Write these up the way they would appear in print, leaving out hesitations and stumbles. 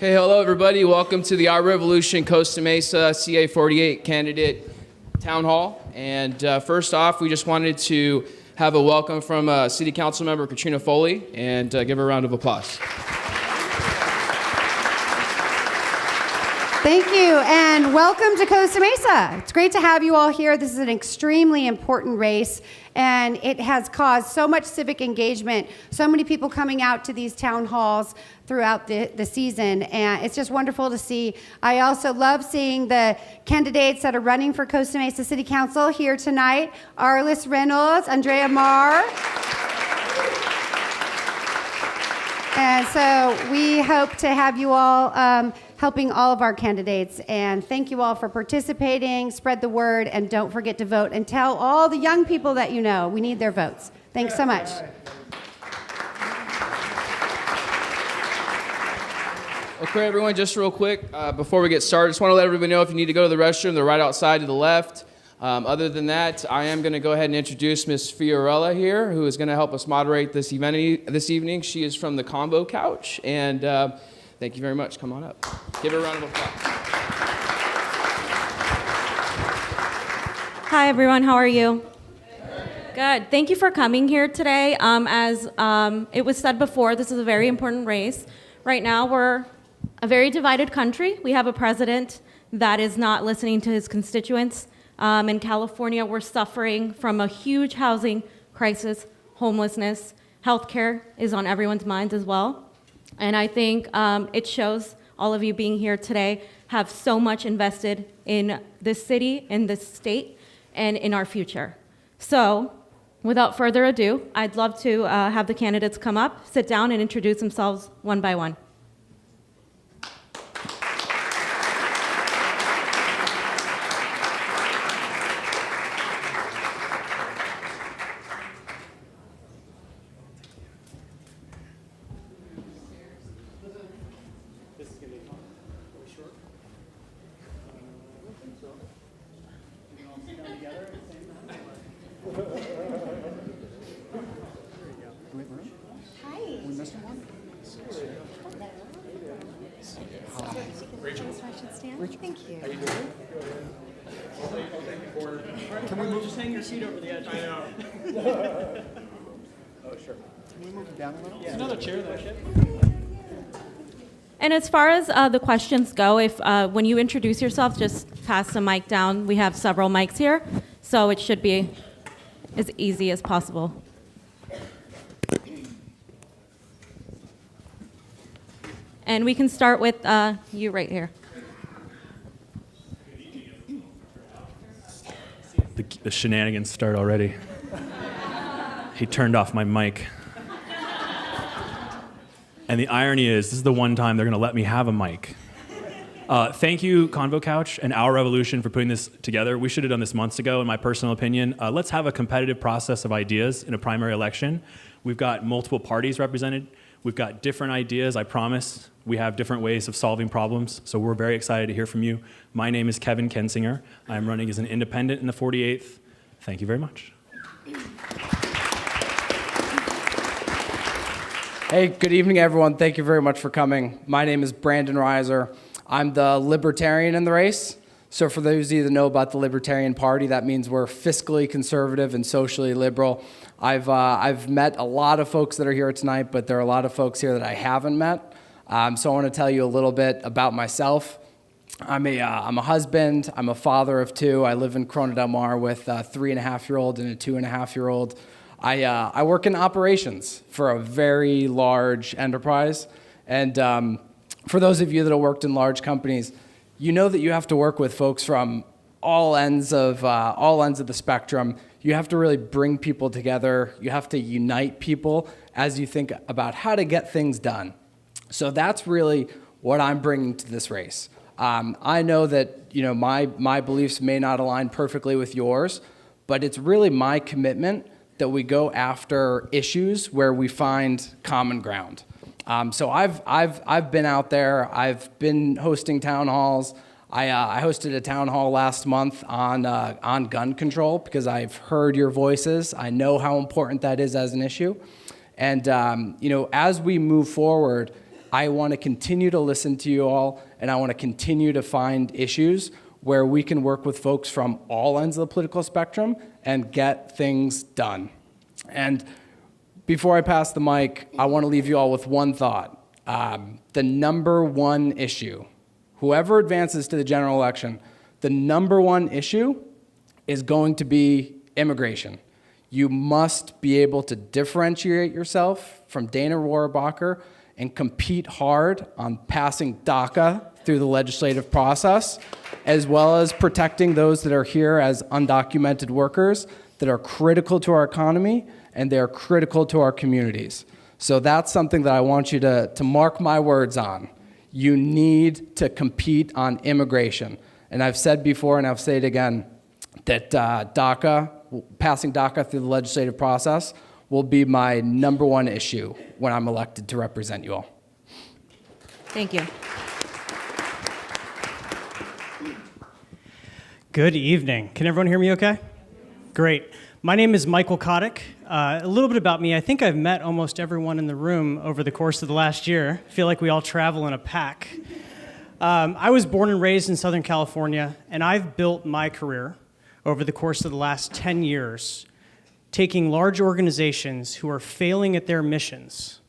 Okay, hello everybody. Welcome to the Our Revolution Costa Mesa CA 48 candidate town hall. And first off, we just wanted to have a welcome from City Council member Katrina Foley and give her a round of applause. Thank you, and welcome to Costa Mesa. It's great to have you all here. This is an extremely important race, and it has caused so much civic engagement, so many people coming out to these town halls throughout the season, and it's just wonderful to see. I also love seeing the candidates that are running for Costa Mesa City Council here tonight. Arliss Reynolds, Andrea Marr. And so we hope to have you all helping all of our candidates. And thank you all for participating. Spread the word, and don't forget to vote. And tell all the young people that you know we need their votes. Thanks so much. Okay, everyone, just real quick, before we get started, just want to let everybody know if you need to go to the restroom, they're right outside to the left. Other than that, I am going to go ahead and introduce Ms. Fiorella here, who is going to help us moderate this event this evening. She is from the Combo Couch, and thank you very much. Come on up. Give her a round of applause. Hi, everyone. How are you? Good. Thank you for coming here today. As it was said before, this is a very important race. Right now, we're a very divided country. We have a president that is not listening to his constituents. In California, we're suffering from a huge housing crisis, homelessness. Healthcare is on everyone's minds as well. And I think it shows all of you being here today have so much invested in this city, in this state, and in our future. So, without further ado, I'd love to have the candidates come up, sit down, and introduce themselves one by one. Thank you. Can we move? Just hang your seat over the edge. I know. Oh, sure. Can we move it down a little? Yeah. Another chair, though. And as far as the questions go, if when you introduce yourself, just pass the mic down. We have several mics here, so it should be as easy as possible. And we can start with you right here. The shenanigans start already. He turned off my mic. And the irony is, this is the one time they're going to let me have a mic. Thank you, Convo Couch and Our Revolution, for putting this together. We should have done this months ago, in my personal opinion. Let's have a competitive process of ideas in a primary election. We've got multiple parties represented. We've got different ideas, I promise. We have different ways of solving problems, so we're very excited to hear from you. My name is Kevin Kensinger. I'm running as an independent in the 48th. Thank you very much. Hey, good evening, everyone. Thank you very much for coming. My name is Brandon Reiser. I'm the Libertarian in the race. So for those of you that know about the Libertarian Party, that means we're fiscally conservative and socially liberal. I've met a lot of folks that are here tonight, but there are a lot of folks here that I haven't met. So I want to tell you a little bit about myself. I'm a husband. I'm a father of two. I live in Corona Del Mar with a 3.5-year-old and a 2.5-year-old. I work in operations for a very large enterprise. And for those of you that have worked in large companies, you know that you have to work with folks from all ends of the spectrum. You have to really bring people together. You have to unite people as you think about how to get things done. So that's really what I'm bringing to this race. I know that my beliefs may not align perfectly with yours, but it's really my commitment that we go after issues where we find common ground. So I've been out there. I've been hosting town halls. I hosted a town hall last month on gun control because I've heard your voices. I know how important that is as an issue. And as we move forward, I want to continue to listen to you all, and I want to continue to find issues where we can work with folks from all ends of the political spectrum and get things done. And before I pass the mic, I want to leave you all with one thought. The number one issue, whoever advances to the general election, the number one issue is going to be immigration. You must be able to differentiate yourself from Dana Rohrabacher and compete hard on passing DACA through the legislative process, as well as protecting those that are here as undocumented workers that are critical to our economy and they are critical to our communities. So that's something that I want you to mark my words on. You need to compete on immigration. And I've said before, and I'll say it again, that passing DACA through the legislative process will be my number one issue when I'm elected to represent you all. Thank you. Good evening. Can everyone hear me okay? Great. My name is Michael Kotick. A little bit about me. I think I've met almost everyone in the room over the course of the last year. I feel like we all travel in a pack. I was born and raised in Southern California, and I've built my career over the course of the last 10 years, taking large organizations who are failing at their missions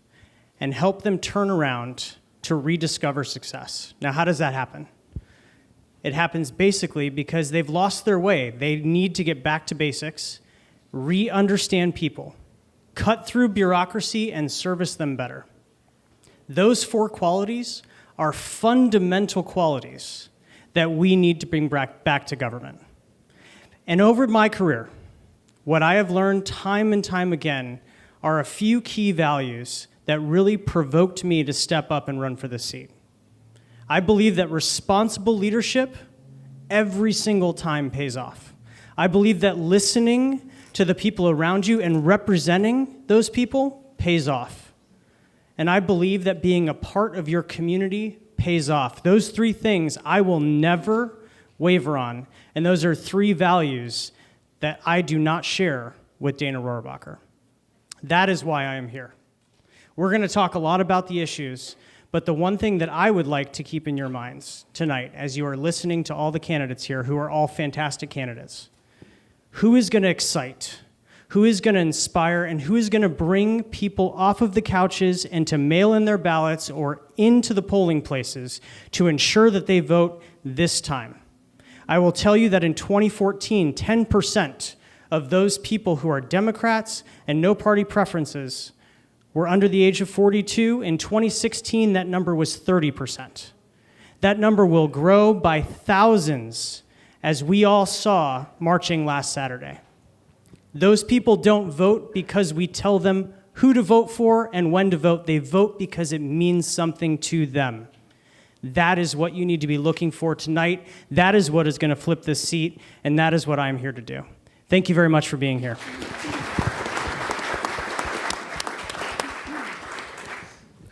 and help them turn around to rediscover success. Now, how does that happen? It happens basically because they've lost their way. They need to get back to basics, re-understand people, cut through bureaucracy, and service them better. Those 4 qualities are fundamental qualities that we need to bring back to government. And over my career, what I have learned time and time again are a few key values that really provoked me to step up and run for this seat. I believe that responsible leadership every single time pays off. I believe that listening to the people around you and representing those people pays off. And I believe that being a part of your community pays off. Those 3 things I will never waver on, and those are 3 values that I do not share with Dana Rohrabacher. That is why I am here. We're going to talk a lot about the issues, but the one thing that I would like to keep in your minds tonight as you are listening to all the candidates here, who are all fantastic candidates, who is going to excite, who is going to inspire, and who is going to bring people off of the couches and to mail in their ballots or into the polling places to ensure that they vote this time. I will tell you that in 2014, 10% of those people who are Democrats and no party preferences were under the age of 42. In 2016, that number was 30%. That number will grow by thousands, as we all saw marching last Saturday. Those people don't vote because we tell them who to vote for and when to vote. They vote because it means something to them. That is what you need to be looking for tonight. That is what is going to flip this seat, and that is what I'm here to do. Thank you very much for being here.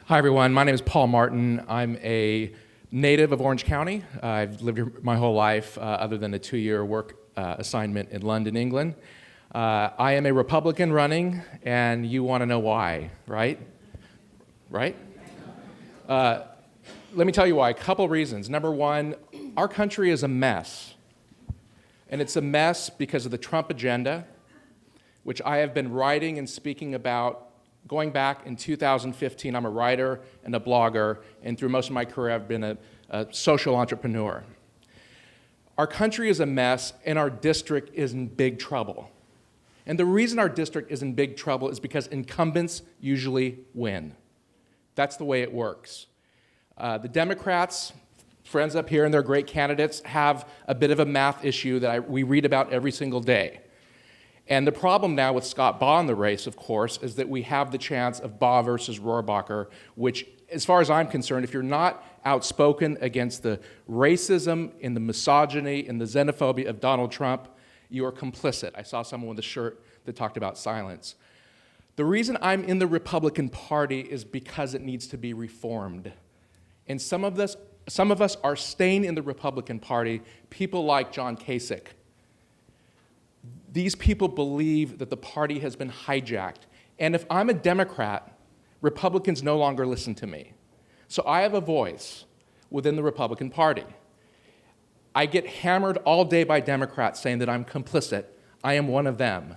Hi, everyone. My name is Paul Martin. I'm a native of Orange County. I've lived here my whole life, other than a 2-year work assignment in London, England. I am a Republican running, and you want to know why, right? Right? Let me tell you why. A couple reasons. Number one, our country is a mess. And it's a mess because of the Trump agenda, which I have been writing and speaking about going back in 2015. I'm a writer and a blogger, and through most of my career, I've been a social entrepreneur. Our country is a mess, and our district is in big trouble. And the reason our district is in big trouble is because incumbents usually win. That's the way it works. The Democrats, friends up here and their great candidates, have a bit of a math issue that we read about every single day. And the problem now with Scott Baugh in the race, of course, is that we have the chance of Baugh versus Rohrabacher, which, as far as I'm concerned, if you're not outspoken against the racism and the misogyny and the xenophobia of Donald Trump, you are complicit. I saw someone with a shirt that talked about silence. The reason I'm in the Republican Party is because it needs to be reformed. And some of us are staying in the Republican Party, people like John Kasich. These people believe that the party has been hijacked. And if I'm a Democrat, Republicans no longer listen to me. So I have a voice within the Republican Party. I get hammered all day by Democrats saying that I'm complicit. I am one of them.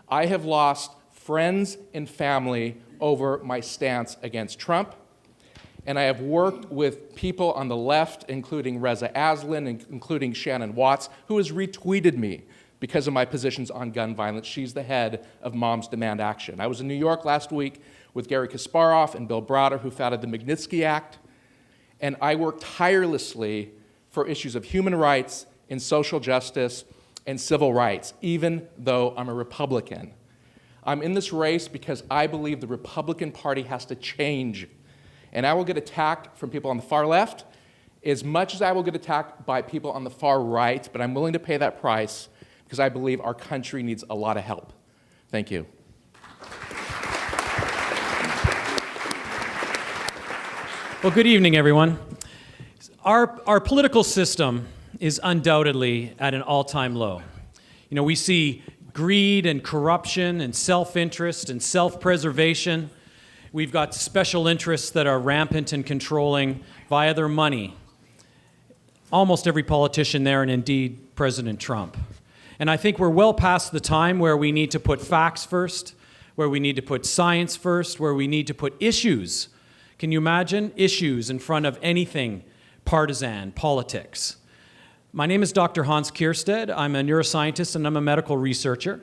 I have lost friends and family over my stance against Trump, and I have worked with people on the left, including Reza Aslan, and including Shannon Watts, who has retweeted me because of my positions on gun violence. She's the head of Moms Demand Action. I was in New York last week with Gary Kasparov and Bill Browder, who founded the Magnitsky Act, and I worked tirelessly for issues of human rights and social justice and civil rights, even though I'm a Republican. I'm in this race because I believe the Republican Party has to change. And I will get attacked from people on the far left as much as I will get attacked by people on the far right, but I'm willing to pay that price because I believe our country needs a lot of help. Thank you. Well, good evening, everyone. Our political system is undoubtedly at an all-time low. You know, we see greed and corruption and self-interest and self-preservation. We've got special interests that are rampant and controlling via their money. Almost every politician there, and indeed President Trump. And I think we're well past the time where we need to put facts first, where we need to put science first, where we need to put issues. Can you imagine issues in front of anything partisan, politics? My name is Dr. Hans Kierstead. I'm a neuroscientist and I'm a medical researcher.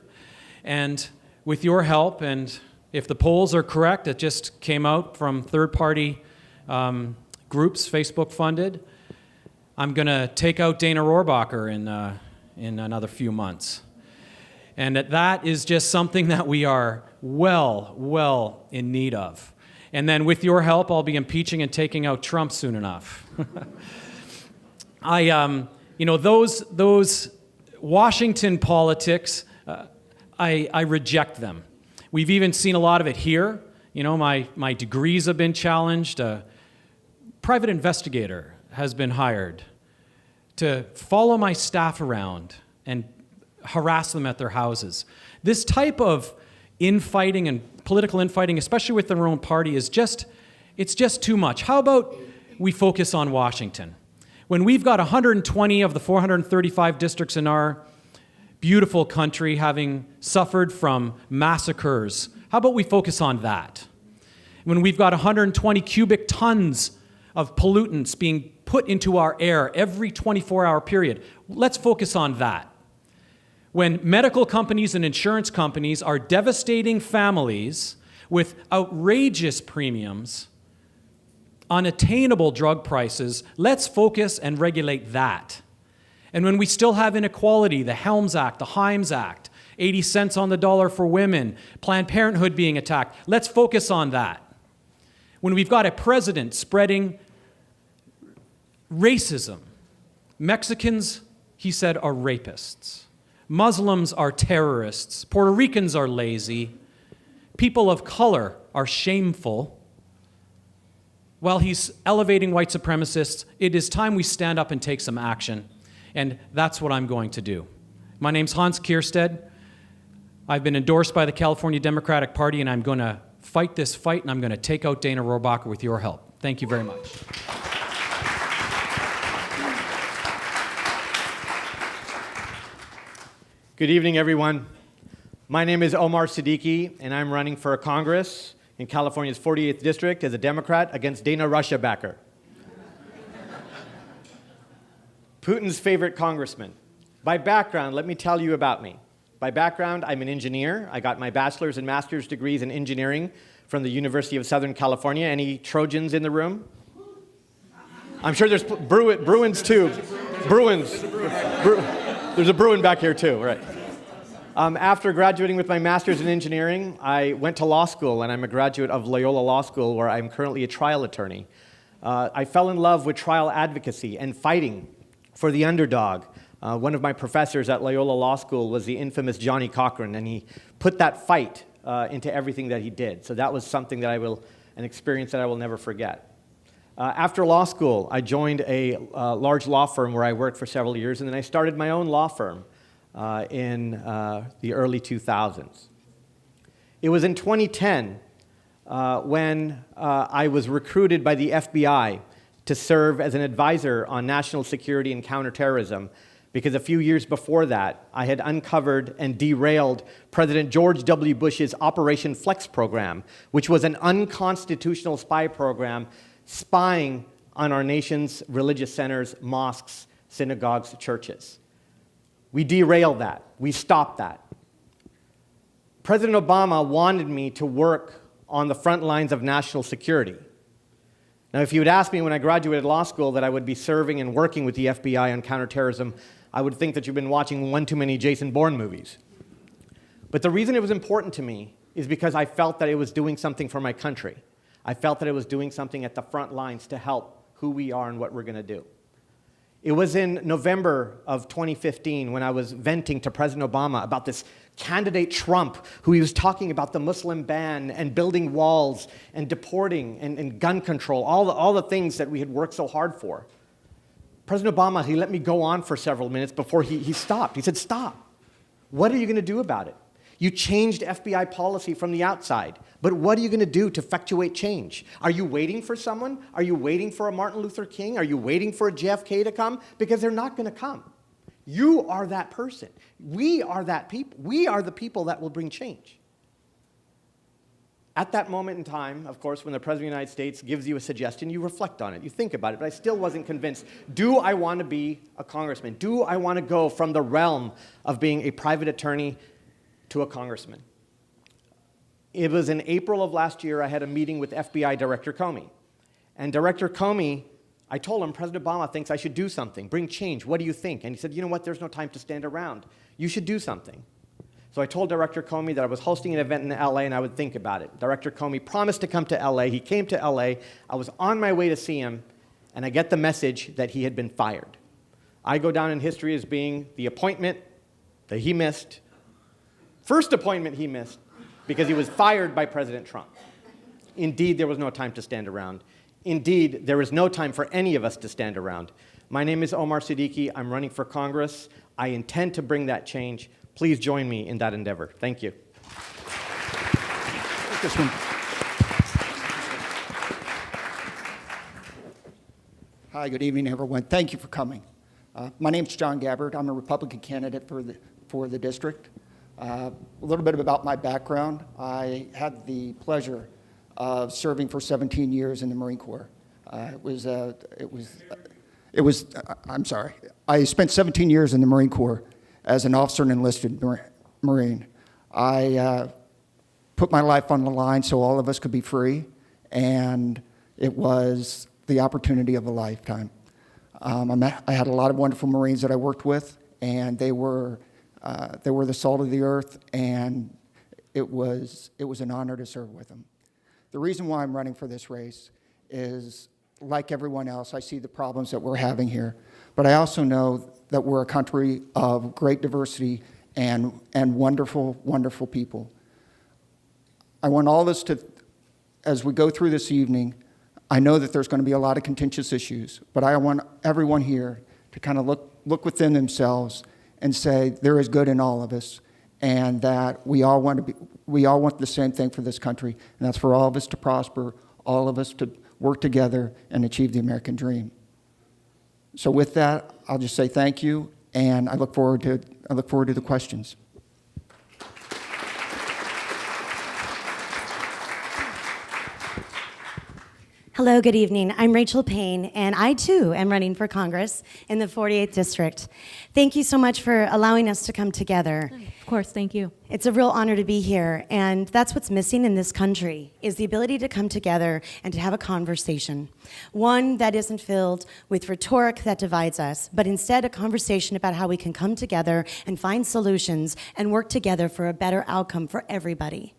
And with your help, and if the polls are correct, it just came out from third-party groups, Facebook funded, I'm going to take out Dana Rohrabacher in another few months. And that is just something that we are well in need of. And then with your help, I'll be impeaching and taking out Trump soon enough. You know, those Washington politics, I reject them. We've even seen a lot of it here. You know, my degrees have been challenged. A private investigator has been hired to follow my staff around and harass them at their houses. This type of infighting and political infighting, especially with their own party, it's just too much. How about we focus on Washington? When we've got 120 of the 435 districts in our beautiful country having suffered from massacres, how about we focus on that? When we've got 120 cubic tons of pollutants being put into our air every 24-hour period, let's focus on that. When medical companies and insurance companies are devastating families with outrageous premiums, unattainable drug prices, let's focus and regulate that. And when we still have inequality, the Helms Act, the Himes Act, 80 cents on the dollar for women, Planned Parenthood being attacked, let's focus on that. When we've got a president spreading racism, Mexicans, he said, are rapists. Muslims are terrorists. Puerto Ricans are lazy. People of color are shameful. While he's elevating white supremacists, it is time we stand up and take some action. And that's what I'm going to do. My name's Hans Kierstead. I've been endorsed by the California Democratic Party, and I'm going to fight this fight, and I'm going to take out Dana Rohrabacher with your help. Thank you very much. Good evening, everyone. My name is Omar Siddiqui, and I'm running for Congress in California's 48th District as a Democrat against Dana Rohrabacher. Putin's favorite congressman. By background, let me tell you about me. By background, I'm an engineer. I got my bachelor's and master's degrees in engineering from the University of Southern California. Any Trojans in the room? I'm sure there's Bruins too. Bruins. There's a Bruin back here too, right. After graduating with my master's in engineering, I went to law school, and I'm a graduate of Loyola Law School, where I'm currently a trial attorney. I fell in love with trial advocacy and fighting for the underdog. One of my professors at Loyola Law School was the infamous Johnny Cochran, and he put that fight into everything that he did. So that was something that an experience that I will never forget. After law school, I joined a large law firm where I worked for several years, and then I started my own law firm in the early 2000s. It was in 2010 when I was recruited by the FBI to serve as an advisor on national security and counterterrorism, because a few years before that, I had uncovered and derailed President George W. Bush's Operation Flex program, which was an unconstitutional spy program spying on our nation's religious centers, mosques, synagogues, churches. We derailed that. We stopped that. President Obama wanted me to work on the front lines of national security. Now, if you had asked me when I graduated law school that I would be serving and working with the FBI on counterterrorism, I would think that you've been watching one too many Jason Bourne movies. But the reason it was important to me is because I felt that it was doing something for my country. I felt that it was doing something at the front lines to help who we are and what we're going to do. It was in November of 2015 when I was venting to President Obama about this candidate Trump, who he was talking about the Muslim ban and building walls and deporting and gun control, all the things that we had worked so hard for. President Obama, he let me go on for several minutes before he stopped. He said, stop. What are you going to do about it? You changed FBI policy from the outside, but what are you going to do to effectuate change? Are you waiting for someone? Are you waiting for a Martin Luther King? Are you waiting for a JFK to come? Because they're not going to come. You are that person. We are that people. We are the people that will bring change. At that moment in time, of course, when the President of the United States gives you a suggestion, you reflect on it, you think about it, but I still wasn't convinced. Do I want to be a congressman? Do I want to go from the realm of being a private attorney to a congressman? It was in April of last year, I had a meeting with FBI Director Comey. And Director Comey, I told him, President Obama thinks I should do something, bring change. What do you think? And he said, you know what, there's no time to stand around. You should do something. So I told Director Comey that I was hosting an event in LA and I would think about it. Director Comey promised to come to LA. He came to LA. I was on my way to see him, and I get the message that he had been fired. I go down in history as being the appointment that he missed, first appointment he missed, because he was fired by President Trump. Indeed, there was no time to stand around. Indeed, there is no time for any of us to stand around. My name is Omar Siddiqui. I'm running for Congress. I intend to bring that change. Please join me in that endeavor. Thank you. This one. Hi, good evening, everyone. Thank you for coming. My name's John Gabbard. I'm a Republican candidate for the district. A little bit about my background. I had the pleasure of serving for 17 years in the Marine Corps. I spent 17 years in the Marine Corps as an officer and enlisted Marine. I put my life on the line so all of us could be free, and it was the opportunity of a lifetime. I had a lot of wonderful Marines that I worked with, and they were the salt of the earth, and it was an honor to serve with them. The reason why I'm running for this race is, like everyone else, I see the problems that we're having here, but I also know that we're a country of great diversity and wonderful, wonderful people. I want all this to, as we go through this evening, I know that there's going to be a lot of contentious issues, but I want everyone here to kind of look within themselves and say there is good in all of us, and that we all want the same thing for this country, and that's for all of us to prosper, all of us to work together and achieve the American dream. So with that, I'll just say thank you, and I look forward to the questions. Hello, good evening. I'm Rachel Payne, and I too am running for Congress in the 48th District. Thank you so much for allowing us to come together. Of course, thank you. It's a real honor to be here, and that's what's missing in this country, is the ability to come together and to have a conversation. One that isn't filled with rhetoric that divides us, but instead a conversation about how we can come together and find solutions and work together for a better outcome for everybody.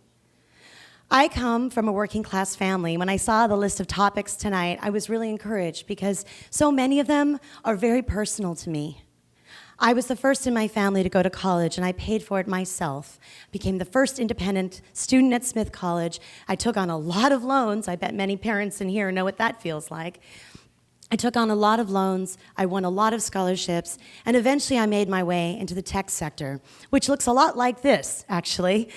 I come from a working class family. When I saw the list of topics tonight, I was really encouraged because so many of them are very personal to me. I was the first in my family to go to college, and I paid for it myself. Became the first independent student at Smith College. I took on a lot of loans. I bet many parents in here know what that feels like. I took on a lot of loans, I won a lot of scholarships, and eventually I made my way into the tech sector, which looks a lot like this, actually.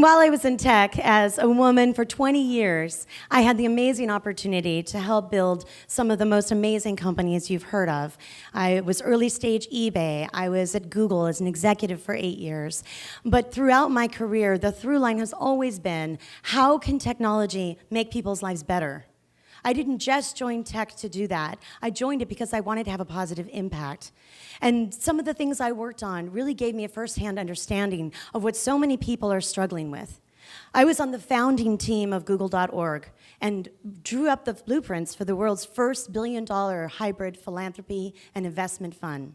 while I was in tech as a woman for 20 years, I had the amazing opportunity to help build some of the most amazing companies you've heard of. I was early stage eBay. I was at Google as an executive for 8 years. But throughout my career, the through line has always been, how can technology make people's lives better? I didn't just join tech to do that. I joined it because I wanted to have a positive impact. And some of the things I worked on really gave me a firsthand understanding of what so many people are struggling with. I was on the founding team of Google.org and drew up the blueprints for the world's first billion-dollar hybrid philanthropy and investment fund.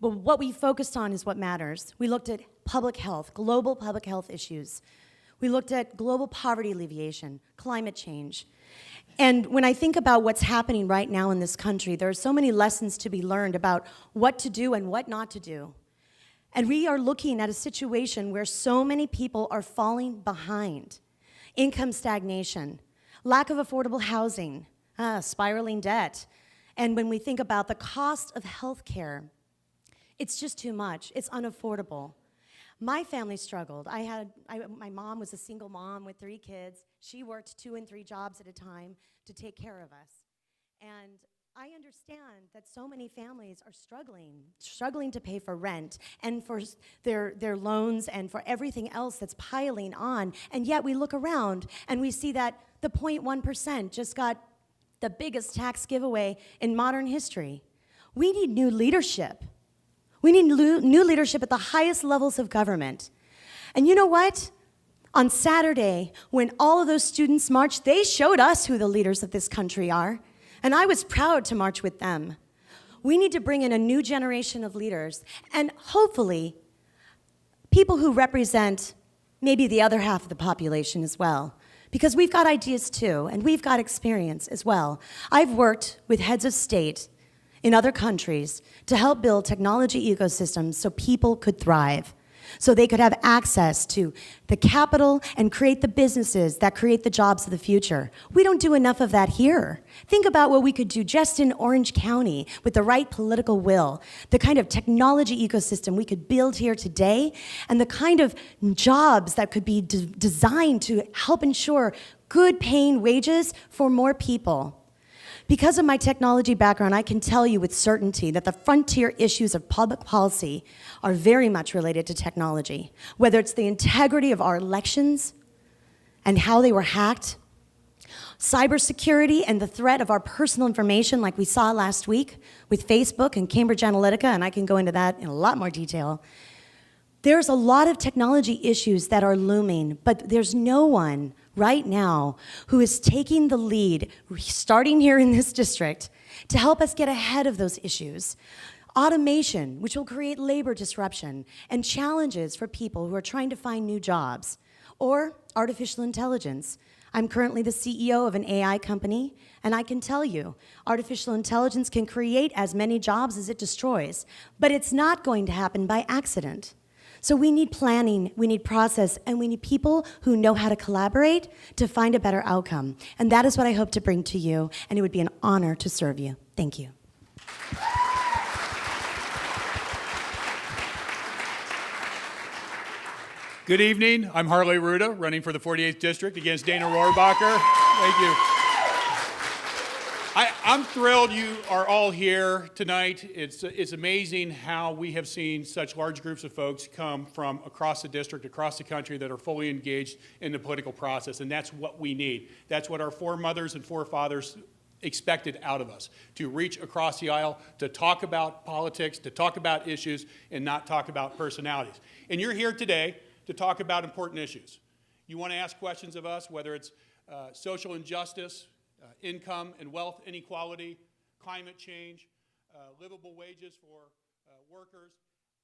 But what we focused on is what matters. We looked at public health, global public health issues. We looked at global poverty alleviation, climate change. And when I think about what's happening right now in this country, there are so many lessons to be learned about what to do and what not to do. And we are looking at a situation where so many people are falling behind. Income stagnation, lack of affordable housing, spiraling debt. And when we think about the cost of health care, it's just too much. It's unaffordable. My family struggled. My mom was a single mom with 3 kids. She worked 2 and 3 jobs at a time to take care of us. And I understand that so many families are struggling to pay for rent and for their loans and for everything else that's piling on. And yet we look around and we see that the 0.1% just got the biggest tax giveaway in modern history. We need new leadership. We need new leadership at the highest levels of government. And you know what? On Saturday, when all of those students marched, they showed us who the leaders of this country are. And I was proud to march with them. We need to bring in a new generation of leaders, and hopefully, people who represent maybe the other half of the population as well. Because we've got ideas too, and we've got experience as well. I've worked with heads of state in other countries to help build technology ecosystems so people could thrive, so they could have access to the capital and create the businesses that create the jobs of the future. We don't do enough of that here. Think about what we could do just in Orange County with the right political will, the kind of technology ecosystem we could build here today, and the kind of jobs that could be designed to help ensure good paying wages for more people. Because of my technology background, I can tell you with certainty that the frontier issues of public policy are very much related to technology. Whether it's the integrity of our elections and how they were hacked, cybersecurity and the threat of our personal information like we saw last week with Facebook and Cambridge Analytica, and I can go into that in a lot more detail. There's a lot of technology issues that are looming, but there's no one right now who is taking the lead, starting here in this district, to help us get ahead of those issues. Automation, which will create labor disruption and challenges for people who are trying to find new jobs. Or artificial intelligence. I'm currently the CEO of an AI company, and I can tell you, artificial intelligence can create as many jobs as it destroys, but it's not going to happen by accident. So we need planning, we need process, and we need people who know how to collaborate to find a better outcome. And that is what I hope to bring to you, and it would be an honor to serve you. Thank you. Good evening. I'm Harley Ruda, running for the 48th District against Dana Rohrabacher. Thank you. I'm thrilled you are all here tonight. It's amazing how we have seen such large groups of folks come from across the district, across the country, that are fully engaged in the political process, and that's what we need. That's what our foremothers and forefathers expected out of us, to reach across the aisle, to talk about politics, to talk about issues, and not talk about personalities. And you're here today to talk about important issues. You want to ask questions of us, whether it's social injustice, income and wealth inequality, climate change, livable wages for workers.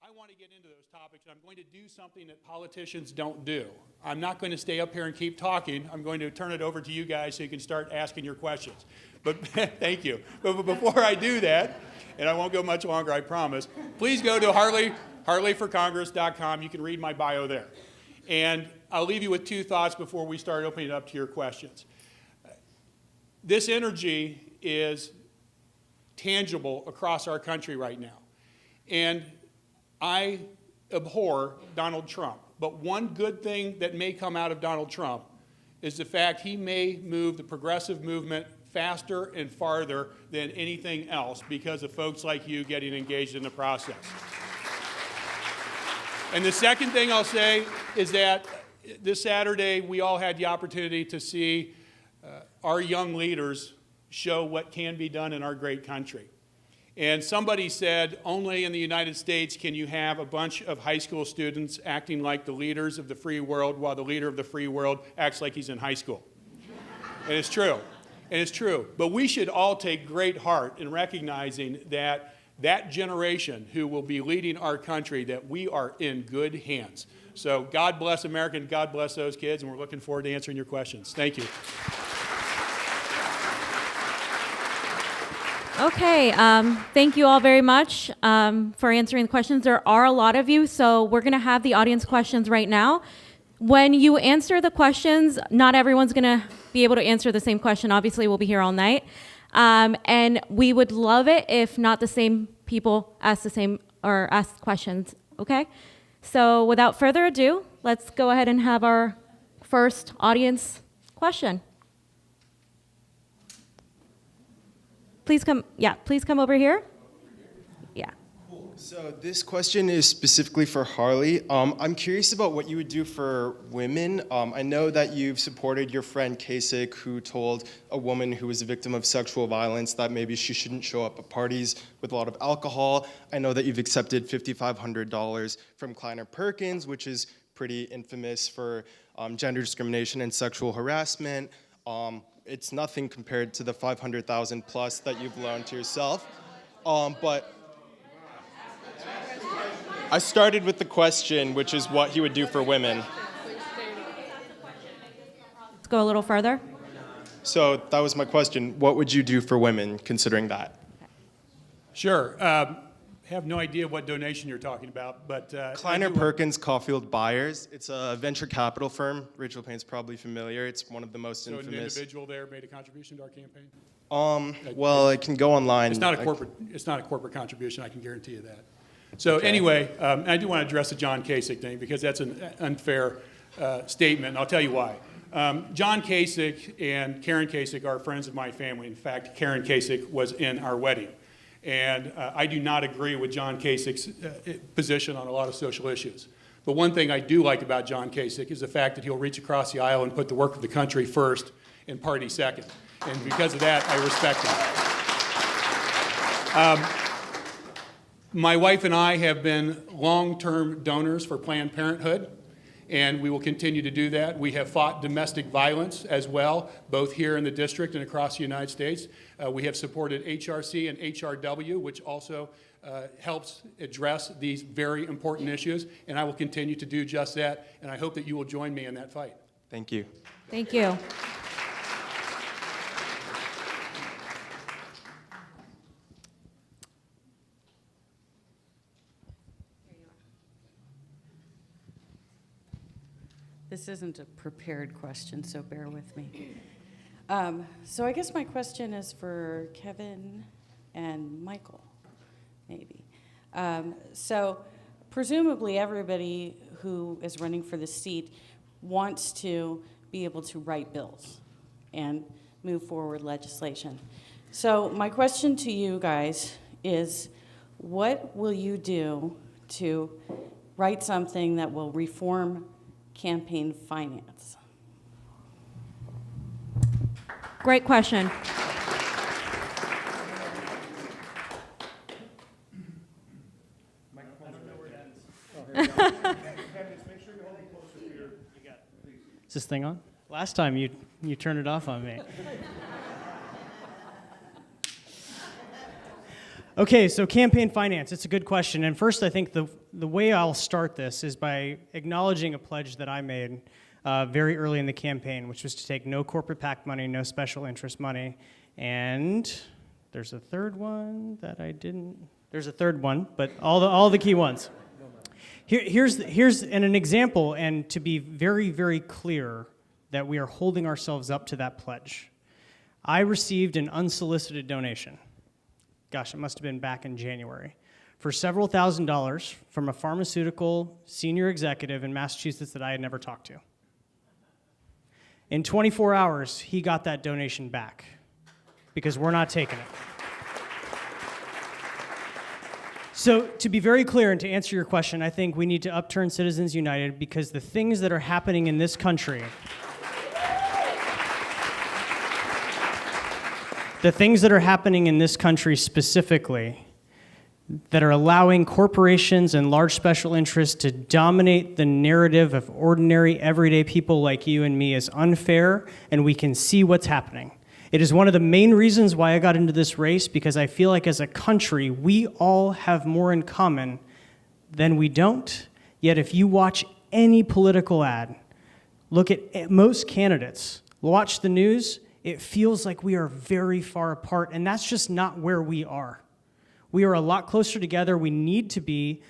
I want to get into those topics, and I'm going to do something that politicians don't do. I'm not going to stay up here and keep talking. I'm going to turn it over to you guys so you can start asking your questions. But thank you. But before I do that, and I won't go much longer, I promise, please go to harleyforcongress.com. You can read my bio there. And I'll leave you with 2 thoughts before we start opening it up to your questions. This energy is tangible across our country right now. And I abhor Donald Trump. But one good thing that may come out of Donald Trump is the fact he may move the progressive movement faster and farther than anything else because of folks like you getting engaged in the process. And the second thing I'll say is that this Saturday we all had the opportunity to see our young leaders show what can be done in our great country. And somebody said, only in the United States can you have a bunch of high school students acting like the leaders of the free world while the leader of the free world acts like he's in high school. And it's true. And it's true. But we should all take great heart in recognizing that that generation who will be leading our country, that we are in good hands. So God bless America and God bless those kids, and we're looking forward to answering your questions. Thank you. Okay, thank you all very much for answering the questions. There are a lot of you, so we're going to have the audience questions right now. When you answer the questions, not everyone's going to be able to answer the same question. Obviously, we'll be here all night. And we would love it if not the same people ask the same or ask questions, okay? So without further ado, let's go ahead and have our first audience question. Please come over here. Yeah. So this question is specifically for Harley. I'm curious about what you would do for women. I know that you've supported your friend Kasich, who told a woman who was a victim of sexual violence that maybe she shouldn't show up at parties with a lot of alcohol. I know that you've accepted $5,500 from Kleiner Perkins, which is pretty infamous for gender discrimination and sexual harassment. It's nothing compared to the $500,000 plus that you've loaned to yourself. But I started with the question, which is what he would do for women. Let's go a little further. So that was my question. What would you do for women, considering that? Sure. Have no idea what donation you're talking about, but Kleiner Perkins Caulfield Byers. It's a venture capital firm. Rachel Payne's probably familiar. It's one of the most infamous. So an individual there made a contribution to our campaign? Well, it can go online. It's not a corporate contribution. I can guarantee you that. So anyway, I do want to address the John Kasich thing because that's an unfair statement. And I'll tell you why. John Kasich and Karen Kasich are friends of my family. In fact, Karen Kasich was in our wedding. And I do not agree with John Kasich's position on a lot of social issues. But one thing I do like about John Kasich is the fact that he'll reach across the aisle and put the work of the country first and party second. And because of that, I respect him. My wife and I have been long-term donors for Planned Parenthood, and we will continue to do that. We have fought domestic violence as well, both here in the district and across the United States. We have supported HRC and HRW, which also helps address these very important issues, and I will continue to do just that, and I hope that you will join me in that fight. Thank you. Thank you. This isn't a prepared question, so bear with me. So I guess my question is for Kevin and Michael, maybe. So presumably everybody who is running for the seat wants to be able to write bills and move forward legislation. So my question to you guys is, what will you do to write something that will reform campaign finance? Great question. Is this thing on? Last time you turned it off on me. Okay, so campaign finance, it's a good question. And first, I think the way I'll start this is by acknowledging a pledge that I made very early in the campaign, which was to take no corporate PAC money, no special interest money. And there's a third one that I didn't. There's a third one, but all the key ones. Here's an example, and to be very, very clear that we are holding ourselves up to that pledge. I received an unsolicited donation. Gosh, it must have been back in January, for several $1,000s from a pharmaceutical senior executive in Massachusetts that I had never talked to. In 24 hours, he got that donation back because we're not taking it. So to be very clear and to answer your question, I think we need to upturn Citizens United because the things that are happening in this country, specifically, that are allowing corporations and large special interests to dominate the narrative of ordinary, everyday people like you and me is unfair, and we can see what's happening. It is one of the main reasons why I got into this race, because I feel like as a country, we all have more in common than we don't. Yet if you watch any political ad, look at most candidates, watch the news, it feels like we are very far apart, and that's just not where we are. We are a lot closer together. We need to be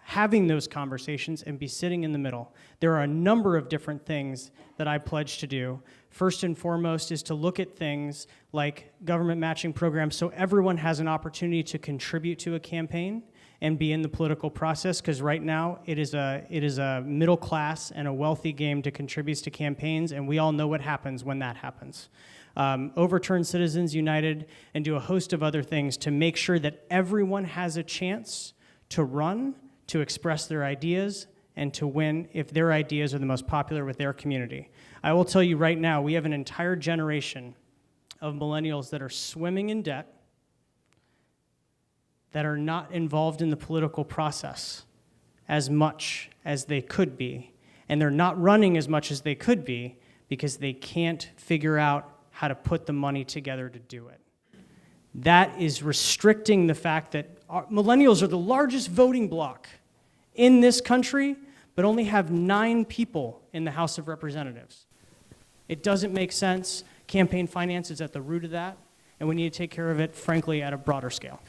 having those conversations and be sitting in the middle. There are a number of different things that I pledge to do. First and foremost is to look at things like government matching programs so everyone has an opportunity to contribute to a campaign and be in the political process, because right now it is a middle class and a wealthy game to contribute to campaigns, and we all know what happens when that happens. Overturn Citizens United, and do a host of other things to make sure that everyone has a chance to run, to express their ideas, and to win if their ideas are the most popular with their community. I will tell you right now, we have an entire generation of millennials that are swimming in debt, that are not involved in the political process as much as they could be, and they're not running as much as they could be because they can't figure out how to put the money together to do it. That is restricting the fact that millennials are the largest voting bloc in this country, but only have 9 people in the House of Representatives. It doesn't make sense. Campaign finance is at the root of that, and we need to take care of it, frankly, at a broader scale.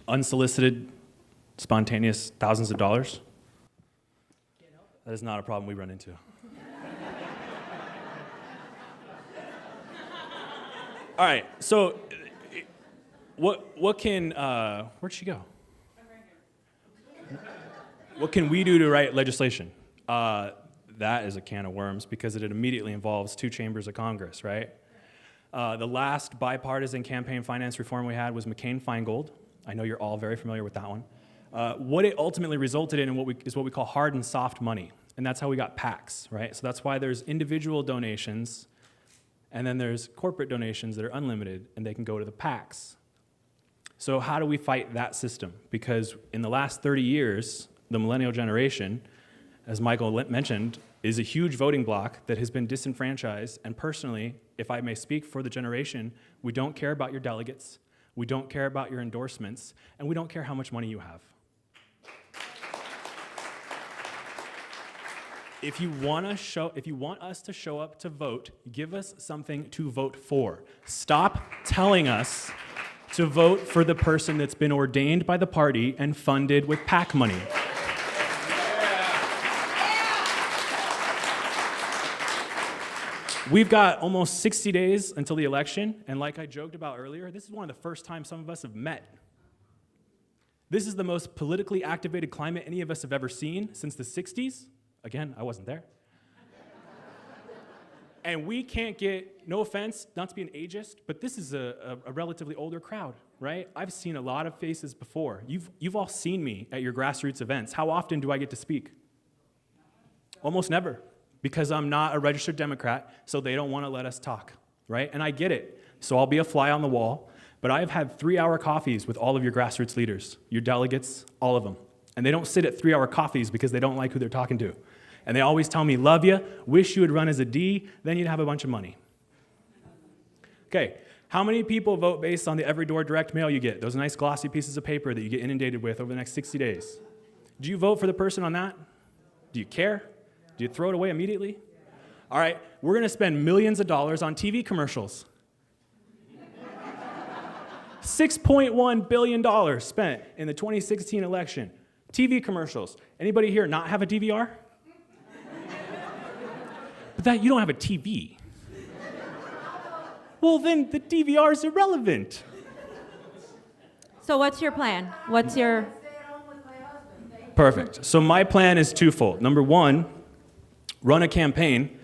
Unsolicited, spontaneous thousands of dollars. That is not a problem we run into. All right, so what can, where'd she go? What can we do to write legislation? That is a can of worms because it immediately involves 2 chambers of Congress, right? The last bipartisan campaign finance reform we had was McCain-Feingold. I know you're all very familiar with that one. What it ultimately resulted in is what we call hard and soft money, and that's how we got PACs, right? So that's why there's individual donations, and then there's corporate donations that are unlimited, and they can go to the PACs. So how do we fight that system? Because in the last 30 years, the millennial generation, as Michael mentioned, is a huge voting bloc that has been disenfranchised, and personally, if I may speak for the generation, we don't care about your delegates, we don't care about your endorsements, and we don't care how much money you have. If you want us to show up to vote, give us something to vote for. Stop telling us to vote for the person that's been ordained by the party and funded with PAC money. We've got almost 60 days until the election, and like I joked about earlier, this is one of the first times some of us have met. This is the most politically activated climate any of us have ever seen since the 60s. Again, I wasn't there. And we can't get, no offense, not to be an ageist, but this is a relatively older crowd, right? I've seen a lot of faces before. You've all seen me at your grassroots events. How often do I get to speak? Almost never, because I'm not a registered Democrat, so they don't want to let us talk, right? And I get it. So I'll be a fly on the wall, but I've had 3-hour coffees with all of your grassroots leaders, your delegates, all of them. And they don't sit at 3-hour coffees because they don't like who they're talking to. And they always tell me, love you, wish you would run as a D, then you'd have a bunch of money. Okay, how many people vote based on the every door direct mail you get? Those nice glossy pieces of paper that you get inundated with over the next 60 days. Do you vote for the person on that? Do you care? Do you throw it away immediately? All right, we're gonna spend millions of dollars on TV commercials. $6.1 billion spent in the 2016 election. TV commercials. Anybody here not have a DVR? But you don't have a TV. well, then the DVR is irrelevant. So what's your plan? What's your... Perfect. So my plan is twofold. Number one, run a campaign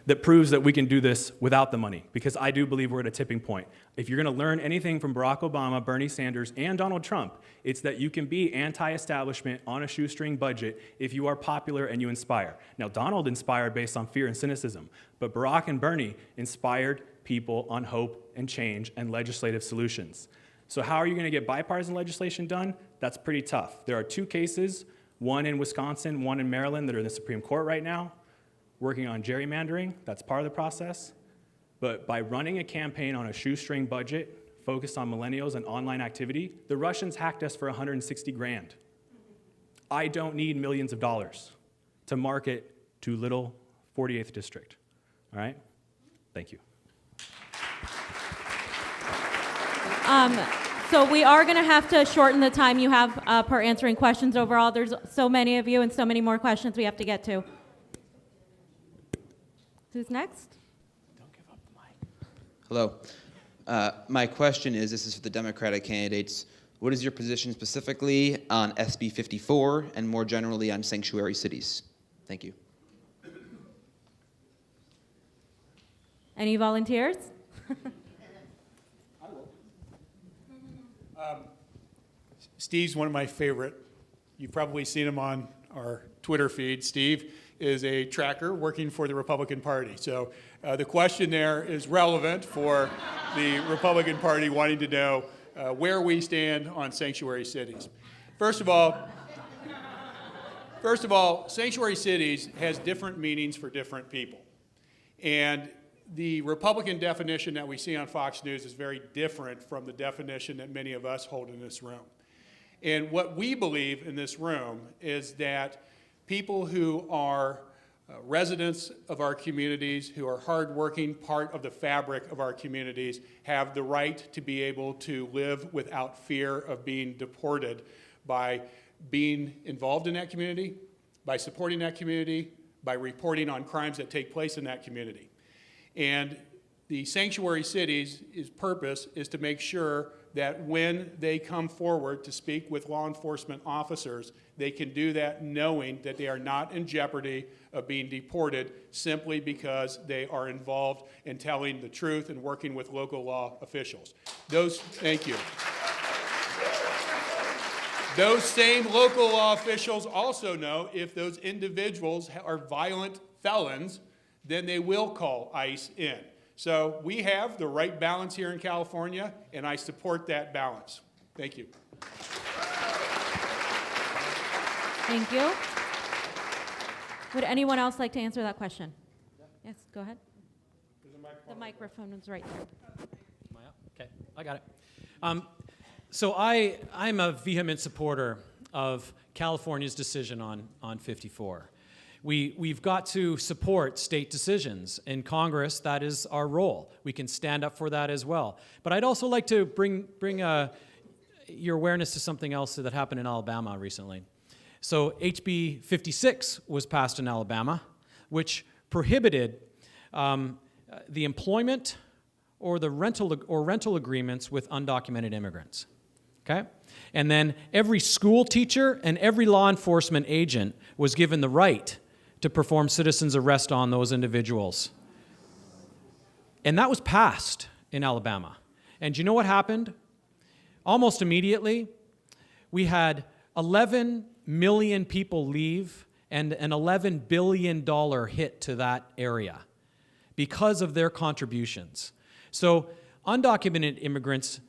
that proves that we can do this without the money, because I do believe we're at a tipping point. If you're going to learn anything from Barack Obama, Bernie Sanders, and Donald Trump, it's that you can be anti-establishment on a shoestring budget if you are popular and you inspire. Now, Donald inspired based on fear and cynicism, but Barack and Bernie inspired people on hope and change and legislative solutions. So how are you going to get bipartisan legislation done? That's pretty tough. There are 2 cases, one in Wisconsin, one in Maryland, that are in the Supreme Court right now, working on gerrymandering. That's part of the process. But by running a campaign on a shoestring budget focused on millennials and online activity, the Russians hacked us for 160 grand. I don't need millions of dollars to market to little 48th district. All right? Thank you. So we are going to have to shorten the time you have per answering questions overall. There's so many of you and so many more questions we have to get to. Who's next? Don't give up the mic. Hello. My question is, this is for the Democratic candidates. What is your position specifically on SB 54 and more generally on sanctuary cities? Thank you. Any volunteers? Steve's one of my favorite. You've probably seen him on our Twitter feed. Steve is a tracker working for the Republican Party. So the question there is relevant for the Republican Party wanting to know where we stand on sanctuary cities. First of all, sanctuary cities has different meanings for different people. And the Republican definition that we see on Fox News is very different from the definition that many of us hold in this room. And what we believe in this room is that people who are residents of our communities, who are hardworking, part of the fabric of our communities, have the right to be able to live without fear of being deported by being involved in that community, by supporting that community, by reporting on crimes that take place in that community. And the sanctuary cities' purpose is to make sure that when they come forward to speak with law enforcement officers, they can do that knowing that they are not in jeopardy of being deported simply because they are involved in telling the truth and working with local law officials. Thank you. Those same local law officials also know if those individuals are violent felons, then they will call ICE in. So we have the right balance here in California, and I support that balance. Thank you. Thank you. Would anyone else like to answer that question? Yes, go ahead. The microphone is right there. Am I up? Okay, I got it. So I'm a vehement supporter of California's decision on 54. We've got to support state decisions. In Congress, that is our role. We can stand up for that as well. But I'd also like to bring your awareness to something else that happened in Alabama recently. So HB 56 was passed in Alabama, which prohibited the employment or the rental agreements with undocumented immigrants. Okay? And then every school teacher and every law enforcement agent was given the right to perform citizen's arrest on those individuals. And that was passed in Alabama. And you know what happened? Almost immediately, we had 11 million people leave and an $11 billion hit to that area because of their contributions. So undocumented immigrants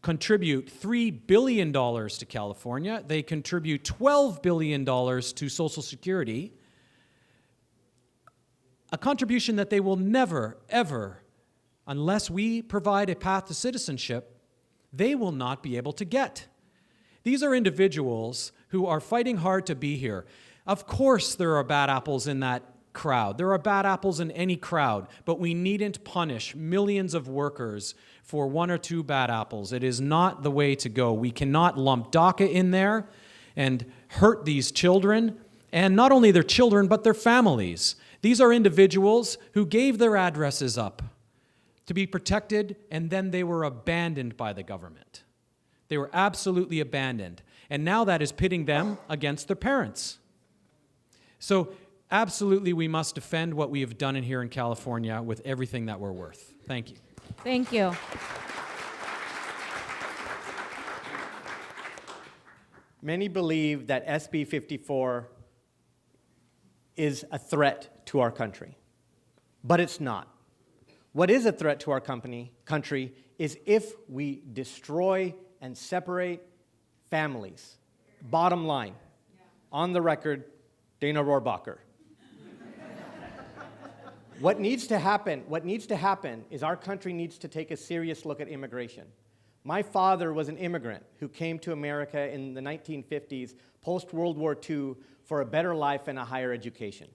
contribute $3 billion to California. They contribute $12 billion to Social Security, a contribution that they will never, ever, unless we provide a path to citizenship, they will not be able to get. These are individuals who are fighting hard to be here. Of course there are bad apples in that crowd. There are bad apples in any crowd, but we needn't punish millions of workers for 1 or 2 bad apples. It is not the way to go. We cannot lump DACA in there and hurt these children, and not only their children, but their families. These are individuals who gave their addresses up. to be protected, and then they were abandoned by the government. They were absolutely abandoned. And now that is pitting them against their parents. So absolutely we must defend what we have done in here in California with everything that we're worth. Thank you. Thank you. Many believe that SB 54 is a threat to our country, but it's not. What is a threat to our country is if we destroy and separate families. Bottom line, on the record, Dana Rohrabacher. What needs to happen is our country needs to take a serious look at immigration. My father was an immigrant who came to America in the 1950s, post-World War II, for a better life and a higher education.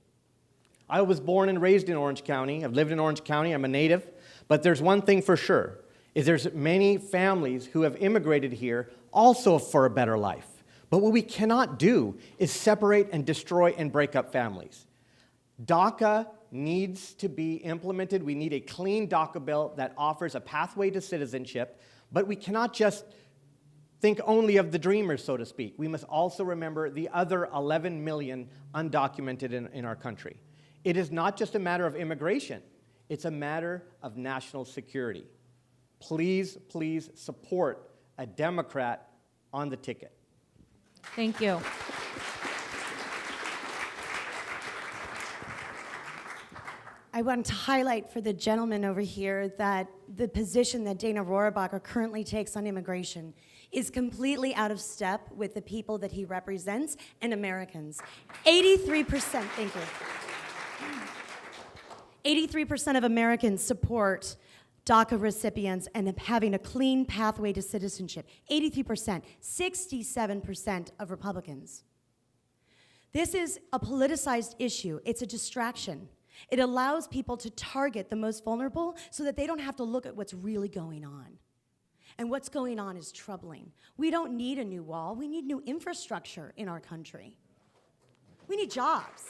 I was born and raised in Orange County. I've lived in Orange County. I'm a native. But there's one thing for sure, is there's many families who have immigrated here also for a better life. But what we cannot do is separate and destroy and break up families. DACA needs to be implemented. We need a clean DACA bill that offers a pathway to citizenship. But we cannot just think only of the dreamers, so to speak. We must also remember the other 11 million undocumented in our country. It is not just a matter of immigration. It's a matter of national security. Please, please support a Democrat on the ticket. Thank you. I want to highlight for the gentleman over here that the position that Dana Rohrabacher currently takes on immigration is completely out of step with the people that he represents and Americans. 83%, thank you. 83% of Americans support DACA recipients and having a clean pathway to citizenship. 83%, 67% of Republicans. This is a politicized issue. It's a distraction. It allows people to target the most vulnerable so that they don't have to look at what's really going on. And what's going on is troubling. We don't need a new wall. We need new infrastructure in our country. We need jobs.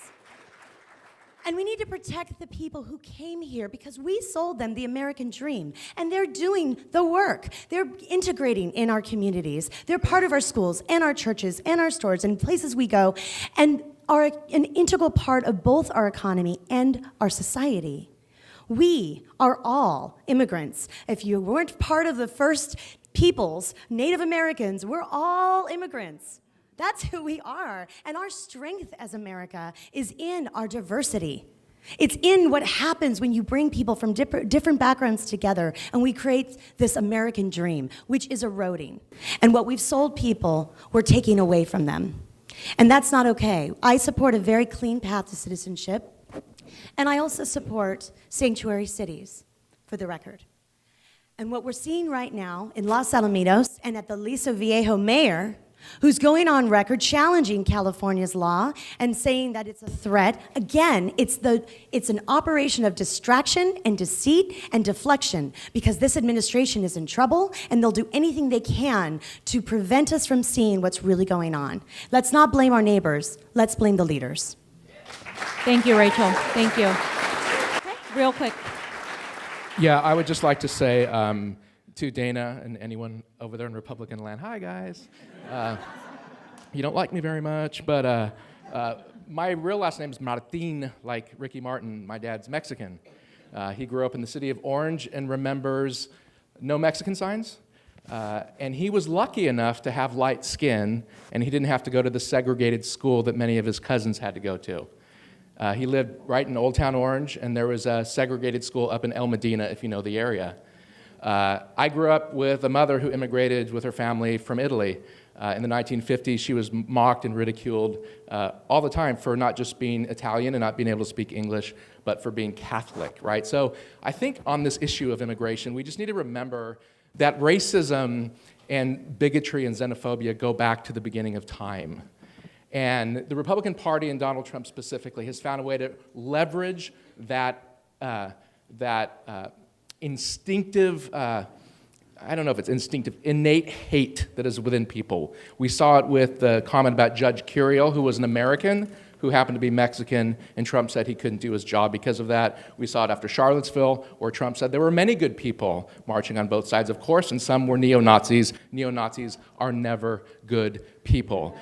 And we need to protect the people who came here because we sold them the American dream. And they're doing the work. They're integrating in our communities. They're part of our schools and our churches and our stores and places we go, and are an integral part of both our economy and our society. We are all immigrants. If you weren't part of the first peoples, Native Americans, we're all immigrants. That's who we are. And our strength as America is in our diversity. It's in what happens when you bring people from different backgrounds together and we create this American dream, which is eroding. And what we've sold people, we're taking away from them. And that's not okay. I support a very clean path to citizenship, and I also support sanctuary cities, for the record. And what we're seeing right now in Los Alamitos and at the Aliso Viejo mayor, who's going on record challenging California's law and saying that it's a threat. Again, it's an operation of distraction and deceit and deflection because this administration is in trouble and they'll do anything they can to prevent us from seeing what's really going on. Let's not blame our neighbors. Let's blame the leaders. Thank you, Rachel. Thank you. Okay, real quick. Yeah, I would just like to say to Dana and anyone over there in Republican land, hi guys. You don't like me very much, but my real last name is Martin, like Ricky Martin. My dad's Mexican. He grew up in the city of Orange and remembers no Mexican signs. And he was lucky enough to have light skin, and he didn't have to go to the segregated school that many of his cousins had to go to. He lived right in Old Town Orange, and there was a segregated school up in El Medina, if you know the area. I grew up with a mother who immigrated with her family from Italy. In the 1950s, she was mocked and ridiculed all the time for not just being Italian and not being able to speak English, but for being Catholic, right? So I think on this issue of immigration, we just need to remember that racism and bigotry and xenophobia go back to the beginning of time. And the Republican Party, and Donald Trump specifically, has found a way to leverage that instinctive, I don't know if it's instinctive, innate hate that is within people. We saw it with the comment about Judge Curiel, who was an American, who happened to be Mexican, and Trump said he couldn't do his job because of that. We saw it after Charlottesville, where Trump said there were many good people marching on both sides, of course, and some were neo-Nazis. Neo-Nazis are never good people.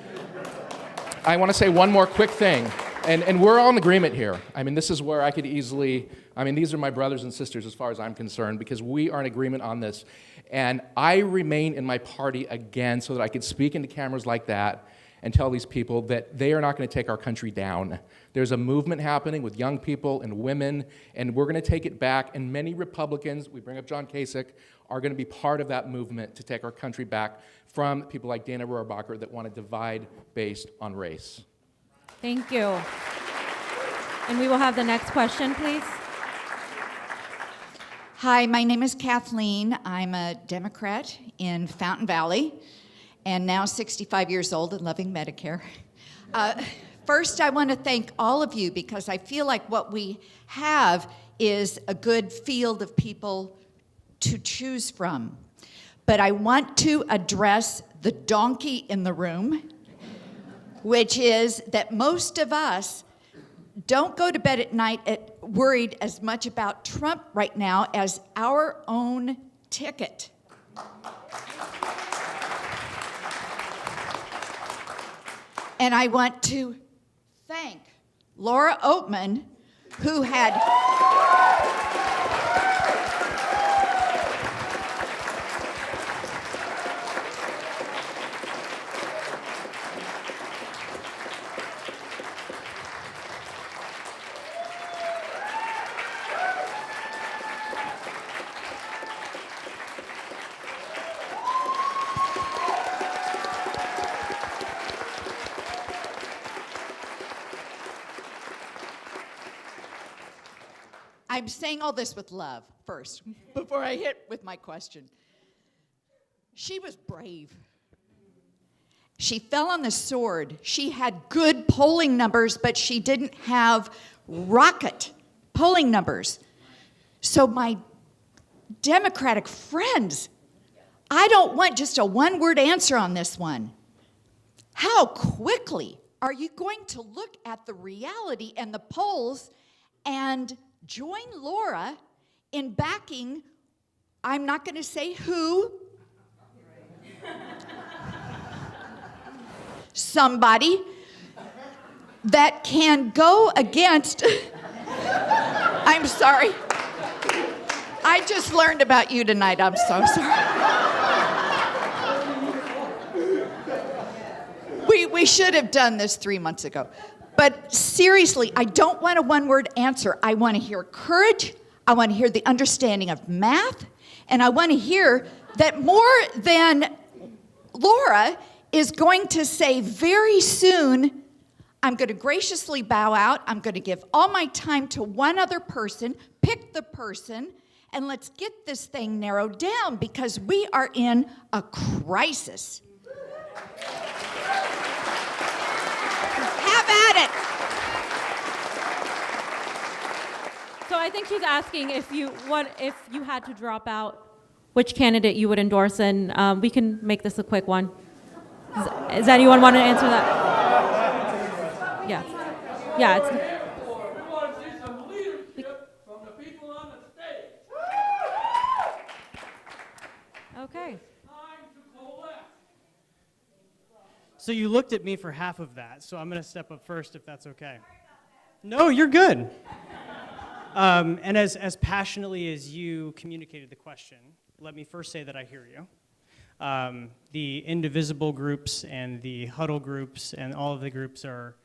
I want to say one more quick thing, and we're all in agreement here. I mean, this is where I could easily, these are my brothers and sisters as far as I'm concerned, because we are in agreement on this. And I remain in my party again so that I could speak into cameras like that and tell these people that they are not going to take our country down. There's a movement happening with young people and women, and we're going to take it back. And many Republicans, we bring up John Kasich, are going to be part of that movement to take our country back from people like Dana Rohrabacher that want to divide based on race. Thank you. And we will have the next question, please. Hi, my name is Kathleen. I'm a Democrat in Fountain Valley, and now 65 years old and loving Medicare. First, I want to thank all of you because I feel like what we have is a good field of people to choose from. But I want to address the donkey in the room, which is that most of us don't go to bed at night worried as much about Trump right now as our own ticket. And I want to thank Laura Oatman, who had I'm saying all this with love first, before I hit with my question. She was brave. She fell on the sword. She had good polling numbers, but she didn't have rocket polling numbers. So my Democratic friends, I don't want just a one-word answer on this one. How quickly are you going to look at the reality and the polls and join Laura in backing, I'm not going to say who, somebody that can go against, I'm sorry. I just learned about you tonight. I'm so sorry. We should have done this 3 months ago. But seriously, I don't want a one-word answer. I want to hear courage. I want to hear the understanding of math. And I want to hear that more than Laura is going to say very soon, I'm going to graciously bow out. I'm going to give all my time to one other person, pick the person, and let's get this thing narrowed down because we are in a crisis. Have at it. So I think she's asking if you had to drop out, which candidate you would endorse, and we can make this a quick one. Does anyone want to answer that? Yeah. Yeah. It's, We want to see some leadership from the people on the stage. okay. Time to coalesce. So you looked at me for half of that, so I'm going to step up first if that's okay. No, you're good. And as passionately as you communicated the question, let me first say that I hear you. The indivisible groups and the huddle groups and all of the groups are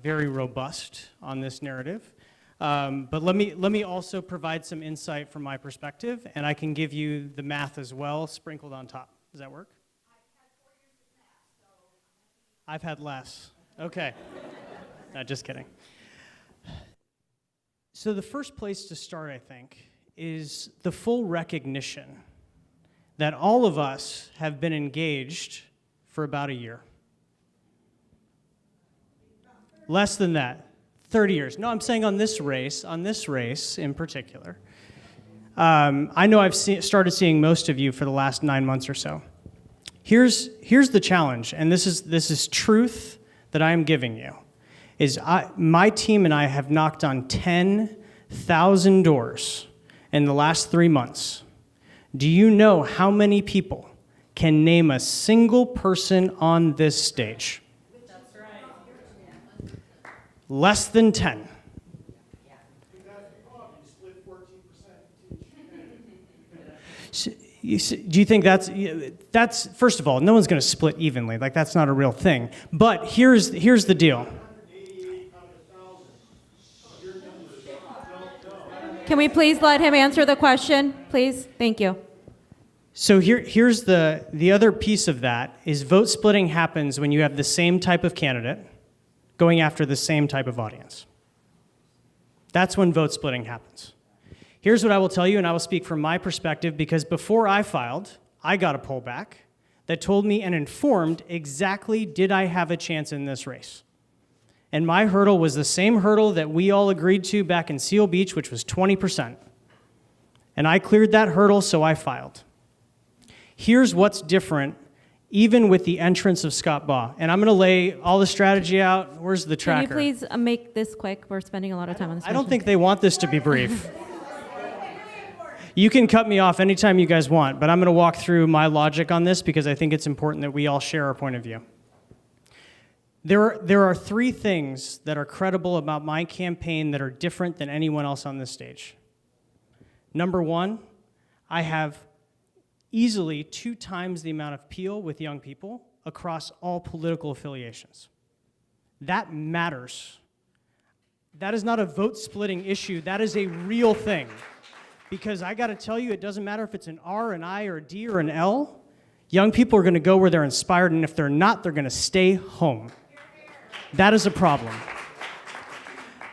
very robust on this narrative. But let me also provide some insight from my perspective, and I can give you the math as well, sprinkled on top. Does that work? I've had less. Okay. No, just kidding. So the first place to start, I think, is the full recognition that all of us have been engaged for about a year. Less than that, 30 years. No, I'm saying on this race in particular. I know I've started seeing most of you for the last 9 months or so. Here's the challenge, and this is truth that I am giving you. is my team and I have knocked on 10,000 doors in the last 3 months. Do you know how many people can name a single person on this stage? That's right. Less than 10. Do you think that's first of all, no one's going to split evenly. Like, that's not a real thing. But here's the deal. Can we please let him answer the question, please? Thank you. So here's the other piece of that is vote splitting happens when you have the same type of candidate going after the same type of audience. That's when vote splitting happens. Here's what I will tell you, and I will speak from my perspective, because before I filed, I got a poll back that told me and informed exactly did I have a chance in this race. And my hurdle was the same hurdle that we all agreed to back in Seal Beach, which was 20%. And I cleared that hurdle, so I filed. Here's what's different, even with the entrance of Scott Baugh. And I'm going to lay all the strategy out. Where's the tracker? Can you please make this quick? We're spending a lot of time on this. I don't think they want this to be brief. You can cut me off anytime you guys want, but I'm going to walk through my logic on this because I think it's important that we all share our point of view. There are 3 things that are credible about my campaign that are different than anyone else on this stage. Number 1, I have easily 2 times the amount of appeal with young people across all political affiliations. That matters. That is not a vote-splitting issue. That is a real thing. Because I got to tell you, it doesn't matter if it's an R, an I, or a D, or an L. Young people are going to go where they're inspired, and if they're not, they're going to stay home. That is a problem.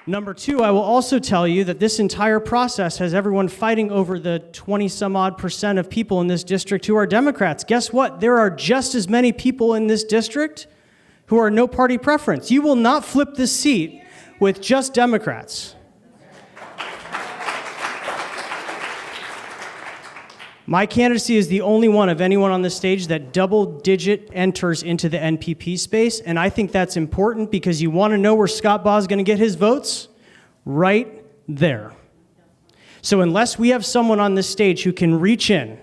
Number 2, I will also tell you that this entire process has everyone fighting over the 20-some-odd% of people in this district who are Democrats. Guess what? There are just as many people in this district who are no party preference. You will not flip this seat with just Democrats. My candidacy is the only one of anyone on this stage that double-digit enters into the NPP space, and I think that's important because you want to know where Scott Baugh is going to get his votes? Right there. So unless we have someone on this stage who can reach in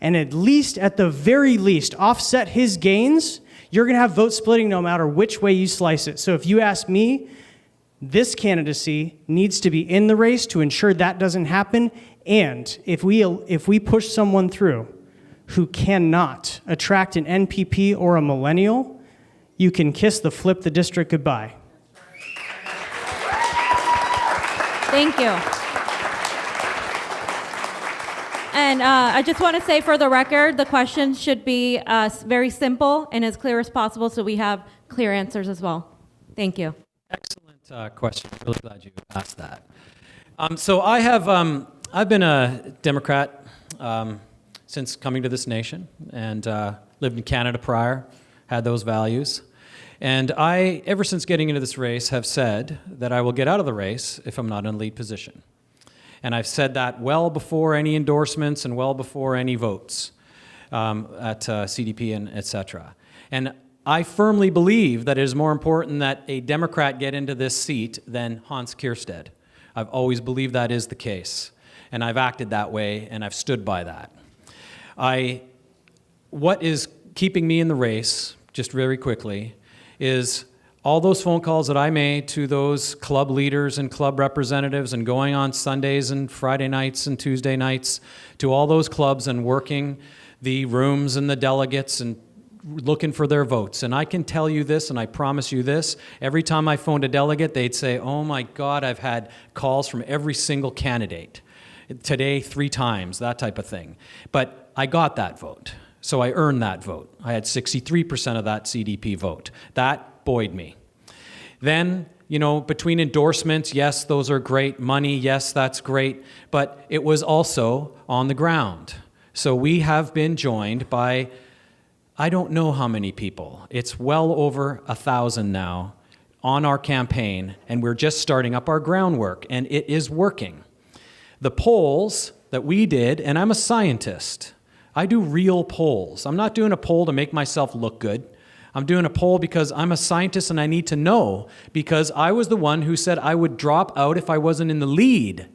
and at the very least, offset his gains, you're going to have vote splitting no matter which way you slice it. So if you ask me, this candidacy needs to be in the race to ensure that doesn't happen. And if we push someone through who cannot attract an NPP or a millennial, you can kiss the flip the district goodbye. Thank you. And I just want to say for the record, the question should be very simple and as clear as possible so we have clear answers as well. Thank you. Excellent question. Really glad you asked that. So I've been a Democrat since coming to this nation and lived in Canada prior, had those values. And I, ever since getting into this race, have said that I will get out of the race if I'm not in a lead position. And I've said that well before any endorsements and well before any votes at CDP and et cetera. And I firmly believe that it is more important that a Democrat get into this seat than Hans Kierstead. I've always believed that is the case. And I've acted that way, and I've stood by that. What is keeping me in the race, just very quickly, is all those phone calls that I made to those club leaders and club representatives and going on Sundays and Friday nights and Tuesday nights to all those clubs and working the rooms and the delegates and looking for their votes. And I can tell you this, and I promise you this, every time I phoned a delegate, they'd say, oh my God, I've had calls from every single candidate. Today, 3 times, that type of thing. But I got that vote, so I earned that vote. I had 63% of that CDP vote. That buoyed me. Then, between endorsements, yes, those are great. Money, yes, that's great. But it was also on the ground. So we have been joined by, I don't know how many people. It's well over 1,000 now on our campaign, and we're just starting up our groundwork, and it is working. The polls that we did, and I'm a scientist, I do real polls. I'm not doing a poll to make myself look good. I'm doing a poll because I'm a scientist and I need to know, because I was the one who said I would drop out if I wasn't in the lead.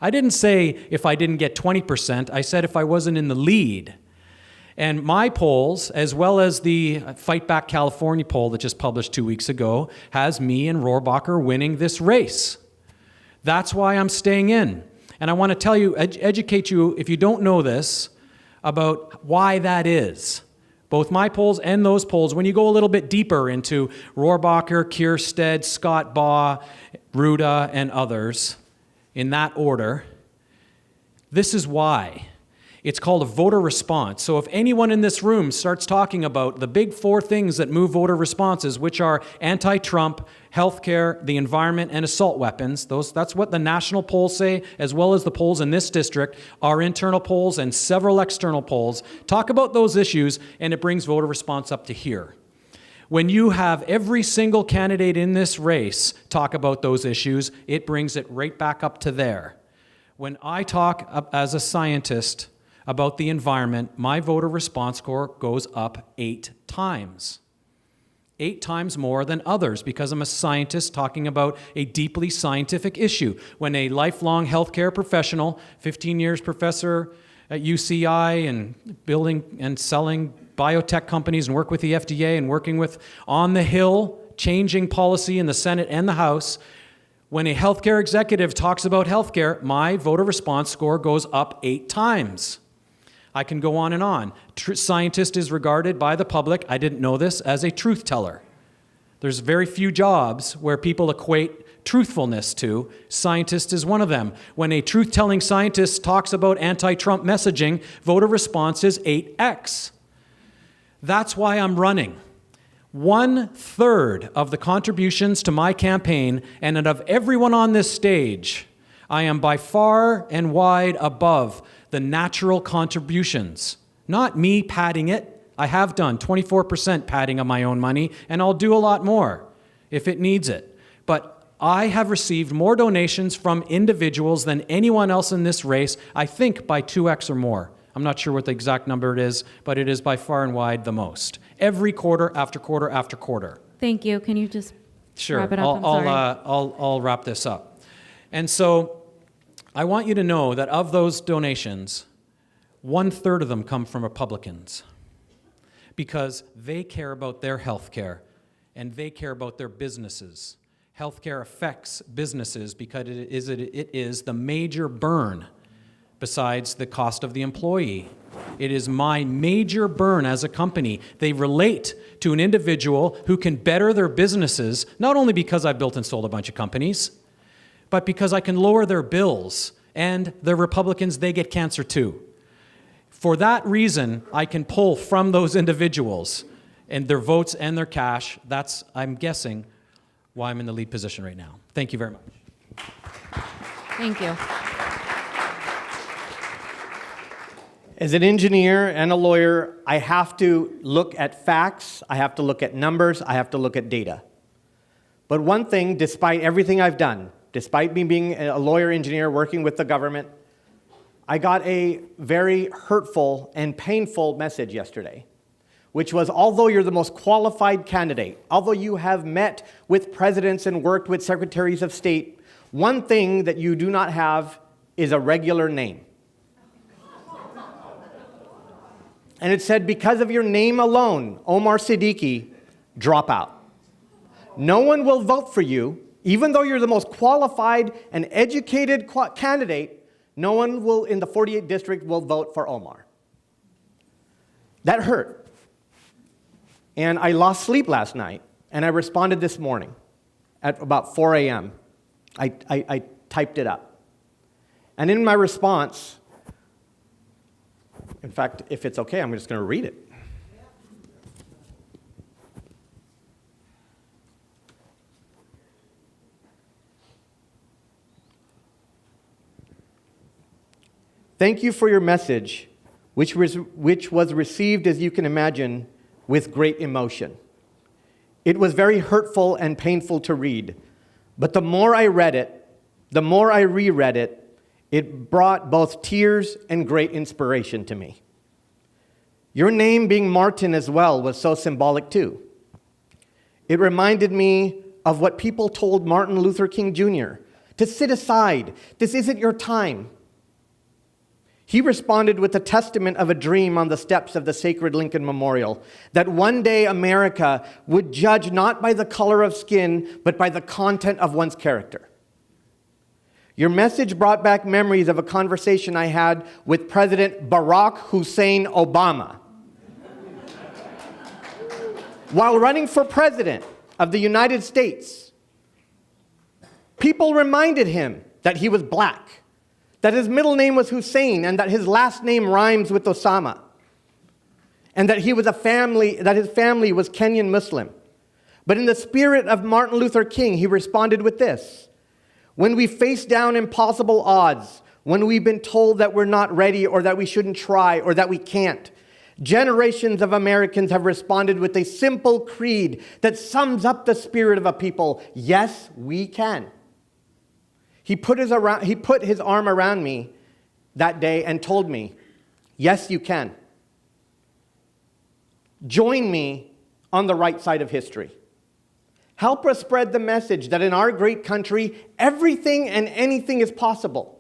I didn't say if I didn't get 20%, I said if I wasn't in the lead. And my polls, as well as the Fight Back California poll that just published 2 weeks ago, has me and Rohrabacher winning this race. That's why I'm staying in. And I want to tell you, educate you, if you don't know this, about why that is. Both my polls and those polls, when you go a little bit deeper into Rohrabacher, Kierstead, Scott Baugh, Ruda, and others, in that order, this is why. It's called a voter response. So if anyone in this room starts talking about the big 4 things that move voter responses, which are anti-Trump, healthcare, the environment, and assault weapons, that's what the national polls say, as well as the polls in this district, our internal polls and several external polls, talk about those issues, and it brings voter response up to here. When you have every single candidate in this race talk about those issues, it brings it right back up to there. When I talk as a scientist about the environment, my voter response score goes up 8 times. 8 times more than others, because I'm a scientist talking about a deeply scientific issue. When a lifelong healthcare professional, 15 years professor at UCI and building and selling biotech companies and work with the FDA and working with on the Hill, changing policy in the Senate and the House, when a healthcare executive talks about healthcare, my voter response score goes up 8 times. I can go on and on. Scientist is regarded by the public, I didn't know this, as a truth teller. There's very few jobs where people equate truthfulness to. Scientist is one of them. When a truth-telling scientist talks about anti-Trump messaging, voter response is 8x. That's why I'm running. 1/3 of the contributions to my campaign, and of everyone on this stage, I am by far and wide above the natural contributions. Not me padding it. I have done 24% padding of my own money, and I'll do a lot more if it needs it. But I have received more donations from individuals than anyone else in this race, I think by 2x or more. I'm not sure what the exact number it is, but it is by far and wide the most. Every quarter after quarter after quarter. Thank you. Can you just Sure. wrap it up? I'll wrap this up. And so I want you to know that of those donations, 1/3 of them come from Republicans, because they care about their health care and they care about their businesses. Healthcare affects businesses because it is the major burn besides the cost of the employee. It is my major burn as a company. They relate to an individual who can better their businesses, not only because I've built and sold a bunch of companies, but because I can lower their bills, and the Republicans, they get cancer too. For that reason, I can pull from those individuals and their votes and their cash. That's, I'm guessing, why I'm in the lead position right now. Thank you very much. Thank you. As an engineer and a lawyer, I have to look at facts, I have to look at numbers, I have to look at data. But one thing, despite everything I've done, despite me being a lawyer engineer working with the government, I got a very hurtful and painful message yesterday, which was, although you're the most qualified candidate, although you have met with presidents and worked with secretaries of state, one thing that you do not have is a regular name. And it said, because of your name alone, Omar Siddiqui, drop out. No one will vote for you, even though you're the most qualified and educated candidate. No one will in the 48th district will vote for Omar. That hurt. And I lost sleep last night, and I responded this morning at about 4 a.m. I typed it up. And in my response, in fact, if it's okay, I'm just going to read it. Thank you for your message, which was received, as you can imagine, with great emotion. It was very hurtful and painful to read, but the more I read it, the more I reread it, it brought both tears and great inspiration to me. Your name being Martin as well was so symbolic too. It reminded me of what people told Martin Luther King Jr. to sit aside. This isn't your time. He responded with a testament of a dream on the steps of the sacred Lincoln Memorial, that one day America would judge not by the color of skin, but by the content of one's character. Your message brought back memories of a conversation I had with President Barack Hussein Obama. While running for president of the United States, people reminded him that he was black, that his middle name was Hussein, and that his last name rhymes with Osama, and that his family was Kenyan Muslim. But in the spirit of Martin Luther King, he responded with this: when we face down impossible odds, when we've been told that we're not ready or that we shouldn't try or that we can't, generations of Americans have responded with a simple creed that sums up the spirit of a people. Yes, we can. He put his arm around me that day and told me, yes, you can. Join me on the right side of history. Help us spread the message that in our great country, everything and anything is possible.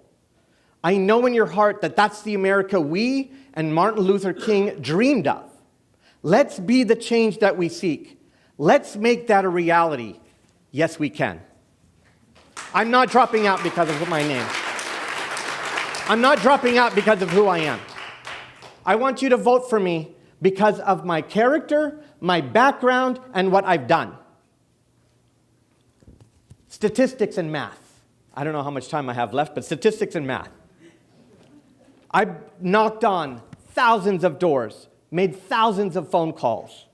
I know in your heart that that's the America we and Martin Luther King dreamed of. Let's be the change that we seek. Let's make that a reality. Yes, we can. I'm not dropping out because of my name. I'm not dropping out because of who I am. I want you to vote for me because of my character, my background, and what I've done. Statistics and math. I don't know how much time I have left, but statistics and math. I've knocked on thousands of doors, made thousands of phone calls.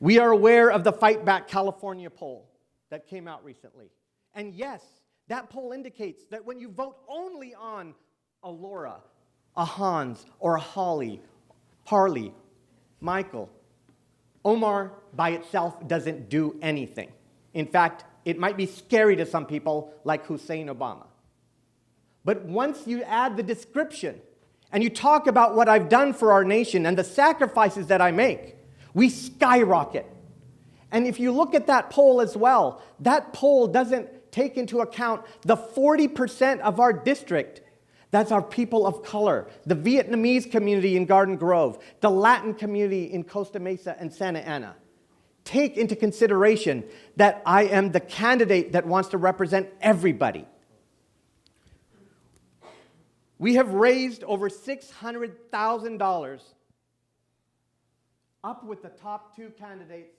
We are aware of the Fight Back California poll that came out recently. And yes, that poll indicates that when you vote only on a Laura, a Hans, or a Holly, Harley, Michael, Omar by itself doesn't do anything. In fact, it might be scary to some people, like Hussein Obama. But once you add the description and you talk about what I've done for our nation and the sacrifices that I make, we skyrocket. And if you look at that poll as well, that poll doesn't take into account the 40% of our district that's our people of color, the Vietnamese community in Garden Grove, the Latin community in Costa Mesa and Santa Ana. Take into consideration that I am the candidate that wants to represent everybody. We have raised over $600,000 up with the top two candidates,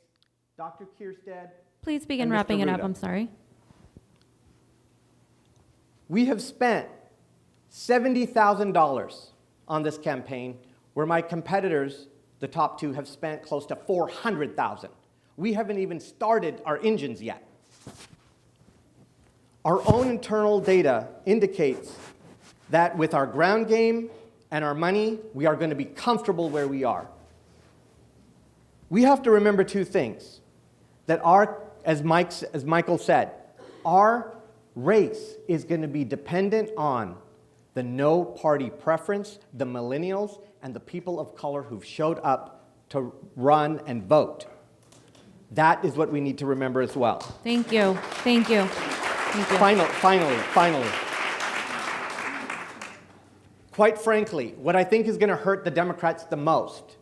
Dr. Kierstead. Please begin and Mr. wrapping it up. Ruda. I'm sorry. We have spent $70,000 on this campaign, where my competitors, the top two, have spent close to $400,000. We haven't even started our engines yet. Our own internal data indicates that with our ground game and our money, we are going to be comfortable where we are. We have to remember two things. That as Michael said, our race is going to be dependent on the no party preference, the millennials, and the people of color who've showed up to run and vote. That is what we need to remember as well. Thank you. Thank you. Thank you. Finally. Quite frankly, what I think is going to hurt the Democrats the most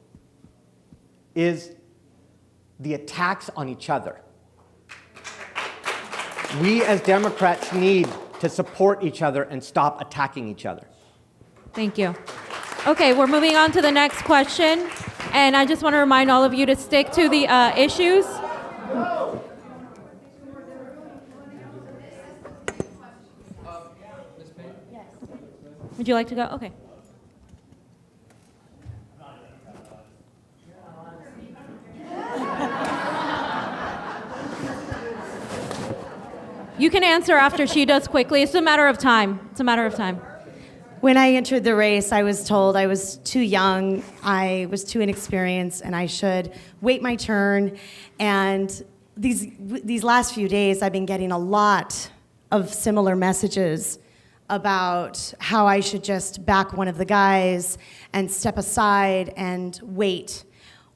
is the attacks on each other. We as Democrats need to support each other and stop attacking each other. Thank you. Okay, we're moving on to the next question. And I just want to remind all of you to stick to the issues. Would you like to go? Okay. You can answer after she does quickly. It's a matter of time. It's a matter of time. When I entered the race, I was told I was too young, I was too inexperienced, and I should wait my turn. And these last few days, I've been getting a lot of similar messages about how I should just back one of the guys and step aside and wait.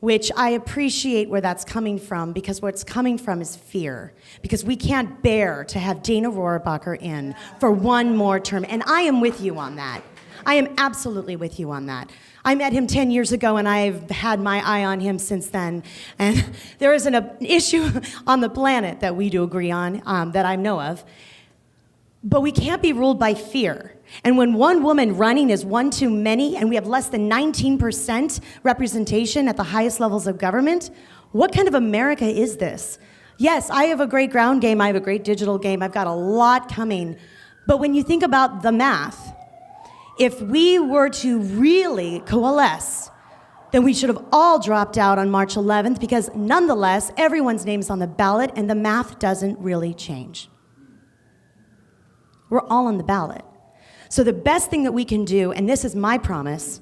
which I appreciate where that's coming from, because where it's coming from is fear. Because we can't bear to have Dana Rohrabacher in for one more term. And I am with you on that. I am absolutely with you on that. I met him 10 years ago, and I've had my eye on him since then. And there isn't an issue on the planet that we do agree on, that I know of. But we can't be ruled by fear. And when one woman running is one too many, and we have less than 19% representation at the highest levels of government, what kind of America is this? Yes, I have a great ground game, I have a great digital game, I've got a lot coming. But when you think about the math, if we were to really coalesce, then we should have all dropped out on March 11th, because nonetheless, everyone's name is on the ballot and the math doesn't really change. We're all on the ballot. So the best thing that we can do, and this is my promise,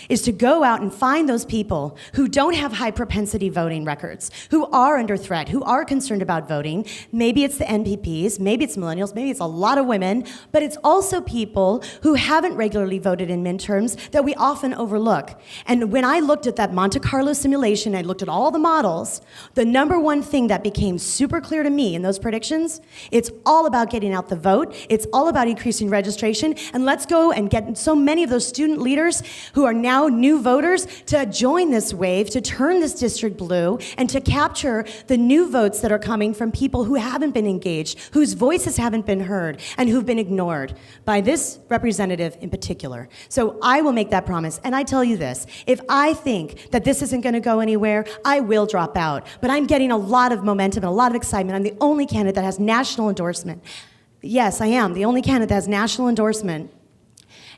is to go out and find those people who don't have high propensity voting records, who are under threat, who are concerned about voting. Maybe it's the NPPs, maybe it's millennials, maybe it's a lot of women, but it's also people who haven't regularly voted in midterms that we often overlook. And when I looked at that Monte Carlo simulation, I looked at all the models, the number one thing that became super clear to me in those predictions, it's all about getting out the vote, it's all about increasing registration, and let's go and get so many of those student leaders who are now new voters to join this wave, to turn this district blue, and to capture the new votes that are coming from people who haven't been engaged, whose voices haven't been heard, and who've been ignored by this representative in particular. So I will make that promise, and I tell you this, if I think that this isn't going to go anywhere, I will drop out. But I'm getting a lot of momentum and a lot of excitement. I'm the only candidate that has national endorsement. Yes, I am the only candidate that has national endorsement.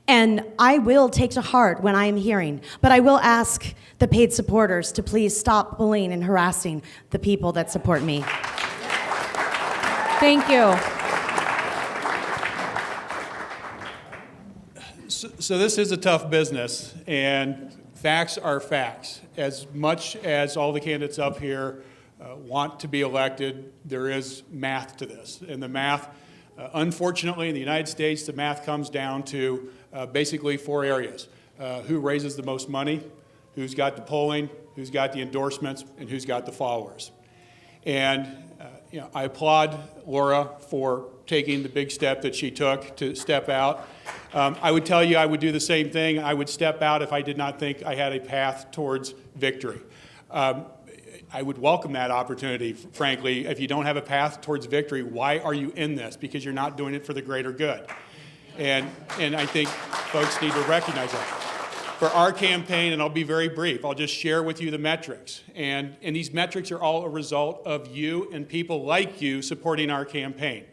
And I will take to heart when I am hearing, but I will ask the paid supporters to please stop bullying and harassing the people that support me. Thank you. So this is a tough business, and facts are facts. As much as all the candidates up here want to be elected, there is math to this. And the math, unfortunately, in the United States, the math comes down to basically four areas. Who raises the most money, who's got the polling, who's got the endorsements, and who's got the followers. And I applaud Laura for taking the big step that she took to step out. I would tell you I would do the same thing. I would step out if I did not think I had a path towards victory. I would welcome that opportunity, frankly. If you don't have a path towards victory, why are you in this? Because you're not doing it for the greater good. And I think folks need to recognize that. For our campaign, and I'll be very brief, I'll just share with you the metrics. And these metrics are all a result of you and people like you supporting our campaign.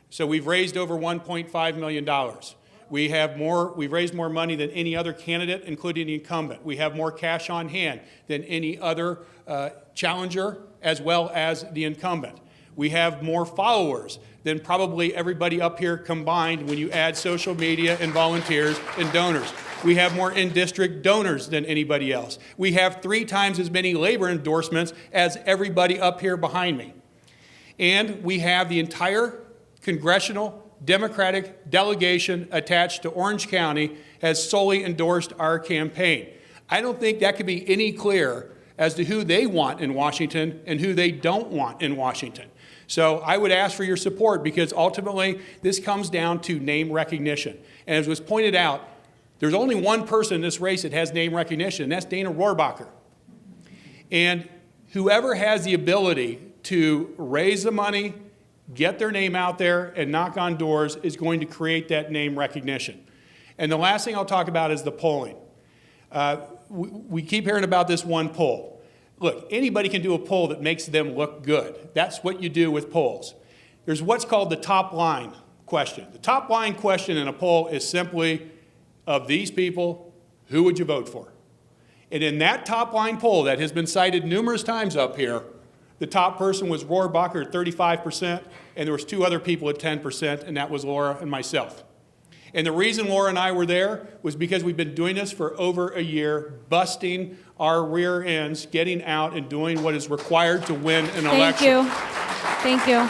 So we've raised over $1.5 million. We've raised more money than any other candidate, including the incumbent. We have more cash on hand than any other challenger, as well as the incumbent. We have more followers than probably everybody up here combined when you add social media and volunteers and donors. We have more in-district donors than anybody else. We have 3 times as many labor endorsements as everybody up here behind me. And we have the entire congressional Democratic delegation attached to Orange County has solely endorsed our campaign. I don't think that could be any clearer as to who they want in Washington and who they don't want in Washington. So I would ask for your support, because ultimately this comes down to name recognition. And as was pointed out, there's only one person in this race that has name recognition, and that's Dana Rohrabacher. And whoever has the ability to raise the money, get their name out there, and knock on doors is going to create that name recognition. And the last thing I'll talk about is the polling. We keep hearing about this one poll. Look, anybody can do a poll that makes them look good. That's what you do with polls. There's what's called the top line question. The top line question in a poll is simply, of these people, who would you vote for? And in that top line poll that has been cited numerous times up here, the top person was Rohrabacher at 35%, and there was 2 other people at 10%, and that was Laura and myself. And the reason Laura and I were there was because we've been doing this for over a year, busting our rear ends, getting out and doing what is required to win an election. Thank you. Thank you.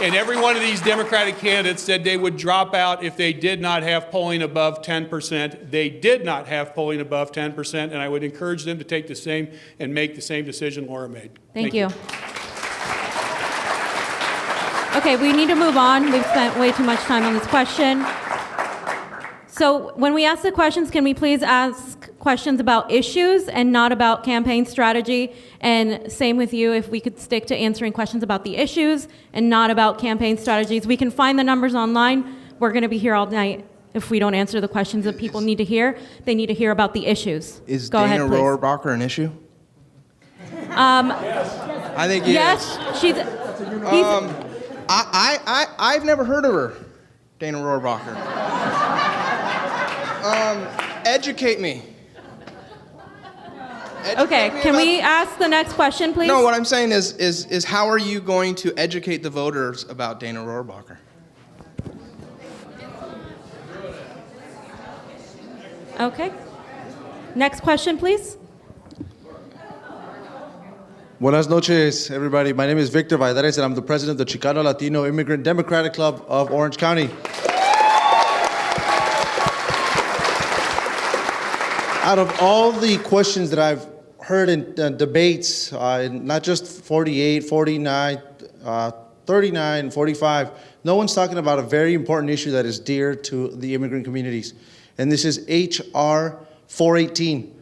And every one of these Democratic candidates said they would drop out if they did not have polling above 10%. They did not have polling above 10%, and I would encourage them to take the same and make the same decision Laura made. Thank you. Okay, we need to move on. We've spent way too much time on this question. So when we ask the questions, can we please ask questions about issues and not about campaign strategy? And same with you, if we could stick to answering questions about the issues and not about campaign strategies. We can find the numbers online. We're going to be here all night if we don't answer the questions that people need to hear. They need to hear about the issues. Is Go Dana ahead, please. Rohrabacher an issue? I think yes, she's. I've never heard of her, Dana Rohrabacher. Educate me. Okay, can we ask the next question, please? No, what I'm saying is how are you going to educate the voters about Dana Rohrabacher? Okay. Next question, please. Buenas noches, everybody. My name is Victor Valladares, and I'm the president of the Chicano Latino Immigrant Democratic Club of Orange County. Out of all the questions that I've heard in debates, not just 48, 49, 39, 45, no one's talking about a very important issue that is dear to the immigrant communities. And this is H.R. 418.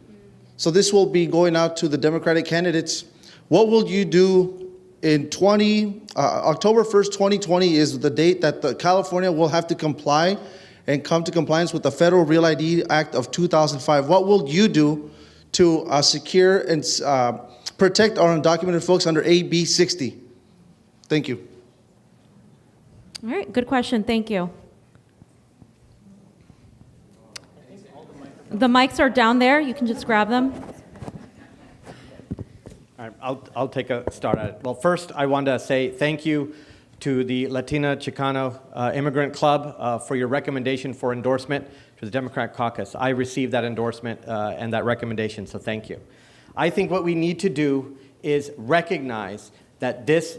So this will be going out to the Democratic candidates. What will you do in October 1st, 2020 is the date that California will have to comply and come to compliance with the Federal Real ID Act of 2005. What will you do to secure and protect our undocumented folks under AB 60? Thank you. All right, good question. Thank you. The mics are down there. You can just grab them. All right, I'll take a start at it. Well, first, I want to say thank you to the Latina Chicano Immigrant Club for your recommendation for endorsement to the Democratic caucus. I received that endorsement and that recommendation, so thank you. I think what we need to do is recognize that this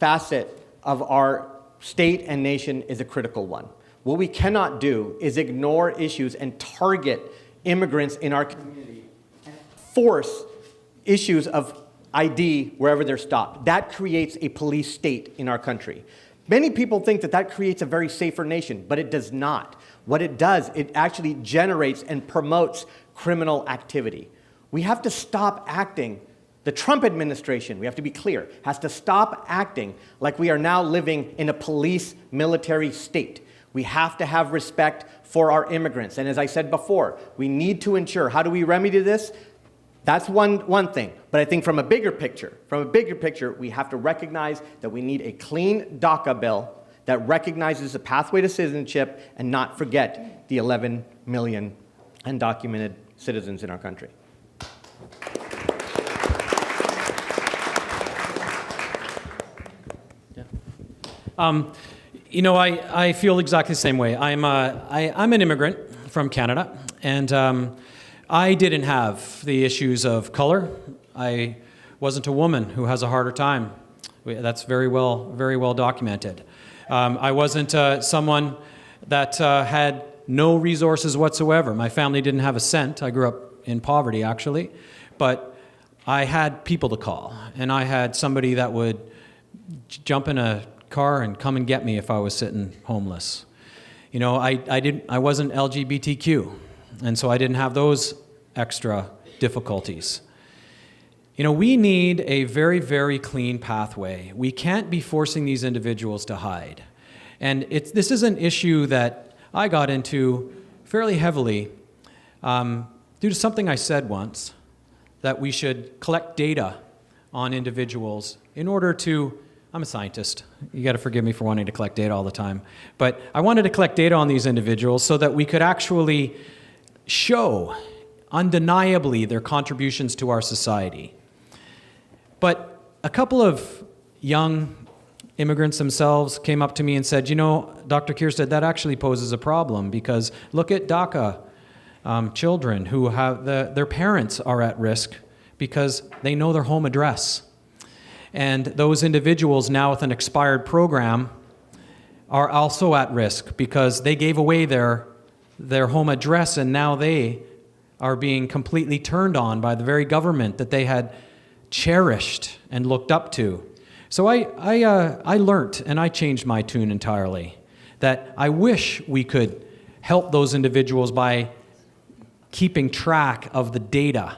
facet of our state and nation is a critical one. What we cannot do is ignore issues and target immigrants in our community and force issues of ID wherever they're stopped. That creates a police state in our country. Many people think that that creates a very safer nation, but it does not. What it does, it actually generates and promotes criminal activity. We have to stop acting. The Trump administration, we have to be clear, has to stop acting like we are now living in a police military state. We have to have respect for our immigrants. And as I said before, we need to ensure, how do we remedy this? That's one thing. But I think from a bigger picture, we have to recognize that we need a clean DACA bill that recognizes the pathway to citizenship and not forget the 11 million undocumented citizens in our country. You know, I feel exactly the same way. I'm an immigrant from Canada, and I didn't have the issues of color. I wasn't a woman who has a harder time. That's very well documented. I wasn't someone that had no resources whatsoever. My family didn't have a cent. I grew up in poverty, actually, but I had people to call, and I had somebody that would jump in a car and come and get me if I was sitting homeless. You know, I wasn't LGBTQ, and so I didn't have those extra difficulties. You know, we need a very, very clean pathway. We can't be forcing these individuals to hide. And this is an issue that I got into fairly heavily due to something I said once, that we should collect data on individuals in order to, I'm a scientist. You got to forgive me for wanting to collect data all the time. But I wanted to collect data on these individuals so that we could actually show undeniably their contributions to our society. But a couple of young immigrants themselves came up to me and said, you know, Dr. Kierstead, that actually poses a problem because look at DACA children who have their parents are at risk because they know their home address. And those individuals now with an expired program are also at risk because they gave away their home address, and now they are being completely turned on by the very government that they had cherished and looked up to. So I learned, and I changed my tune entirely, that I wish we could help those individuals by keeping track of the data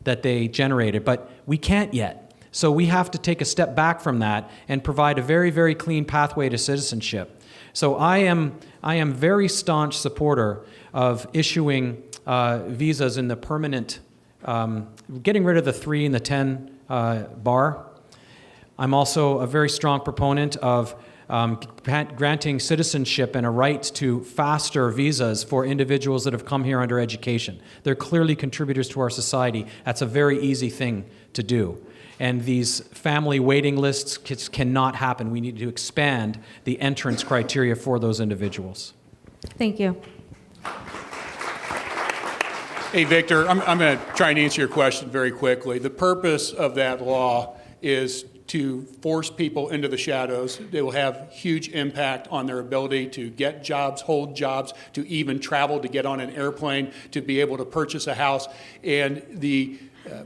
that they generated, but we can't yet. So we have to take a step back from that and provide a very, very clean pathway to citizenship. So I am very staunch supporter of issuing visas in the permanent, getting rid of the 3 and the 10 bar. I'm also a very strong proponent of granting citizenship and a right to faster visas for individuals that have come here under education. They're clearly contributors to our society. That's a very easy thing to do. And these family waiting lists cannot happen. We need to expand the entrance criteria for those individuals. Thank you. Hey, Victor, I'm going to try and answer your question very quickly. The purpose of that law is to force people into the shadows. They will have huge impact on their ability to get jobs, hold jobs, to even travel, to get on an airplane, to be able to purchase a house. And the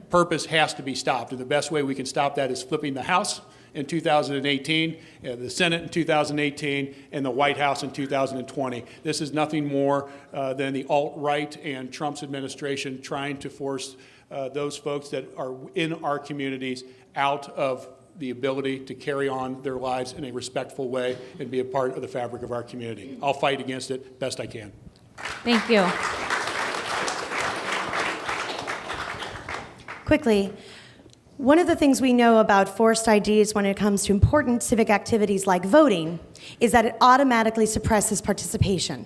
purpose has to be stopped. And the best way we can stop that is flipping the House in 2018, the Senate in 2018, and the White House in 2020. This is nothing more than the alt-right and Trump's administration trying to force those folks that are in our communities out of the ability to carry on their lives in a respectful way and be a part of the fabric of our community. I'll fight against it best I can. Thank you. Quickly, one of the things we know about forced IDs when it comes to important civic activities like voting is that it automatically suppresses participation.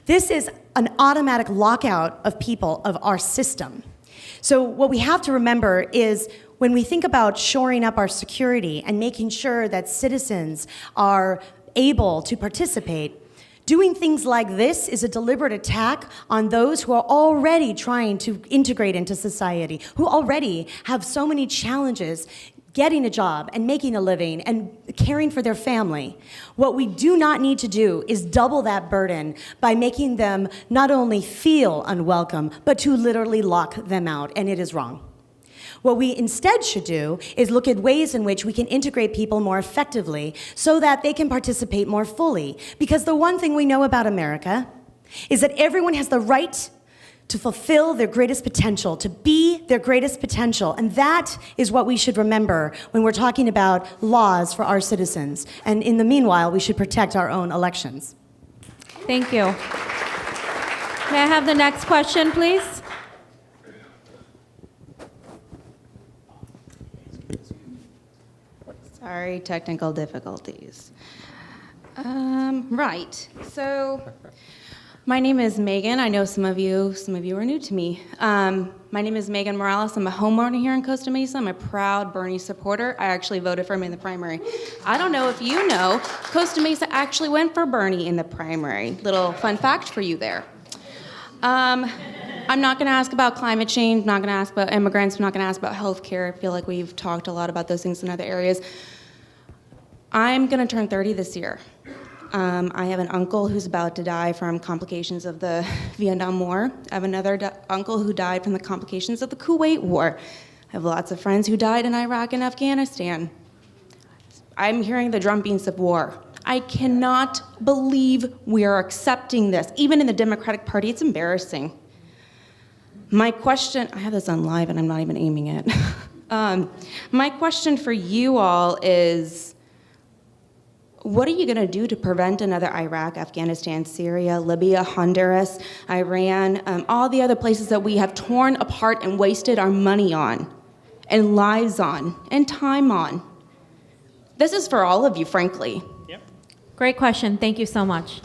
This is an automatic lockout of people of our system. So what we have to remember is when we think about shoring up our security and making sure that citizens are able to participate, doing things like this is a deliberate attack on those who are already trying to integrate into society, who already have so many challenges getting a job and making a living and caring for their family. What we do not need to do is double that burden by making them not only feel unwelcome, but to literally lock them out, and it is wrong. What we instead should do is look at ways in which we can integrate people more effectively so that they can participate more fully. Because the one thing we know about America is that everyone has the right to fulfill their greatest potential, to be their greatest potential. And that is what we should remember when we're talking about laws for our citizens. And in the meanwhile, we should protect our own elections. Thank you. May I have the next question, please? Sorry, technical difficulties. Right, so my name is Megan. I know some of you are new to me. My name is Megan Morales. I'm a homeowner here in Costa Mesa. I'm a proud Bernie supporter. I actually voted for him in the primary. I don't know if you know, Costa Mesa actually went for Bernie in the primary. Little fun fact for you there. I'm not going to ask about climate change, not going to ask about immigrants, I'm not going to ask about healthcare. I feel like we've talked a lot about those things in other areas. I'm going to turn 30 this year. I have an uncle who's about to die from complications of the Vietnam War. I have another uncle who died from the complications of the Kuwait War. I have lots of friends who died in Iraq and Afghanistan. I'm hearing the drumbeats of war. I cannot believe we are accepting this. Even in the Democratic Party, it's embarrassing. My question, I have this on live and I'm not even aiming it. My question for you all is, what are you going to do to prevent another Iraq, Afghanistan, Syria, Libya, Honduras, Iran, all the other places that we have torn apart and wasted our money on, and lives on, and time on? This is for all of you, frankly. Yep. Great question. Thank you so much.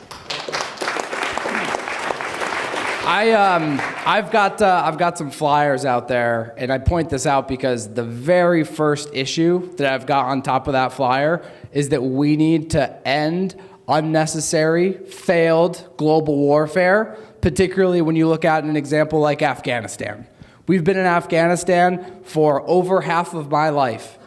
I've got some flyers out there, and I point this out because the very first issue that I've got on top of that flyer is that we need to end unnecessary, failed global warfare, particularly when you look at an example like Afghanistan. We've been in Afghanistan for over half of my life.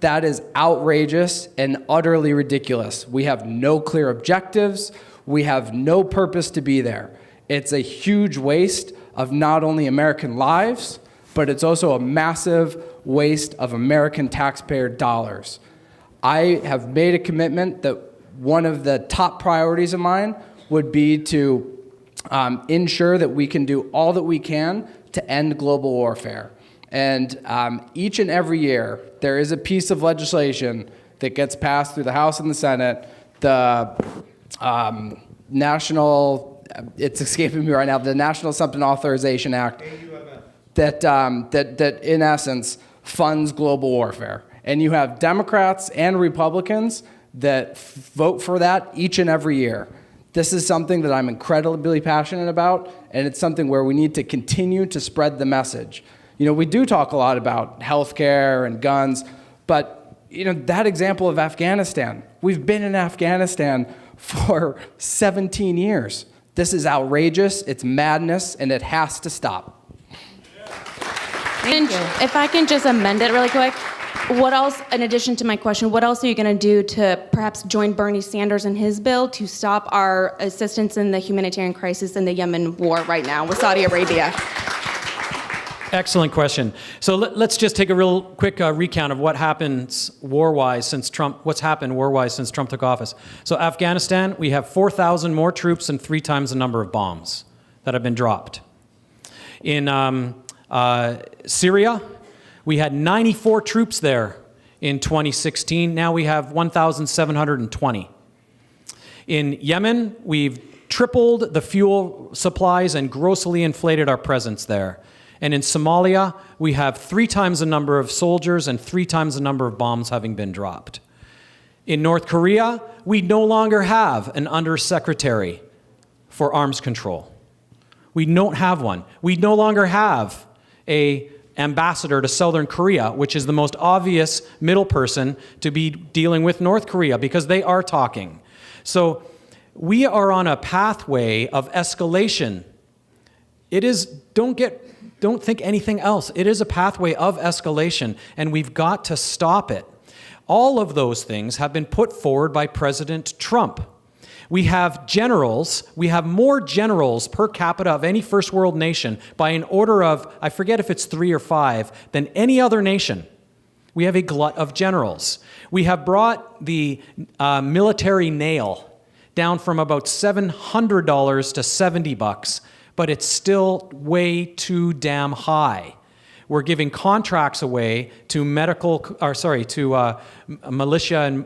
That is outrageous and utterly ridiculous. We have no clear objectives. We have no purpose to be there. It's a huge waste of not only American lives, but it's also a massive waste of American taxpayer dollars. I have made a commitment that one of the top priorities of mine would be to ensure that we can do all that we can to end global warfare. And each and every year, there is a piece of legislation that gets passed through the House and the Senate, the National, it's escaping me right now, the National Something Authorization Act, that in essence funds global warfare. And you have Democrats and Republicans that vote for that each and every year. This is something that I'm incredibly passionate about, and it's something where we need to continue to spread the message. You know, we do talk a lot about healthcare and guns, but you know, that example of Afghanistan, we've been in Afghanistan for 17 years. This is outrageous, it's madness, and it has to stop. And if I can just amend it really quick, what else, in addition to my question, what else are you going to do to perhaps join Bernie Sanders and his bill to stop our assistance in the humanitarian crisis in the Yemen war right now with Saudi Arabia? Excellent question. So let's just take a real quick recount of what happens war-wise since what's happened war-wise since Trump took office. So Afghanistan, we have 4,000 more troops and 3 times the number of bombs that have been dropped. In Syria, we had 94 troops there in 2016. Now we have 1,720. In Yemen, we've tripled the fuel supplies and grossly inflated our presence there. And in Somalia, we have 3 times the number of soldiers and 3 times the number of bombs having been dropped. In North Korea, we no longer have an undersecretary for arms control. We don't have one. We no longer have an ambassador to Southern Korea, which is the most obvious middle person to be dealing with North Korea because they are talking. So we are on a pathway of escalation. It is, don't think anything else. It is a pathway of escalation, and we've got to stop it. All of those things have been put forward by President Trump. We have generals, we have more generals per capita of any first world nation by an order of, I forget if it's 3 or 5, than any other nation. We have a glut of generals. We have brought the military nail down from about $700 to $70, but it's still way too damn high. We're giving contracts away to militia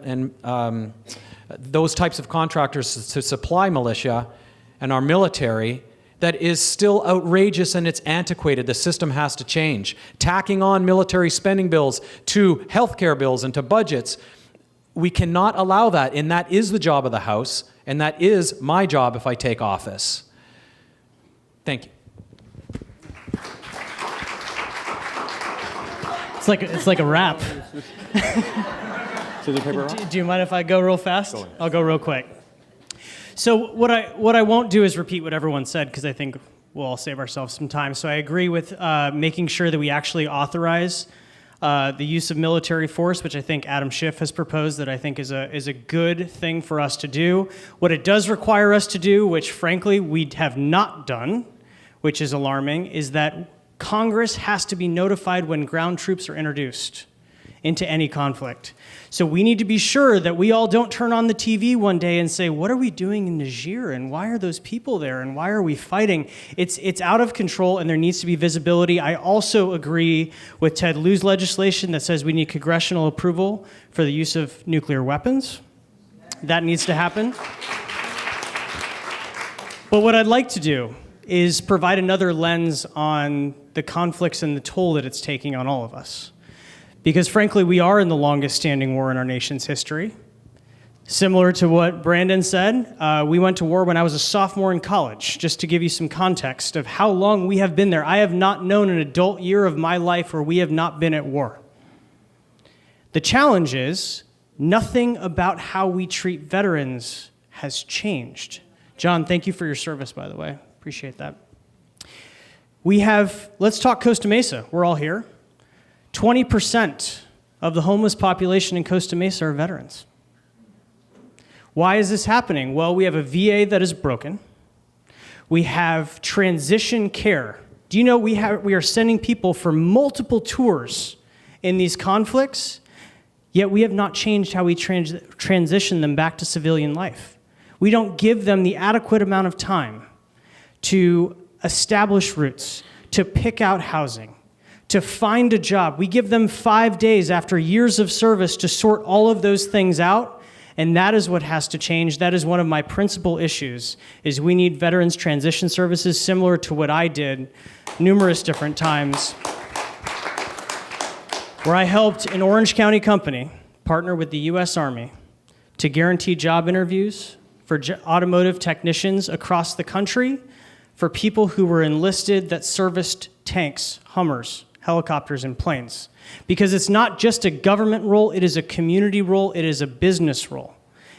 and those types of contractors to supply militia and our military that is still outrageous and it's antiquated. The system has to change. Tacking on military spending bills to healthcare bills and to budgets, we cannot allow that, and that is the job of the House, and that is my job if I take office. Thank you. It's like a wrap. So the paper rock? Do you mind if I go real fast? I'll go real quick. So what I won't do is repeat what everyone said because I think we'll all save ourselves some time. So I agree with making sure that we actually authorize the use of military force, which I think Adam Schiff has proposed that I think is a good thing for us to do. What it does require us to do, which frankly we have not done, which is alarming, is that Congress has to be notified when ground troops are introduced into any conflict. So we need to be sure that we all don't turn on the TV one day and say, what are we doing in Niger, and why are those people there, and why are we fighting? It's out of control, and there needs to be visibility. I also agree with Ted Lieu's legislation that says we need congressional approval for the use of nuclear weapons. That needs to happen. But what I'd like to do is provide another lens on the conflicts and the toll that it's taking on all of us. Because frankly, we are in the longest standing war in our nation's history. Similar to what Brandon said, we went to war when I was a sophomore in college, just to give you some context of how long we have been there. I have not known an adult year of my life where we have not been at war. The challenge is, nothing about how we treat veterans has changed. John, thank you for your service, by the way. Appreciate that. Let's talk Costa Mesa. We're all here. 20% of the homeless population in Costa Mesa are veterans. Why is this happening? Well, we have a VA that is broken. We have transition care. Do you know we are sending people for multiple tours in these conflicts, yet we have not changed how we transition them back to civilian life. We don't give them the adequate amount of time to establish roots, to pick out housing, to find a job. We give them 5 days after years of service to sort all of those things out, and that is what has to change. That is one of my principal issues, is we need veterans transition services similar to what I did numerous different times, where I helped an Orange County company partner with the U.S. Army to guarantee job interviews for automotive technicians across the country for people who were enlisted that serviced tanks, Hummers, helicopters, and planes. Because it's not just a government role, it is a community role, it is a business role.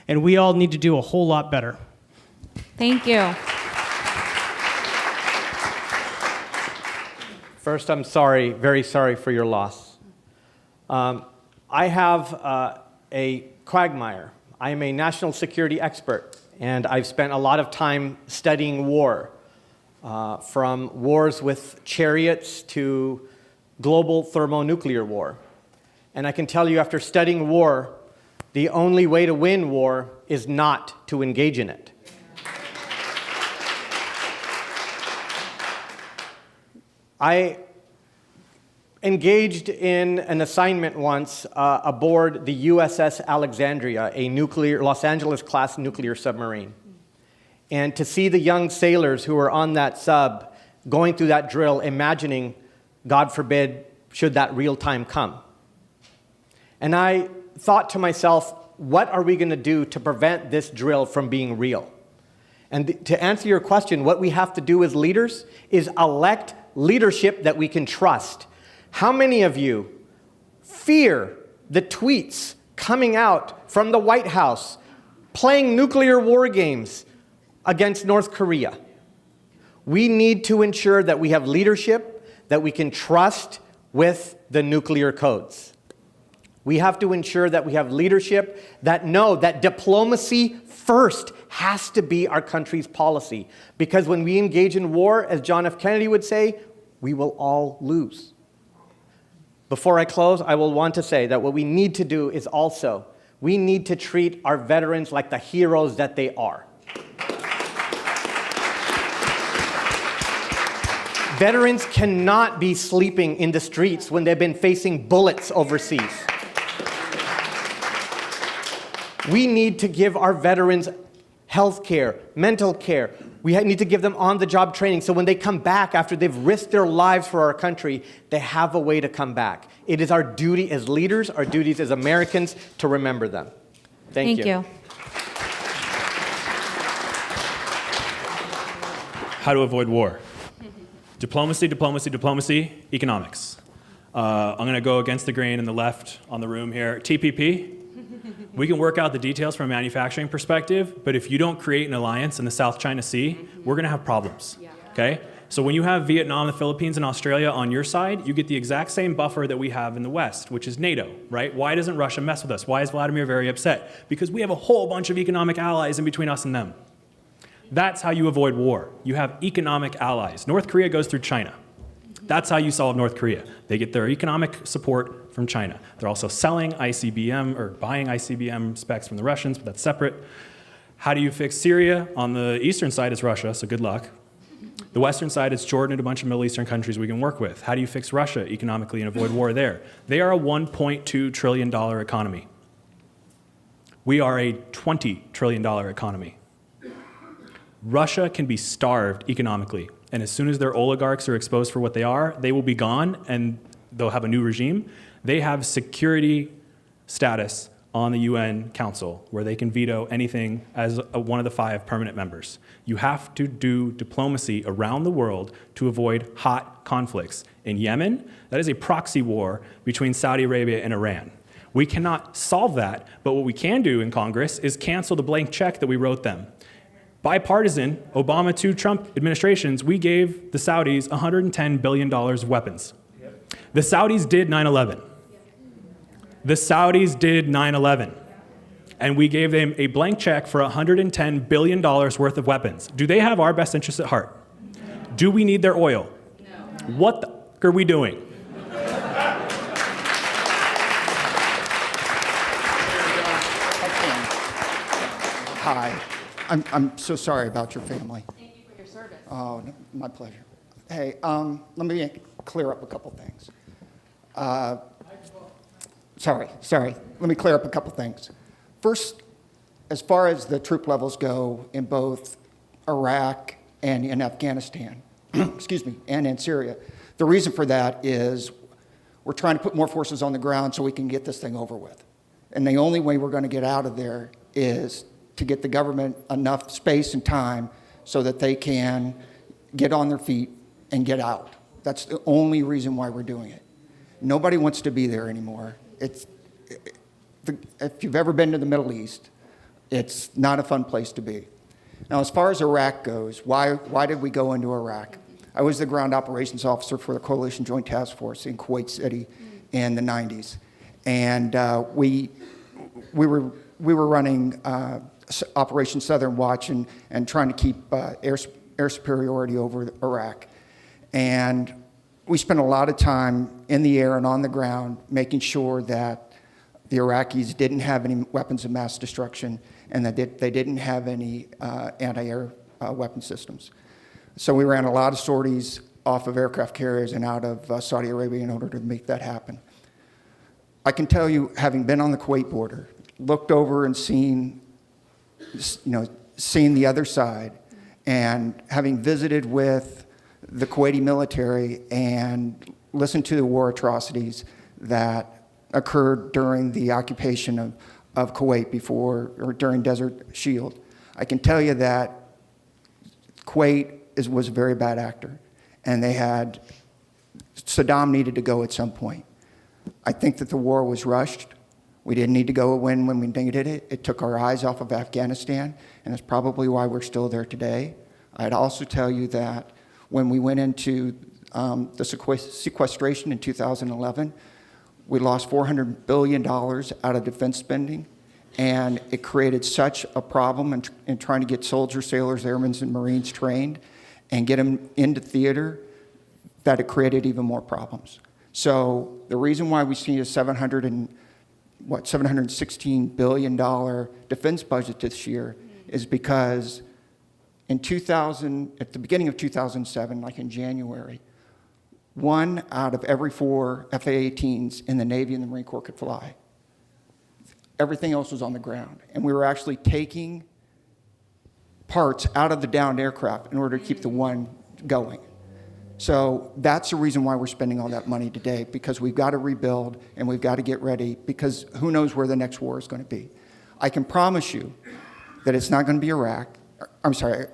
And we all need to do a whole lot better. Thank you. First, I'm sorry, very sorry for your loss. I have a quagmire. I am a national security expert, and I've spent a lot of time studying war, from wars with chariots to global thermonuclear war. And I can tell you, after studying war, the only way to win war is not to engage in it. I engaged in an assignment once aboard the USS Alexandria, a Los Angeles-class nuclear submarine. And to see the young sailors who were on that sub going through that drill, imagining, God forbid, should that real time come. And I thought to myself, what are we going to do to prevent this drill from being real? And to answer your question, what we have to do as leaders is elect leadership that we can trust. How many of you fear the tweets coming out from the White House playing nuclear war games against North Korea? We need to ensure that we have leadership that we can trust with the nuclear codes. We have to ensure that we have leadership that know that diplomacy first has to be our country's policy. Because when we engage in war, as John F. Kennedy would say, we will all lose. Before I close, I will want to say that what we need to do is also, we need to treat our veterans like the heroes that they are. Veterans cannot be sleeping in the streets when they've been facing bullets overseas. We need to give our veterans health care, mental care. We need to give them on-the-job training so when they come back after they've risked their lives for our country, they have a way to come back. It is our duty as leaders, our duties as Americans to remember them. Thank you. How to avoid war. Diplomacy, diplomacy, diplomacy, economics. I'm going to go against the grain in the left on the room here. TPP. We can work out the details from a manufacturing perspective, but if you don't create an alliance in the South China Sea, we're going to have problems. Okay? So when you have Vietnam, the Philippines, and Australia on your side, you get the exact same buffer that we have in the West, which is NATO, right? Why doesn't Russia mess with us? Why is Vladimir very upset? Because we have a whole bunch of economic allies in between us and them. That's how you avoid war. You have economic allies. North Korea goes through China. That's how you solve North Korea. They get their economic support from China. They're also selling ICBM or buying ICBM specs from the Russians, but that's separate. How do you fix Syria? On the eastern side, it's Russia, so good luck. The western side, it's Jordan and a bunch of Middle Eastern countries we can work with. How do you fix Russia economically and avoid war there? They are a $1.2 trillion economy. We are a $20 trillion economy. Russia can be starved economically. And as soon as their oligarchs are exposed for what they are, they will be gone and they'll have a new regime. They have security status on the UN Council where they can veto anything as one of the 5 permanent members. You have to do diplomacy around the world to avoid hot conflicts. In Yemen, that is a proxy war between Saudi Arabia and Iran. We cannot solve that, but what we can do in Congress is cancel the blank check that we wrote them. Bipartisan, Obama to Trump administrations, we gave the Saudis $110 billion of weapons. The Saudis did 9/11. The Saudis did 9/11, and we gave them a blank check for $110 billion worth of weapons. Do they have our best interests at heart? No. Do we need their oil? No. What the f*** are we doing? Hi. I'm so sorry about your family. Thank you for your service. Oh, no, my pleasure. Hey, let me clear up a couple things. Sorry. Let me clear up a couple things. First, as far as the troop levels go in both Iraq and in Afghanistan, excuse me, and in Syria, the reason for that is we're trying to put more forces on the ground so we can get this thing over with. And the only way we're going to get out of there is to get the government enough space and time so that they can get on their feet and get out. That's the only reason why we're doing it. Nobody wants to be there anymore. If you've ever been to the Middle East, it's not a fun place to be. Now, as far as Iraq goes, why did we go into Iraq? I was the ground operations officer for the Coalition Joint Task Force in Kuwait City in the 90s. And we were running Operation Southern Watch and trying to keep air superiority over Iraq. And we spent a lot of time in the air and on the ground making sure that the Iraqis didn't have any weapons of mass destruction and that they didn't have any anti-air weapon systems. So we ran a lot of sorties off of aircraft carriers and out of Saudi Arabia in order to make that happen. I can tell you, having been on the Kuwait border, looked over and seen the other side, and having visited with the Kuwaiti military and listened to the war atrocities that occurred during the occupation of Kuwait during Desert Shield, I can tell you that Kuwait was a very bad actor, and Saddam needed to go at some point. I think that the war was rushed. We didn't need to go when we needed it. It took our eyes off of Afghanistan, and that's probably why we're still there today. I'd also tell you that when we went into the sequestration in 2011, we lost $400 billion out of defense spending, and it created such a problem in trying to get soldiers, sailors, airmen, and Marines trained and get them into theater that it created even more problems. So the reason why we see a $716 billion defense budget this year is because at the beginning of 2007, like in January, 1 out of every 4 F/A-18s in the Navy and the Marine Corps could fly. Everything else was on the ground. And we were actually taking parts out of the downed aircraft in order to keep the one going. So that's the reason why we're spending all that money today, because we've got to rebuild and we've got to get ready, because who knows where the next war is going to be. I can promise you that it's not going to be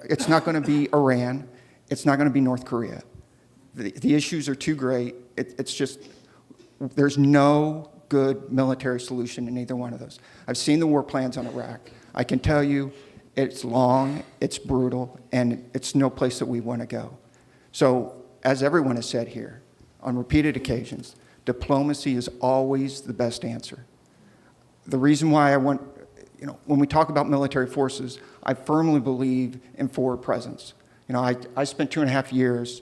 it's not going to be Iran, it's not going to be North Korea. The issues are too great. It's just, there's no good military solution in either one of those. I've seen the war plans on Iraq. I can tell you it's long, it's brutal, and it's no place that we want to go. So, as everyone has said here, on repeated occasions, diplomacy is always the best answer. The reason why when we talk about military forces, I firmly believe in forward presence. I spent 2.5 years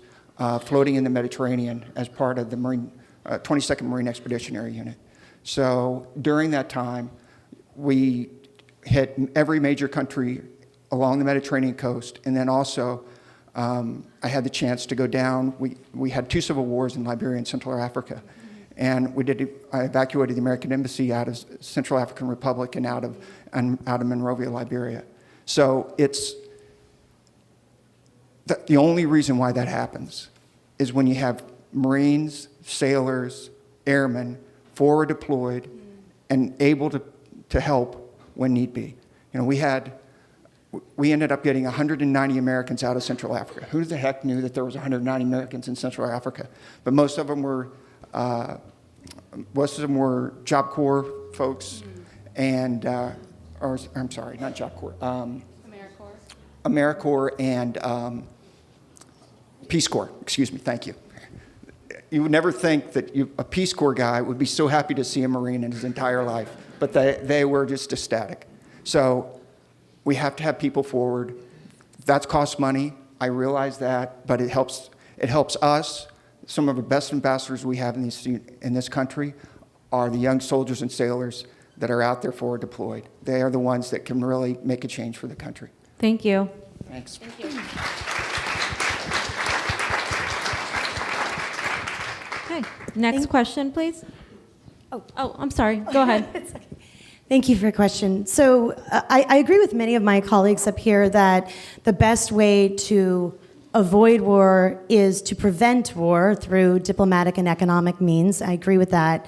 floating in the Mediterranean as part of the 22nd Marine Expeditionary Unit. So during that time, we hit every major country along the Mediterranean coast, and then also I had the chance to go down. We had 2 civil wars in Liberia and Central Africa, and I evacuated the American Embassy out of Central African Republic and out of Monrovia, Liberia. So it's the only reason why that happens is when you have Marines, sailors, airmen forward deployed and able to help when need be. We ended up getting 190 Americans out of Central Africa. Who the heck knew that there was 190 Americans in Central Africa? But most of them were Job Corps folks, and I'm sorry, not Job Corps. AmeriCorps and Peace Corps. Excuse me. Thank you. you would never think that a Peace Corps guy would be so happy to see a Marine in his entire life, but they were just ecstatic. So we have to have people forward. That costs money. I realize that, but it helps us. Some of the best ambassadors we have in this country are the young soldiers and sailors that are out there forward deployed. They are the ones that can really make a change for the country. Thank you. Thanks. Thank you. Okay, next question, please. Oh, I'm sorry. Go ahead. Thank you for your question. So I agree with many of my colleagues up here that the best way to avoid war is to prevent war through diplomatic and economic means. I agree with that.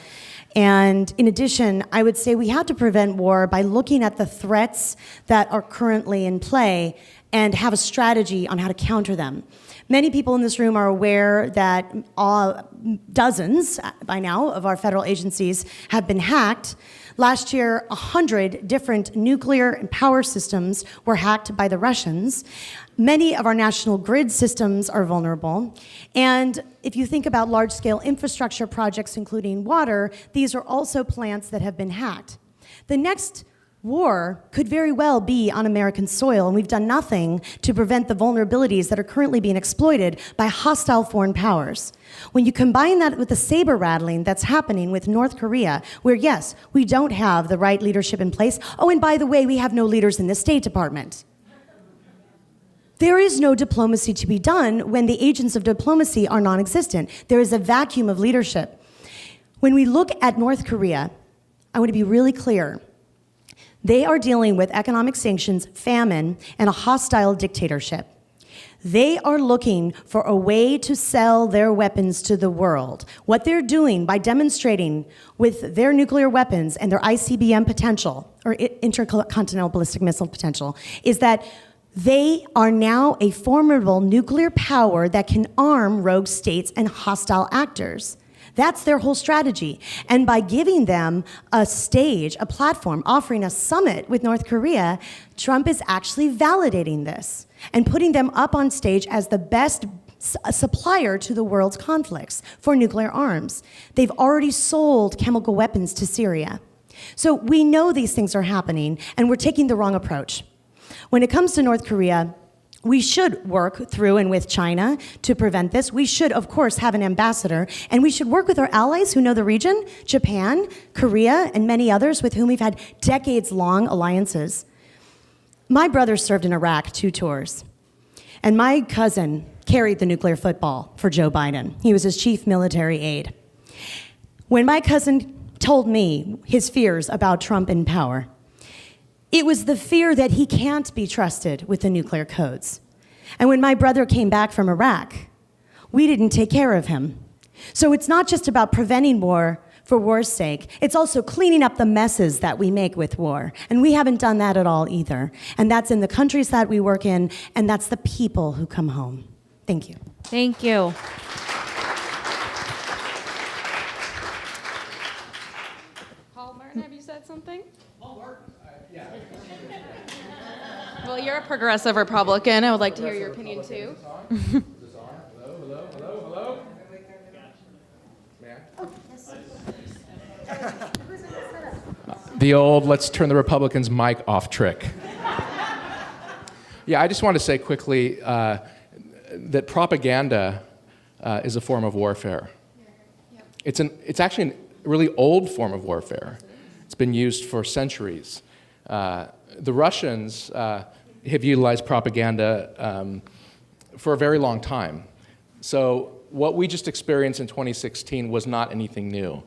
And in addition, I would say we have to prevent war by looking at the threats that are currently in play and have a strategy on how to counter them. Many people in this room are aware that dozens by now of our federal agencies have been hacked. Last year, 100 different nuclear and power systems were hacked by the Russians. Many of our national grid systems are vulnerable. And if you think about large-scale infrastructure projects, including water, these are also plants that have been hacked. The next war could very well be on American soil, and we've done nothing to prevent the vulnerabilities that are currently being exploited by hostile foreign powers. When you combine that with the saber rattling that's happening with North Korea, where yes, we don't have the right leadership in place. Oh, and by the way, we have no leaders in the State Department. There is no diplomacy to be done when the agents of diplomacy are non-existent. There is a vacuum of leadership. When we look at North Korea, I want to be really clear. They are dealing with economic sanctions, famine, and a hostile dictatorship. They are looking for a way to sell their weapons to the world. What they're doing by demonstrating with their nuclear weapons and their ICBM potential, or intercontinental ballistic missile potential, is that they are now a formidable nuclear power that can arm rogue states and hostile actors. That's their whole strategy. And by giving them a stage, a platform, offering a summit with North Korea, Trump is actually validating this and putting them up on stage as the best supplier to the world's conflicts for nuclear arms. They've already sold chemical weapons to Syria. So we know these things are happening, and we're taking the wrong approach. When it comes to North Korea, we should work through and with China to prevent this. We should, of course, have an ambassador, and we should work with our allies who know the region, Japan, Korea, and many others with whom we've had decades-long alliances. My brother served in Iraq 2 tours, and my cousin carried the nuclear football for Joe Biden. He was his chief military aide. When my cousin told me his fears about Trump in power, it was the fear that he can't be trusted with the nuclear codes. And when my brother came back from Iraq, we didn't take care of him. So it's not just about preventing war for war's sake, it's also cleaning up the messes that we make with war. And we haven't done that at all either. And that's in the countries that we work in, and that's the people who come home. Thank you. Thank you. Paul Martin, have you said something? Well, you're a progressive Republican. I would like to hear your opinion too. Hello? The old let's turn the Republicans' mic off trick. Yeah, I just want to say quickly that propaganda is a form of warfare. It's actually a really old form of warfare. It's been used for centuries. The Russians have utilized propaganda for a very long time. So what we just experienced in 2016 was not anything new.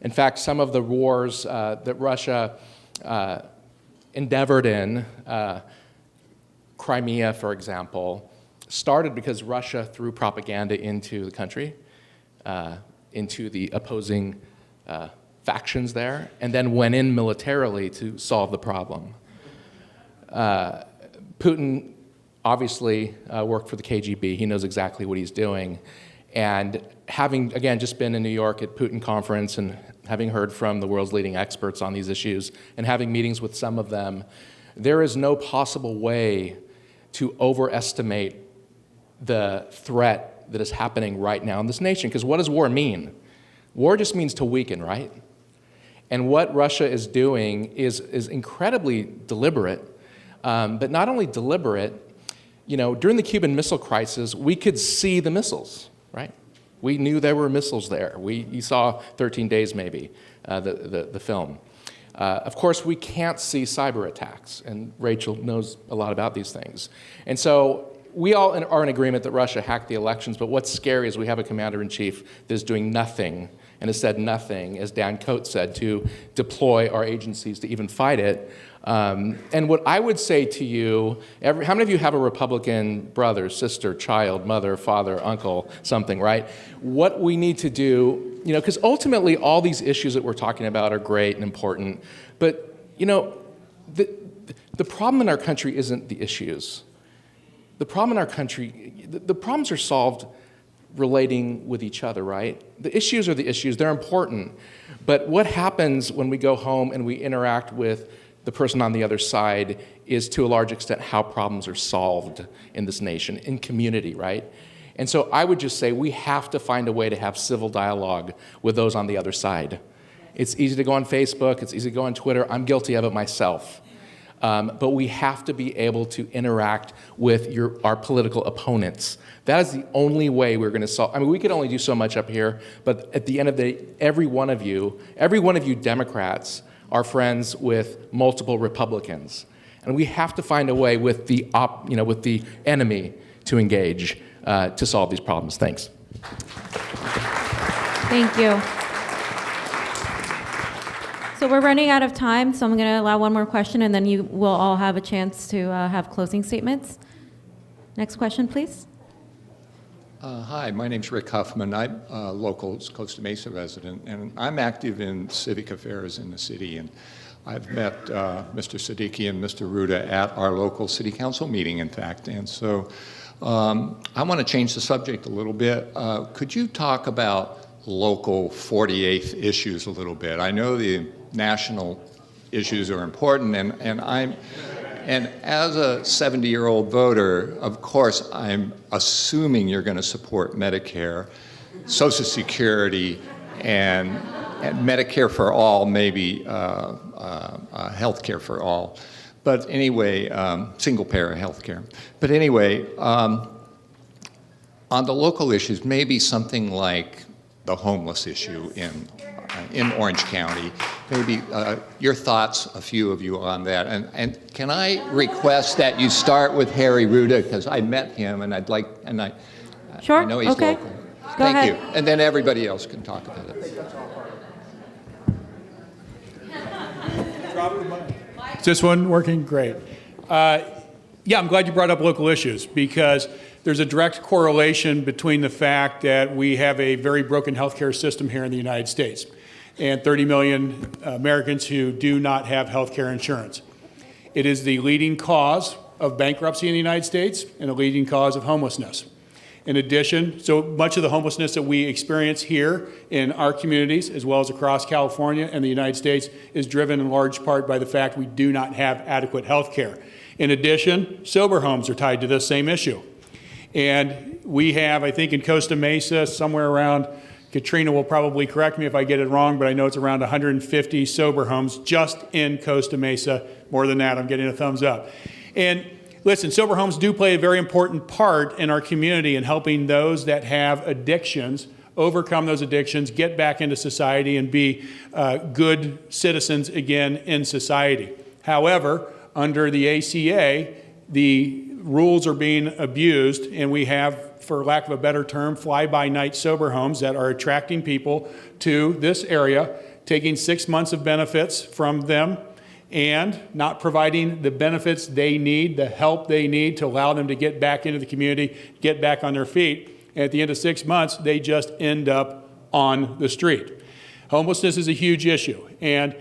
In fact, some of the wars that Russia endeavored in, Crimea, for example, started because Russia threw propaganda into the country, into the opposing factions there, and then went in militarily to solve the problem. Putin obviously worked for the KGB. He knows exactly what he's doing. And having, again, just been in New York at Putin conference and having heard from the world's leading experts on these issues and having meetings with some of them, there is no possible way to overestimate the threat that is happening right now in this nation. Because what does war mean? War just means to weaken, right? And what Russia is doing is incredibly deliberate, but not only deliberate. During the Cuban Missile Crisis, we could see the missiles, right? We knew there were missiles there. You saw 13 Days, maybe, the film. Of course, we can't see cyber attacks, and Rachel knows a lot about these things. And so we all are in agreement that Russia hacked the elections, but what's scary is we have a commander-in-chief that is doing nothing, and has said nothing, as Dan Coates said, to deploy our agencies to even fight it. And what I would say to you, how many of you have a Republican brother, sister, child, mother, father, uncle, something, right? What we need to do, because ultimately all these issues that we're talking about are great and important, but, the problem in our country isn't the issues. The problem in our country, the problems are solved relating with each other, right? The issues are the issues, they're important. But what happens when we go home and we interact with the person on the other side is to a large extent how problems are solved in this nation, in community, right? And so I would just say we have to find a way to have civil dialogue with those on the other side. It's easy to go on Facebook, it's easy to go on Twitter, I'm guilty of it myself. But we have to be able to interact with our political opponents. That is the only way we're going to solve. I mean, we could only do so much up here, but at the end of the day, every one of you Democrats are friends with multiple Republicans, and we have to find a way with the enemy to engage to solve these problems. Thanks. Thank you. So we're running out of time, so I'm going to allow one more question, and then you will all have a chance to have closing statements. Next question, please. Hi, my name's Rick Huffman. I'm a local Costa Mesa resident, and I'm active in civic affairs in the city. And I've met Mr. Siddiqui and Mr. Ruda at our local city council meeting, in fact. And so I want to change the subject a little bit. Could you talk about local 48th issues a little bit? I know the national issues are important, and as a 70-year-old voter, of course, I'm assuming you're going to support Medicare, Social Security, and Medicare for all, maybe health care for all. But anyway, single-payer health care. But anyway, on the local issues, maybe something like the homeless issue in Orange County. Maybe your thoughts, a few of you, on that. And can I request that you start with Harry Ruda, because I met him and I'd like, and I know he's okay. local. Go Thank ahead. you. And then everybody else can talk about it. Is this one working? Great. Yeah, I'm glad you brought up local issues, because there's a direct correlation between the fact that we have a very broken healthcare system here in the United States and 30 million Americans who do not have healthcare insurance. It is the leading cause of bankruptcy in the United States and a leading cause of homelessness. In addition, so much of the homelessness that we experience here in our communities, as well as across California and the United States, is driven in large part by the fact we do not have adequate health care. In addition, sober homes are tied to this same issue. And we have, I think in Costa Mesa, somewhere around, Katrina will probably correct me if I get it wrong, but I know it's around 150 sober homes just in Costa Mesa. More than that, I'm getting a thumbs up. And listen, sober homes do play a very important part in our community in helping those that have addictions overcome those addictions, get back into society, and be good citizens again in society. However, under the ACA, the rules are being abused, and we have, for lack of a better term, fly-by-night sober homes that are attracting people to this area, taking 6 months of benefits from them, and not providing the benefits they need, the help they need to allow them to get back into the community, get back on their feet. And at the end of 6 months, they just end up on the street. Homelessness is a huge issue, and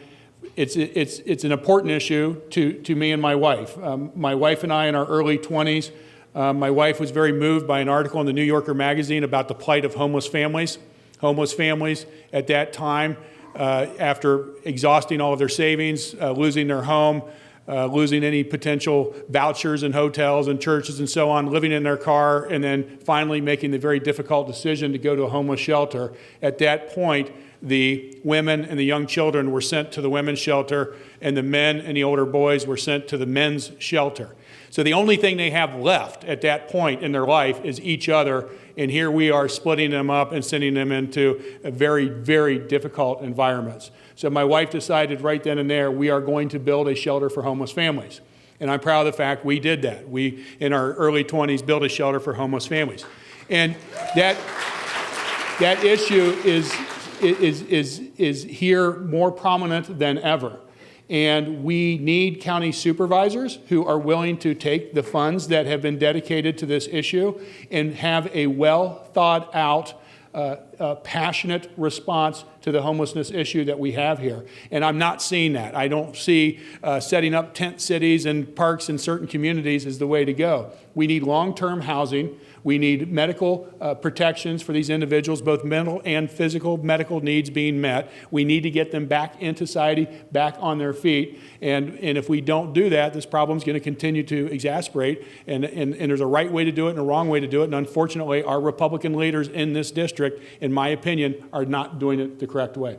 it's an important issue to me and my wife. My wife and I in our early 20s, my wife was very moved by an article in the New Yorker magazine about the plight of homeless families. Homeless families at that time, after exhausting all of their savings, losing their home, losing any potential vouchers and hotels and churches and so on, living in their car, and then finally making the very difficult decision to go to a homeless shelter. At that point, the women and the young children were sent to the women's shelter, and the men and the older boys were sent to the men's shelter. So the only thing they have left at that point in their life is each other, and here we are splitting them up and sending them into a very, very difficult environments. So my wife decided right then and there, we are going to build a shelter for homeless families. And I'm proud of the fact we did that. We, in our early 20s, built a shelter for homeless families. And that issue is here more prominent than ever. And we need county supervisors who are willing to take the funds that have been dedicated to this issue and have a well thought out, passionate response to the homelessness issue that we have here. And I'm not seeing that. I don't see setting up tent cities and parks in certain communities as the way to go. We need long-term housing. We need medical protections for these individuals, both mental and physical medical needs being met. We need to get them back into society, back on their feet. And if we don't do that, this problem is going to continue to exacerbate. And there's a right way to do it and a wrong way to do it. And unfortunately, our Republican leaders in this district, in my opinion, are not doing it the correct way.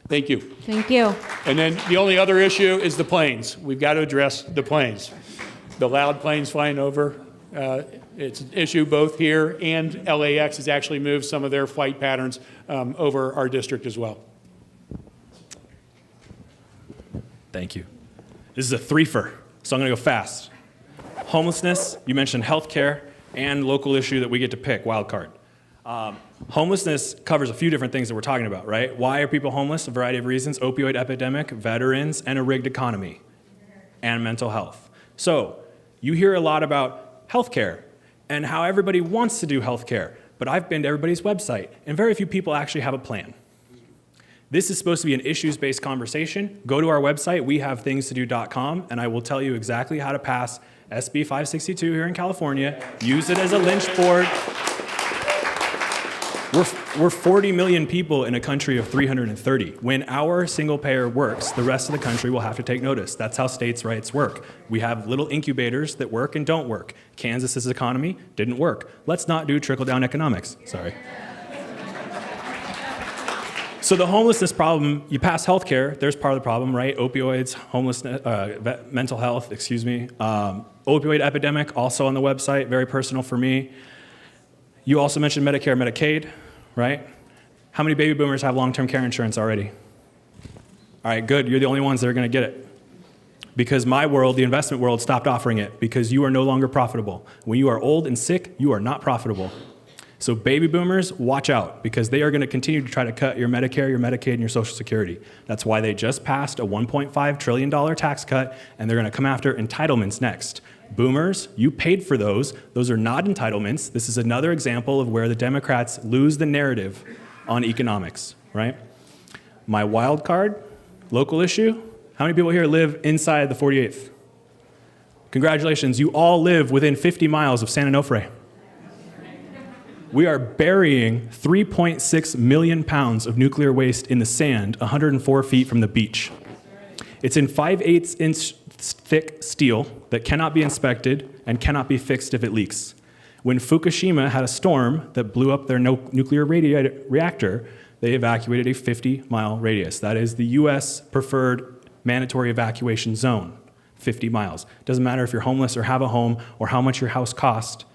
Thank you. Thank you. And then the only other issue is the planes. We've got to address the planes. The loud planes flying over. It's an issue both here, and LAX has actually moved some of their flight patterns over our district as well. Thank you. This is a threefer, so I'm going to go fast. Homelessness, you mentioned healthcare, and local issue that we get to pick, wild card. Homelessness covers a few different things that we're talking about, right? Why are people homeless? A variety of reasons: opioid epidemic, veterans, and a rigged economy, and mental health. So you hear a lot about healthcare and how everybody wants to do healthcare, but I've been to everybody's website, and very few people actually have a plan. This is supposed to be an issues-based conversation. Go to our website, wehavethingstodo.com, and I will tell you exactly how to pass SB 562 here in California. Use it as a lynch board. We're 40 million people in a country of 330. When our single payer works, the rest of the country will have to take notice. That's how states' rights work. We have little incubators that work and don't work. Kansas's economy didn't work. Let's not do trickle-down economics. Sorry. So the homelessness problem, you pass healthcare, there's part of the problem, right? Opioids, homelessness, mental health, opioid epidemic, also on the website, very personal for me. You also mentioned Medicare, Medicaid, right? How many baby boomers have long-term care insurance already? All right, good, you're the only ones that are gonna get it. Because my world, the investment world, stopped offering it because you are no longer profitable. When you are old and sick, you are not profitable. So baby boomers, watch out, because they are gonna continue to try to cut your Medicare, your Medicaid, and your Social Security. That's why they just passed a $1.5 trillion tax cut, and they're gonna come after entitlements next. Boomers, you paid for those. Those are not entitlements. This is another example of where the Democrats lose the narrative on economics, right? My wild card, local issue. How many people here live inside the 48th? Congratulations, you all live within 50 miles of San Onofre. We are burying 3.6 million pounds of nuclear waste in the sand 104 feet from the beach. It's in 5/8 inch thick steel that cannot be inspected and cannot be fixed if it leaks. When Fukushima had a storm that blew up their nuclear reactor, they evacuated a 50-mile radius. That is the US preferred mandatory evacuation zone, 50 miles. Doesn't matter if you're homeless or have a home or how much your house cost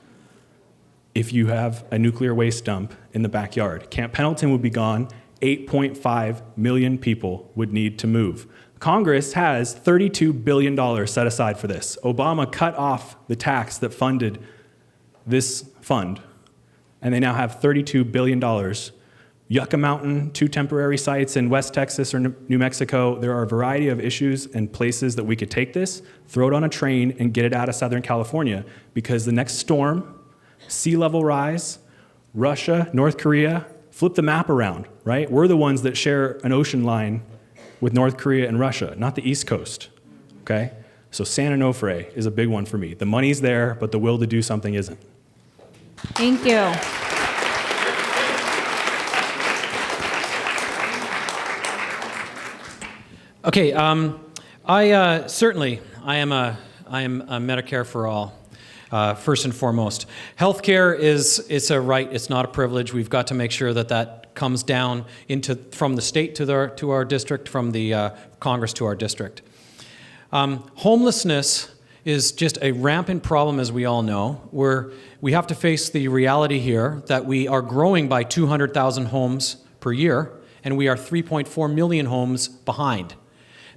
if you have a nuclear waste dump in the backyard. Camp Pendleton would be gone. 8.5 million people would need to move. Congress has $32 billion set aside for this. Obama cut off the tax that funded this fund, and they now have $32 billion. Yucca Mountain, 2 temporary sites in West Texas or New Mexico. There are a variety of issues and places that we could take this, throw it on a train, and get it out of Southern California, because the next storm, sea level rise, Russia, North Korea, flip the map around, right? We're the ones that share an ocean line with North Korea and Russia, not the East Coast, okay? So San Onofre is a big one for me. The money's there, but the will to do something isn't. Thank you. Okay, Certainly, I am a Medicare for all. First and foremost, healthcare it's a right. It's not a privilege. We've got to make sure that comes down from the state to our district, from the Congress to our district. Homelessness is just a rampant problem, as we all know. We have to face the reality here that we are growing by 200,000 homes per year, and we are 3.4 million homes behind.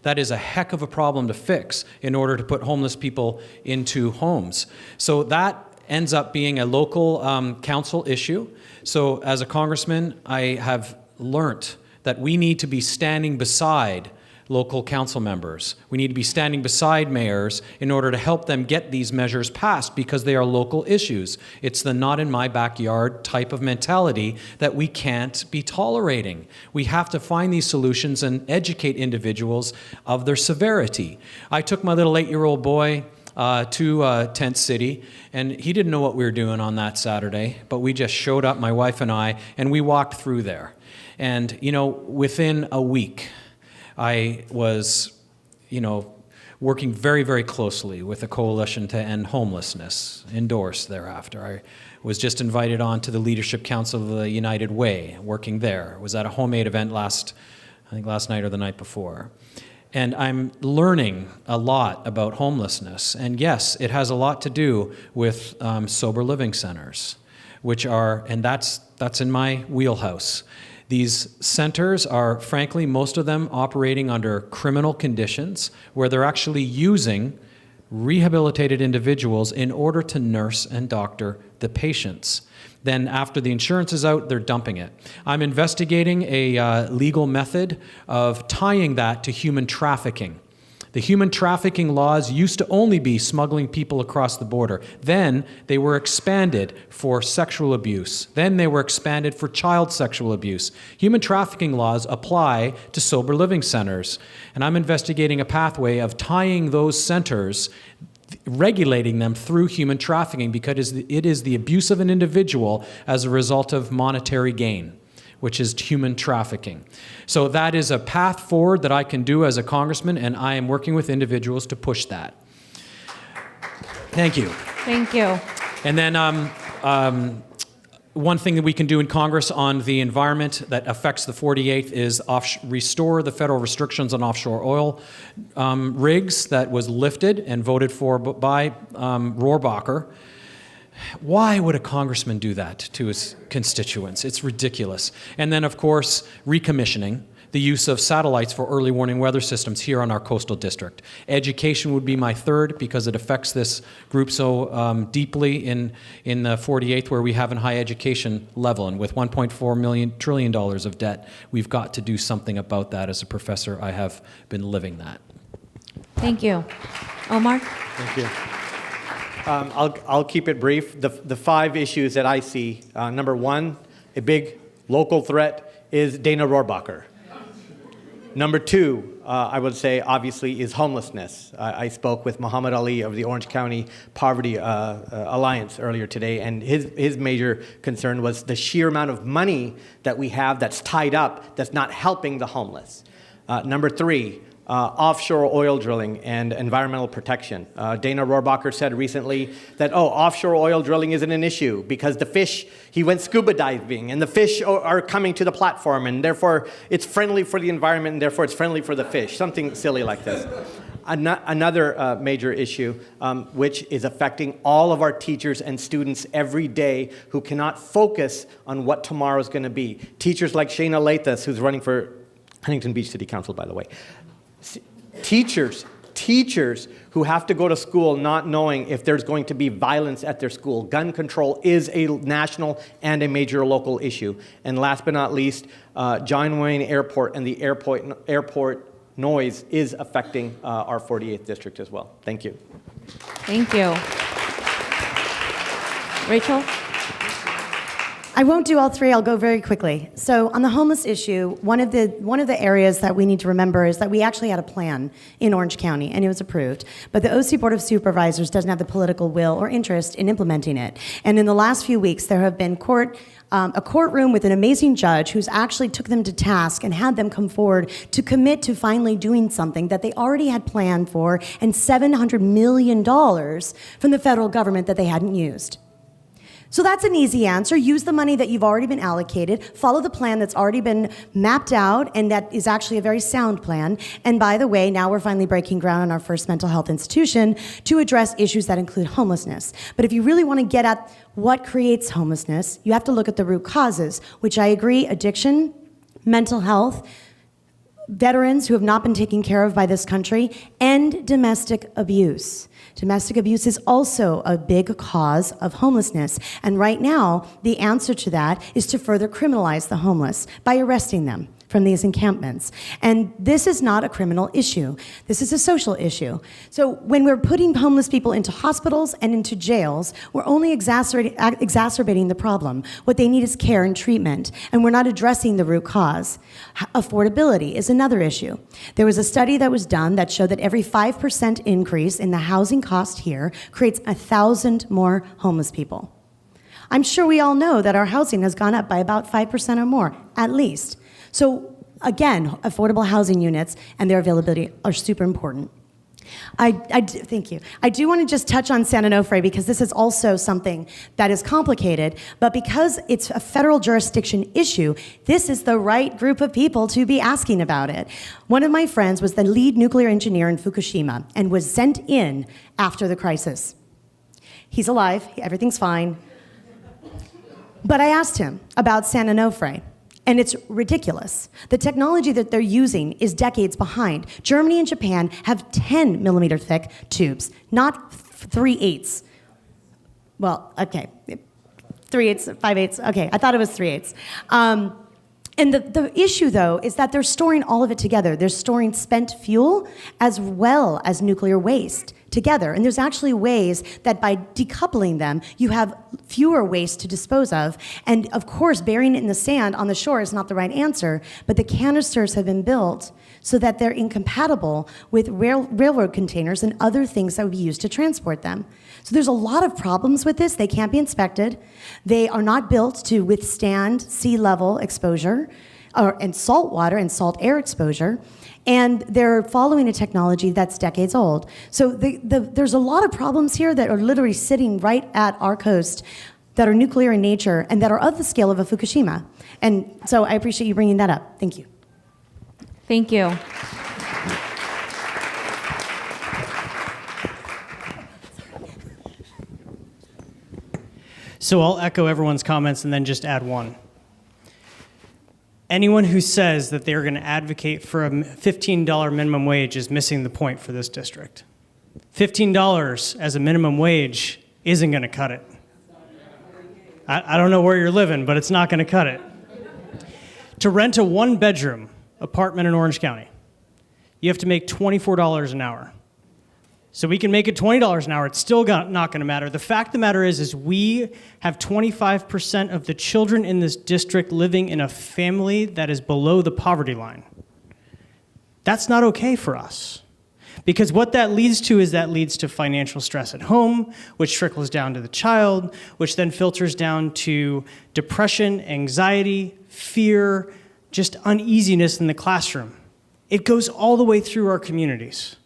That is a heck of a problem to fix in order to put homeless people into homes. So that ends up being a local council issue. So as a congressman, I have learnt that we need to be standing beside local council members. We need to be standing beside mayors in order to help them get these measures passed because they are local issues. It's the not in my backyard type of mentality that we can't be tolerating. We have to find these solutions and educate individuals of their severity. I took my little 8-year-old boy to Tent City, and he didn't know what we were doing on that Saturday, but we just showed up, my wife and I, and we walked through there. And, within a week, I was, working very, very closely with the Coalition to End Homelessness, endorsed thereafter. I was just invited on to the Leadership Council of the United Way, working there. Was at a homemade event last night or the night before. And I'm learning a lot about homelessness. And yes, it has a lot to do with sober living centers, and that's in my wheelhouse. These centers are, frankly, most of them operating under criminal conditions where they're actually using rehabilitated individuals in order to nurse and doctor the patients. Then after the insurance is out, they're dumping it. I'm investigating a legal method of tying that to human trafficking. The human trafficking laws used to only be smuggling people across the border. Then they were expanded for sexual abuse. Then they were expanded for child sexual abuse. Human trafficking laws apply to sober living centers. And I'm investigating a pathway of tying those centers, regulating them through human trafficking, because it is the abuse of an individual as a result of monetary gain, which is human trafficking. So that is a path forward that I can do as a congressman, and I am working with individuals to push that. Thank you. Thank you. And then one thing that we can do in Congress on the environment that affects the 48th is restore the federal restrictions on offshore oil rigs that was lifted and voted for by Rohrabacher. Why would a congressman do that to his constituents? It's ridiculous. And then, of course, recommissioning the use of satellites for early warning weather systems here on our coastal district. Education would be my third, because it affects this group so deeply in the 48th, where we have a high education level. And with $1.4 trillion of debt, we've got to do something about that. As a professor, I have been living that. Thank you. Omar? Thank you. I'll keep it brief. The 5 issues that I see, number 1, a big local threat is Dana Rohrabacher. Number 2, I would say, obviously, is homelessness. I spoke with Muhammad Ali of the Orange County Poverty Alliance earlier today, and his major concern was the sheer amount of money that we have that's tied up that's not helping the homeless. Number 3, offshore oil drilling and environmental protection. Dana Rohrabacher said recently that, offshore oil drilling isn't an issue because the fish, he went scuba diving, and the fish are coming to the platform, and therefore it's friendly for the environment, and therefore it's friendly for the fish. Something silly like this. Another major issue, which is affecting all of our teachers and students every day who cannot focus on what tomorrow is going to be. Teachers like Shayna Lathas, who's running for Huntington Beach City Council, by the way. Teachers who have to go to school not knowing if there's going to be violence at their school. Gun control is a national and a major local issue. And last but not least, John Wayne Airport and the airport noise is affecting our 48th district as well. Thank you. Thank you. Rachel? I I won't do all three. I'll go very quickly. So on the homeless issue, one of the areas that we need to remember is that we actually had a plan in Orange County, and it was approved. But the OC Board of Supervisors doesn't have the political will or interest in implementing it. And in the last few weeks, there have been a courtroom with an amazing judge who's actually took them to task and had them come forward to commit to finally doing something that they already had planned for, and $700 million from the federal government that they hadn't used. So that's an easy answer. Use the money that you've already been allocated, follow the plan that's already been mapped out, and that is actually a very sound plan. And by the way, now we're finally breaking ground on our first mental health institution to address issues that include homelessness. But if you really want to get at what creates homelessness, you have to look at the root causes, which I agree, addiction, mental health, veterans who have not been taken care of by this country, and domestic abuse. Domestic abuse is also a big cause of homelessness. And right now, the answer to that is to further criminalize the homeless by arresting them from these encampments. And this is not a criminal issue. This is a social issue. So when we're putting homeless people into hospitals and into jails, we're only exacerbating the problem. What they need is care and treatment, and we're not addressing the root cause. Affordability is another issue. There was a study that was done that showed that every 5% increase in the housing cost here creates 1,000 more homeless people. I'm sure we all know that our housing has gone up by about 5% or more, at least. So again, affordable housing units and their availability are super important. Thank you. I do want to just touch on San Onofre because this is also something that is complicated, but because it's a federal jurisdiction issue, this is the right group of people to be asking about it. One of my friends was the lead nuclear engineer in Fukushima and was sent in after the crisis. He's alive, everything's fine. But I asked him about San Onofre. And it's ridiculous. The technology that they're using is decades behind. Germany and Japan have 10 millimeter thick tubes, not 3/8. Well, okay, 3/8, 5/8. Okay, I thought it was 3/8. And the issue, though, is that they're storing all of it together. They're storing spent fuel as well as nuclear waste together. And there's actually ways that by decoupling them, you have fewer waste to dispose of. And of course, burying it in the sand on the shore is not the right answer, but the canisters have been built so that they're incompatible with railroad containers and other things that would be used to transport them. So there's a lot of problems with this. They can't be inspected. They are not built to withstand sea level exposure and salt water and salt air exposure. And they're following a technology that's decades old. So there's a lot of problems here that are literally sitting right at our coast that are nuclear in nature and that are of the scale of a Fukushima. And so I appreciate you bringing that up. Thank you. Thank you. So I'll echo everyone's comments and then just add one. Anyone who says that they're going to advocate for a $15 minimum wage is missing the point for this district. $15 as a minimum wage isn't going to cut it. I don't know where you're living, but it's not going to cut it. To rent a one-bedroom apartment in Orange County, you have to make $24 an hour. So we can make it $20 an hour. It's still not going to matter. The fact of the matter is we have 25% of the children in this district living in a family that is below the poverty line. That's not okay for us. Because what that leads to is that leads to financial stress at home, which trickles down to the child, which then filters down to depression, anxiety, fear, just uneasiness in the classroom. It goes all the way through our communities.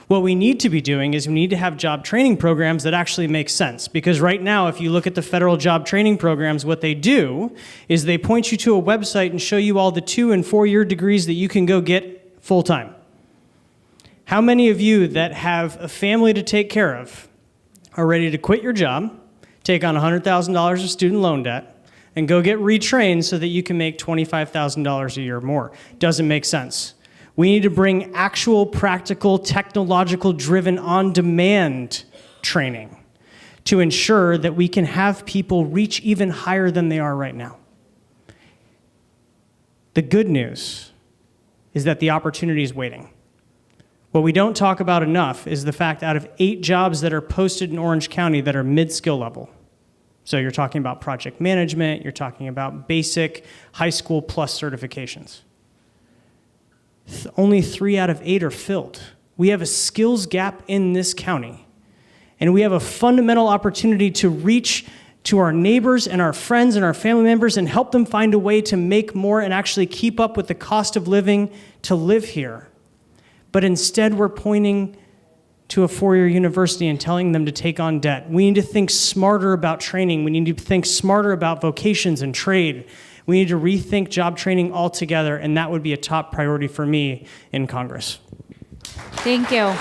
What we need to be doing is we need to have job training programs that actually make sense. Because right now, if you look at the federal job training programs, what they do is they point you to a website and show you all the 2- and 4-year degrees that you can go get full-time. How many of you that have a family to take care of are ready to quit your job, take on $100,000 of student loan debt, and go get retrained so that you can make $25,000 a year more? Doesn't make sense. We need to bring actual, practical, technological-driven, on-demand training to ensure that we can have people reach even higher than they are right now. The good news is that the opportunity is waiting. What we don't talk about enough is the fact out of 8 jobs that are posted in Orange County that are mid-skill level, So you're talking about project management, you're talking about basic high school plus certifications. Only 3 out of 8 are filled. We have a skills gap in this county, and we have a fundamental opportunity to reach to our neighbors and our friends and our family members and help them find a way to make more and actually keep up with the cost of living to live here. But instead, we're pointing to a 4-year university and telling them to take on debt. We need to think smarter about training. We need to think smarter about vocations and trade. We need to rethink job training altogether, and that would be a top priority for me in Congress. Thank you.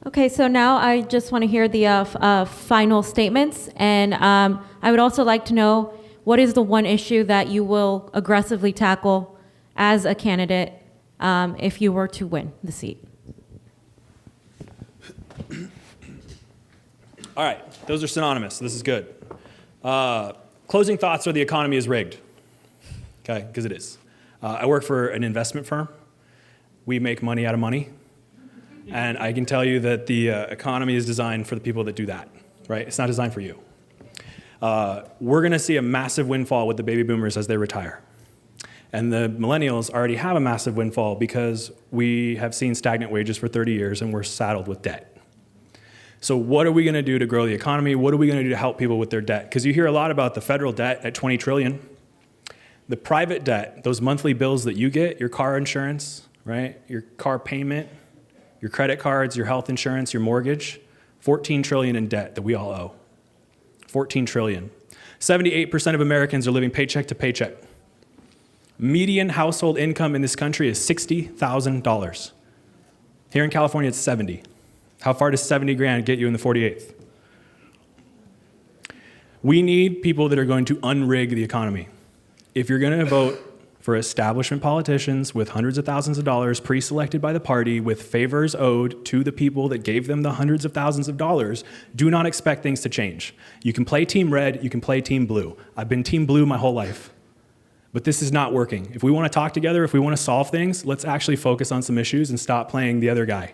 Okay, so now I just want to hear the final statements, and I would also like to know what is the one issue that you will aggressively tackle as a candidate if you were to win the seat? All right, those are synonymous. This is good. Closing thoughts are the economy is rigged. Okay, because it is. I work for an investment firm. We make money out of money. And I can tell you that the economy is designed for the people that do that, right? It's not designed for you. We're going to see a massive windfall with the baby boomers as they retire. And the millennials already have a massive windfall because we have seen stagnant wages for 30 years and we're saddled with debt. So what are we going to do to grow the economy? What are we going to do to help people with their debt? Because you hear a lot about the federal debt at $20 trillion. The private debt, those monthly bills that you get, your car insurance, right? Your car payment, your credit cards, your health insurance, your mortgage, $14 trillion in debt that we all owe. $14 trillion. 78% of Americans are living paycheck to paycheck. Median household income in this country is $60,000. Here in California, it's 70. How far does 70 grand get you in the 48th? We need people that are going to unrig the economy. If you're going to vote for establishment politicians with hundreds of thousands of dollars pre-selected by the party with favors owed to the people that gave them the hundreds of thousands of dollars, do not expect things to change. You can play team red, you can play team blue. I've been team blue my whole life. But this is not working. If we want to talk together, if we want to solve things, let's actually focus on some issues and stop playing the other guy.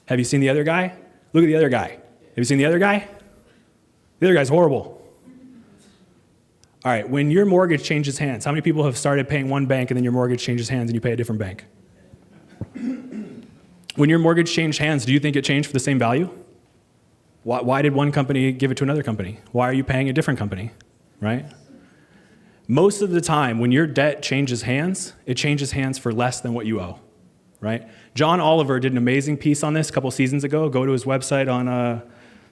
Have you seen the other guy? Look at the other guy. Have you seen the other guy? The other guy's horrible. All right, when your mortgage changes hands, how many people have started paying one bank and then your mortgage changes hands and you pay a different bank? When your mortgage changed hands, do you think it changed for the same value? Why did one company give it to another company? Why are you paying a different company, right? Most of the time, when your debt changes hands, it changes hands for less than what you owe, right? John Oliver did an amazing piece on this a couple seasons ago. Go to his website on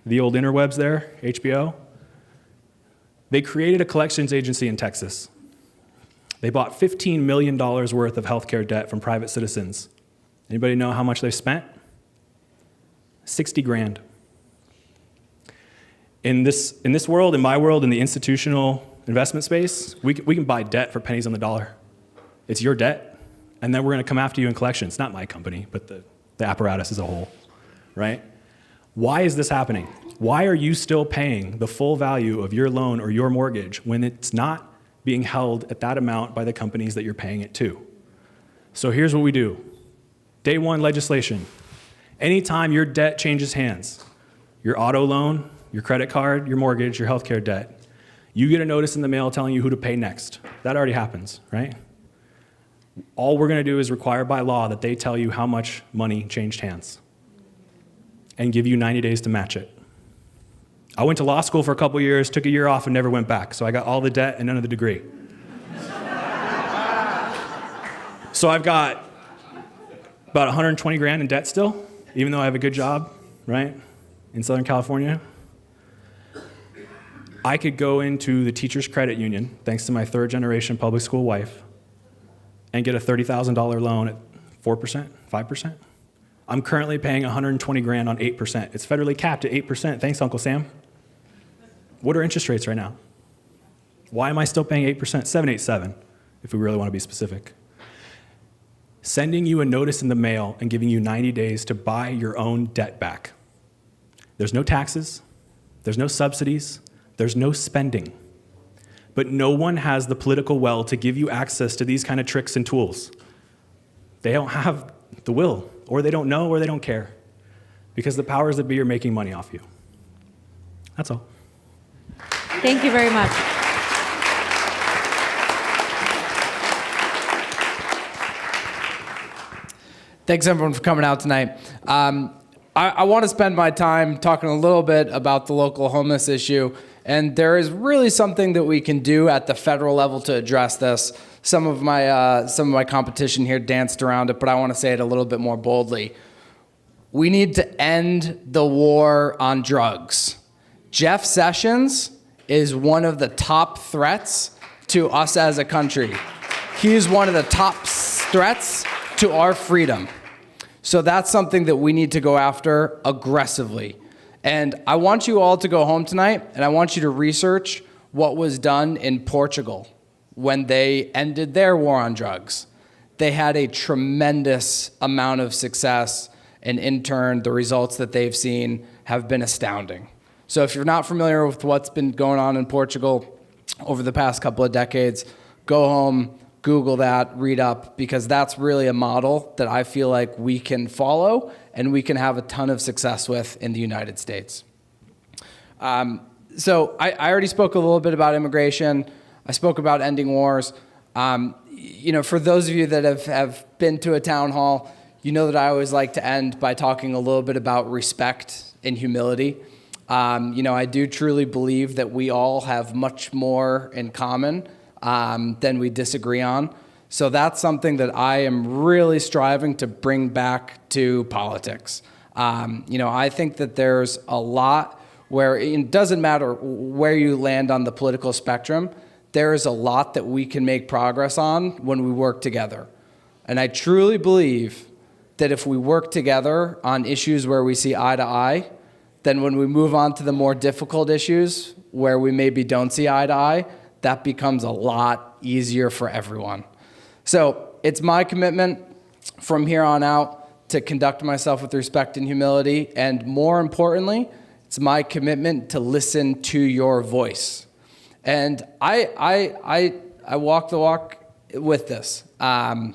the old interwebs there, HBO. They created a collections agency in Texas. They bought $15 million worth of healthcare debt from private citizens. Anybody know how much they spent? 60 grand. In this world, in my world, in the institutional investment space, we can buy debt for pennies on the dollar. It's your debt, and then we're going to come after you in collections. Not my company, but the apparatus as a whole, right? Why is this happening? Why are you still paying the full value of your loan or your mortgage when it's not being held at that amount by the companies that you're paying it to? So here's what we do. Day one legislation. Anytime your debt changes hands, your auto loan, your credit card, your mortgage, your healthcare debt, you get a notice in the mail telling you who to pay next. That already happens, right? All we're going to do is require by law that they tell you how much money changed hands and give you 90 days to match it. I went to law school for a couple years, took a year off, and never went back. So I got all the debt and none of the degree. So I've got about 120 grand in debt still, even though I have a good job, right, in Southern California. I could go into the Teachers Credit Union, thanks to my third-generation public school wife, and get a $30,000 loan at 4%, 5%. I'm currently paying 120 grand on 8%. It's federally capped at 8%. Thanks, Uncle Sam. What are interest rates right now? Why am I still paying 8%? 7.87, if we really want to be specific. Sending you a notice in the mail and giving you 90 days to buy your own debt back. There's no taxes. There's no subsidies. There's no spending. But no one has the political will to give you access to these kind of tricks and tools. They don't have the will. or they don't know, or they don't care. Because the powers that be are making money off you. That's all. Thank you very much. Thanks everyone for coming out tonight. I want to spend my time talking a little bit about the local homeless issue, and there is really something that we can do at the federal level to address this. Some of my competition here danced around it, but I want to say it a little bit more boldly. We need to end the war on drugs. Jeff Sessions is one of the top threats to us as a country. He is one of the top threats to our freedom. So that's something that we need to go after aggressively. And I want you all to go home tonight, and I want you to research what was done in Portugal when they ended their war on drugs. They had a tremendous amount of success, and in turn, the results that they've seen have been astounding. So if you're not familiar with what's been going on in Portugal over the past couple of decades, go home, Google that, read up, because that's really a model that I feel like we can follow and we can have a ton of success with in the United States. So I already spoke a little bit about immigration. I spoke about ending wars. For those of you that have been to a town hall, you know that I always like to end by talking a little bit about respect and humility. I do truly believe that we all have much more in common than we disagree on. So that's something that I am really striving to bring back to politics. I think that there's a lot where it doesn't matter where you land on the political spectrum, there is a lot that we can make progress on when we work together. And I truly believe that if we work together on issues where we see eye to eye, then when we move on to the more difficult issues where we maybe don't see eye to eye, that becomes a lot easier for everyone. So it's my commitment from here on out to conduct myself with respect and humility, and more importantly, it's my commitment to listen to your voice. And I walk the walk with this. I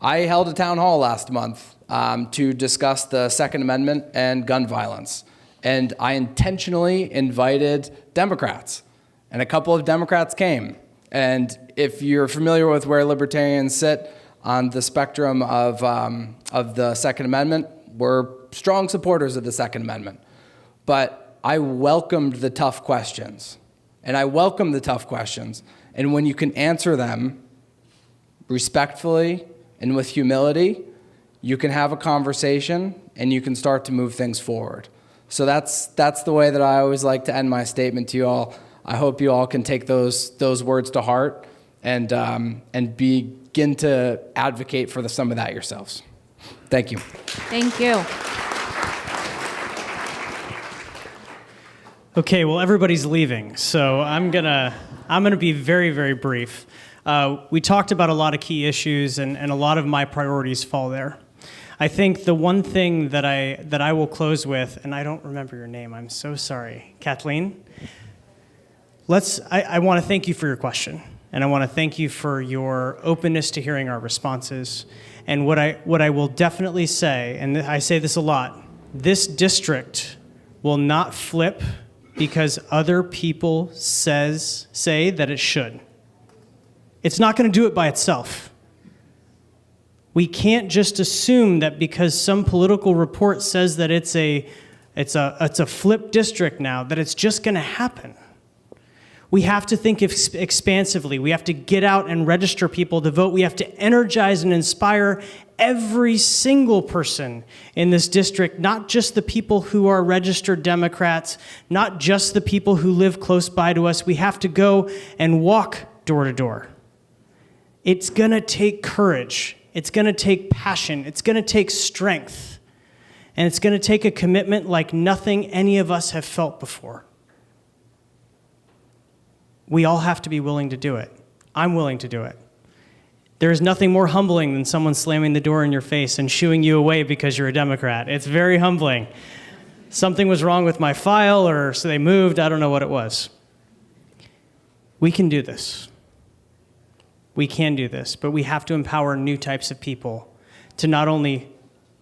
held a town hall last month to discuss the Second Amendment and gun violence. And I intentionally invited Democrats. And a couple of Democrats came. And if you're familiar with where libertarians sit on the spectrum of the Second Amendment, we're strong supporters of the Second Amendment. But I welcomed the tough questions. And I welcome the tough questions. And when you can answer them respectfully and with humility, you can have a conversation and you can start to move things forward. So that's the way that I always like to end my statement to you all. I hope you all can take those words to heart and begin to advocate for some of that yourselves. Thank you. Thank you. Okay, well, everybody's leaving, so I'm gonna be very, very brief. We talked about a lot of key issues, and a lot of my priorities fall there. I think the one thing that I will close with, and I don't remember your name, I'm so sorry, Kathleen. I want to thank you for your question, and I want to thank you for your openness to hearing our responses. And what I will definitely say, and I say this a lot, this district will not flip because other people say that it should. It's not going to do it by itself. We can't just assume that because some political report says that it's a flip district now, that it's just going to happen. We have to think expansively. We have to get out and register people to vote. We have to energize and inspire every single person in this district, not just the people who are registered Democrats, not just the people who live close by to us. We have to go and walk door to door. It's going to take courage. It's going to take passion. It's going to take strength. And it's going to take a commitment like nothing any of us have felt before. We all have to be willing to do it. I'm willing to do it. There is nothing more humbling than someone slamming the door in your face and shooing you away because you're a Democrat. It's very humbling. Something was wrong with my file, or so they moved. I don't know what it was. We can do this. We can do this, but we have to empower new types of people to not only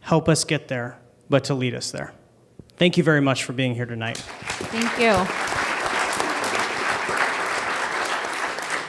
help us get there, but to lead us there. Thank you very much for being here tonight. Thank you.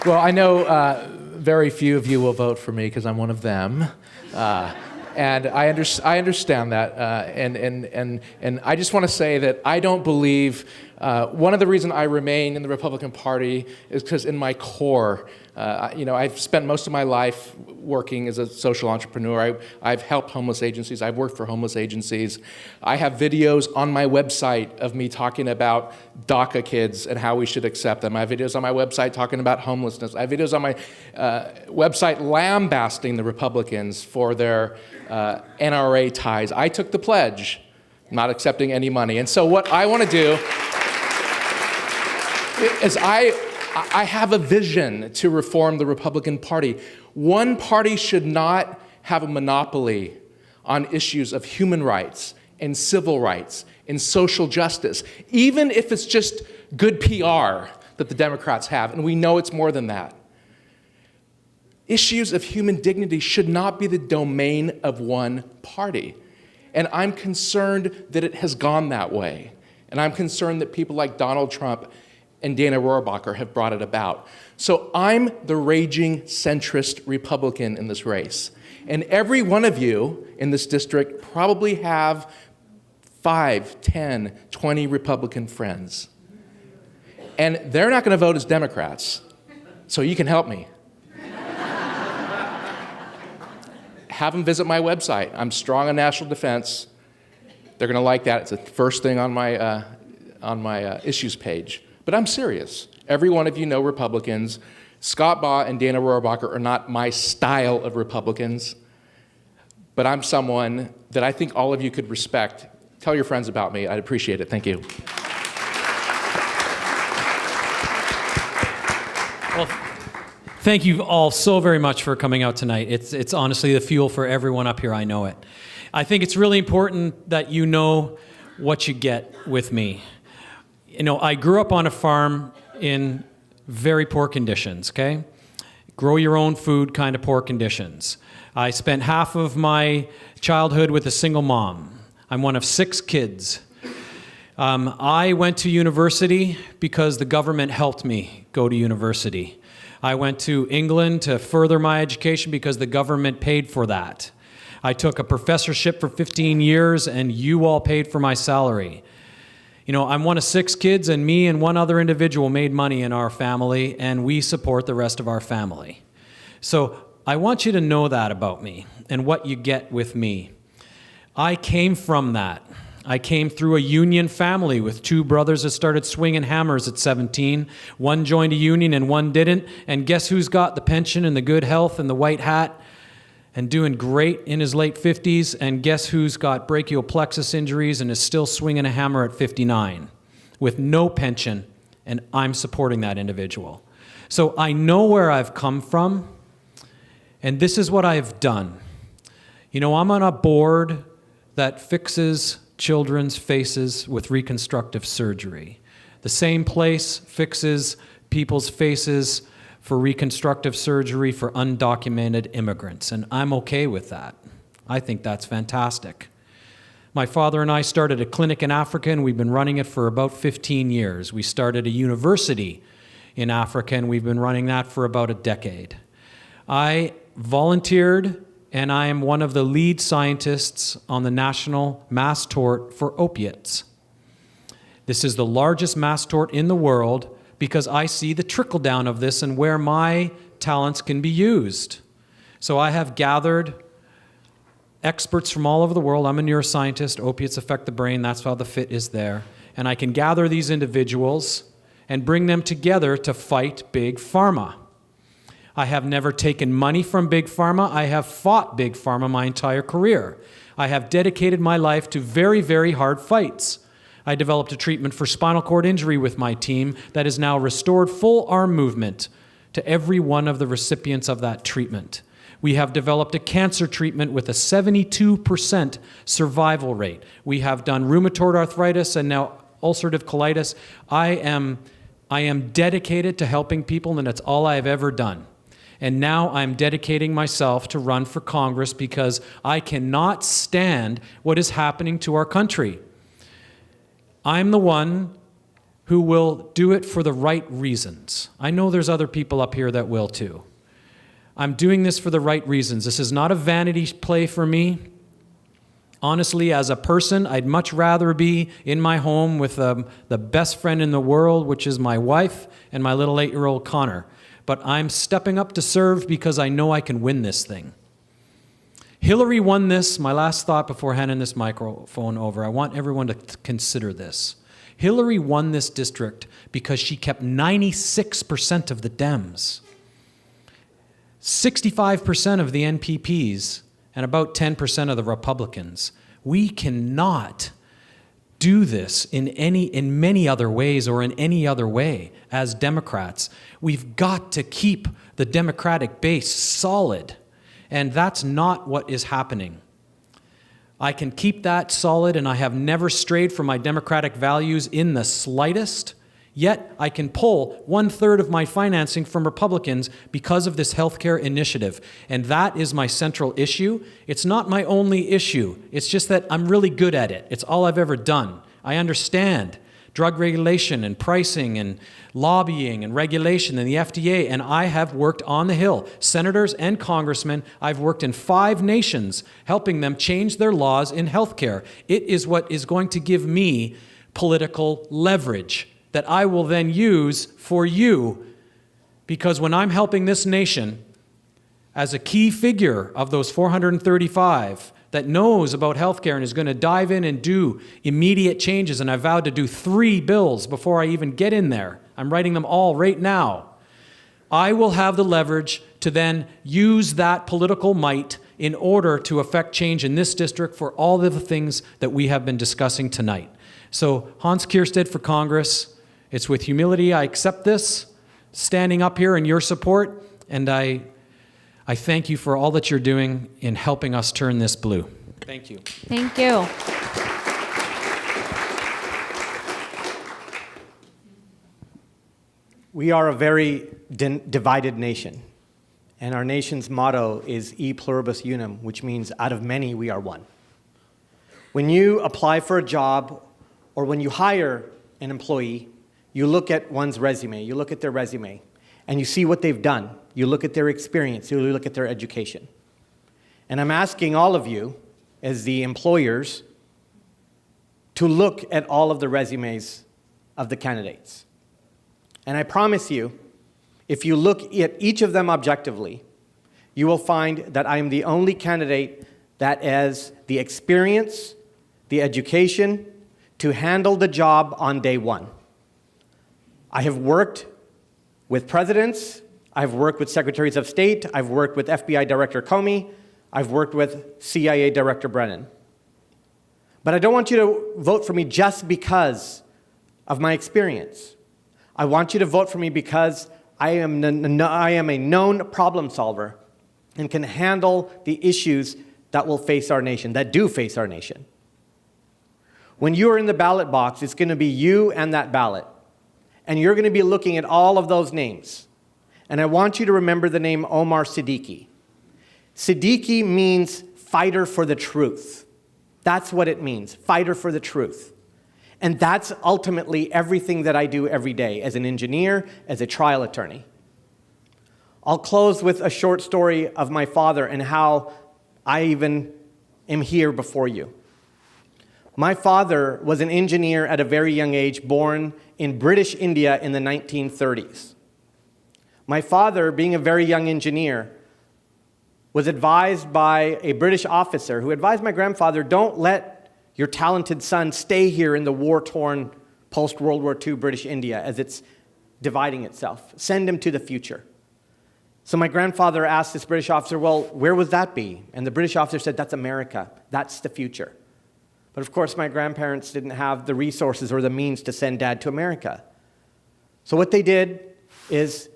Well, I know very few of you will vote for me because I'm one of them. And I understand that. And I just want to say that I don't believe, one of the reasons I remain in the Republican Party is because in my core, I've spent most of my life working as a social entrepreneur. I've helped homeless agencies. I've worked for homeless agencies. I have videos on my website of me talking about DACA kids and how we should accept them. I have videos on my website talking about homelessness. I have videos on my website lambasting the Republicans for their NRA ties. I took the pledge, not accepting any money. And so what I want to do is I have a vision to reform the Republican Party. One party should not have a monopoly on issues of human rights and civil rights and social justice, even if it's just good PR that the Democrats have, and we know it's more than that. Issues of human dignity should not be the domain of one party. And I'm concerned that it has gone that way. And I'm concerned that people like Donald Trump and Dana Rohrabacher have brought it about. So I'm the raging centrist Republican in this race. And every one of you in this district probably have 5, 10, 20 Republican friends. And they're not going to vote as Democrats. So you can help me. Have them visit my website. I'm strong on national defense. They're going to like that. It's the first thing on my issues page. But I'm serious. Every one of you know Republicans. Scott Baugh and Dana Rohrabacher are not my style of Republicans, but I'm someone that I think all of you could respect. Tell your friends about me. I'd appreciate it. Thank you. Well, thank you all so very much for coming out tonight. It's honestly the fuel for everyone up here. I know it. I think it's really important that you know what you get with me. I grew up on a farm in very poor conditions, okay? Grow your own food kind of poor conditions. I spent half of my childhood with a single mom. I'm one of 6 kids. I went to university because the government helped me go to university. I went to England to further my education because the government paid for that. I took a professorship for 15 years and you all paid for my salary. I'm one of 6 kids, and me and one other individual made money in our family, and we support the rest of our family. So I want you to know that about me and what you get with me. I came from that. I came through a union family with 2 brothers that started swinging hammers at 17. One joined a union and one didn't, and guess who's got the pension and the good health and the white hat and doing great in his late 50s, and guess who's got brachial plexus injuries and is still swinging a hammer at 59 with no pension, and I'm supporting that individual. So I know where I've come from, and this is what I've done. I'm on a board that fixes children's faces with reconstructive surgery. The same place fixes people's faces for reconstructive surgery for undocumented immigrants, and I'm okay with that. I think that's fantastic. My father and I started a clinic in Africa, and we've been running it for about 15 years. We started a university in Africa, and we've been running that for about a decade. I volunteered, and I am one of the lead scientists on the national mass tort for opiates. This is the largest mass tort in the world, because I see the trickle-down of this and where my talents can be used. So I have gathered experts from all over the world. I'm a neuroscientist. Opiates affect the brain. That's how the fit is there. And I can gather these individuals and bring them together to fight Big Pharma. I have never taken money from Big Pharma. I have fought Big Pharma my entire career. I have dedicated my life to very, very hard fights. I developed a treatment for spinal cord injury with my team that has now restored full arm movement to every one of the recipients of that treatment. We have developed a cancer treatment with a 72% survival rate. We have done rheumatoid arthritis and now ulcerative colitis. I am dedicated to helping people, and it's all I have ever done. And now I'm dedicating myself to run for Congress because I cannot stand what is happening to our country. I'm the one who will do it for the right reasons. I know there's other people up here that will too. I'm doing this for the right reasons. This is not a vanity play for me. Honestly, as a person, I'd much rather be in my home with the best friend in the world, which is my wife and my little 8-year-old Connor. But I'm stepping up to serve because I know I can win this thing. Hillary won this. My last thought before handing this microphone over, I want everyone to consider this. Hillary won this district because she kept 96% of the Dems, 65% of the NPPs, and about 10% of the Republicans. We cannot do this in many other ways or in any other way as Democrats. We've got to keep the Democratic base solid, and that's not what is happening. I can keep that solid, and I have never strayed from my democratic values in the slightest. Yet I can pull 1/3 of my financing from Republicans because of this healthcare initiative. And that is my central issue. It's not my only issue. It's just that I'm really good at it. It's all I've ever done. I understand drug regulation and pricing and lobbying and regulation and the FDA, and I have worked on the Hill. Senators and congressmen, I've worked in 5 nations helping them change their laws in healthcare. It is what is going to give me political leverage that I will then use for you, because when I'm helping this nation as a key figure of those 435 that knows about healthcare and is going to dive in and do immediate changes, and I vowed to do 3 bills before I even get in there. I'm writing them all right now. I will have the leverage to then use that political might in order to affect change in this district for all of the things that we have been discussing tonight. So Hans Kierstead for Congress. It's with humility I accept this, standing up here in your support, and I thank you for all that you're doing in helping us turn this blue. Thank you. Thank you. We are a very divided nation, and our nation's motto is E pluribus unum, which means out of many we are one. When you apply for a job or when you hire an employee, you look at one's resume, you look at their resume, and you see what they've done. You look at their experience, you look at their education. And I'm asking all of you, as the employers, to look at all of the resumes of the candidates. And I promise you, if you look at each of them objectively, you will find that I am the only candidate that has the experience, the education, to handle the job on day one. I have worked with presidents, I've worked with secretaries of state, I've worked with FBI Director Comey, I've worked with CIA Director Brennan. But I don't want you to vote for me just because of my experience. I want you to vote for me because I am a known problem solver and can handle the issues that will face our nation, that do face our nation. When you are in the ballot box, it's going to be you and that ballot. And you're going to be looking at all of those names. And I want you to remember the name Omar Siddiqui. Siddiqui means fighter for the truth. That's what it means, fighter for the truth. And that's ultimately everything that I do every day as an engineer, as a trial attorney. I'll close with a short story of my father and how I even am here before you. My father was an engineer at a very young age, born in British India in the 1930s. My father, being a very young engineer, was advised by a British officer who advised my grandfather, don't let your talented son stay here in the war-torn post-World War II British India as it's dividing itself. Send him to the future. So my grandfather asked this British officer, well, where would that be? And the British officer said, that's America. That's the future. But of course, my grandparents didn't have the resources or the means to send Dad to America. So what they did is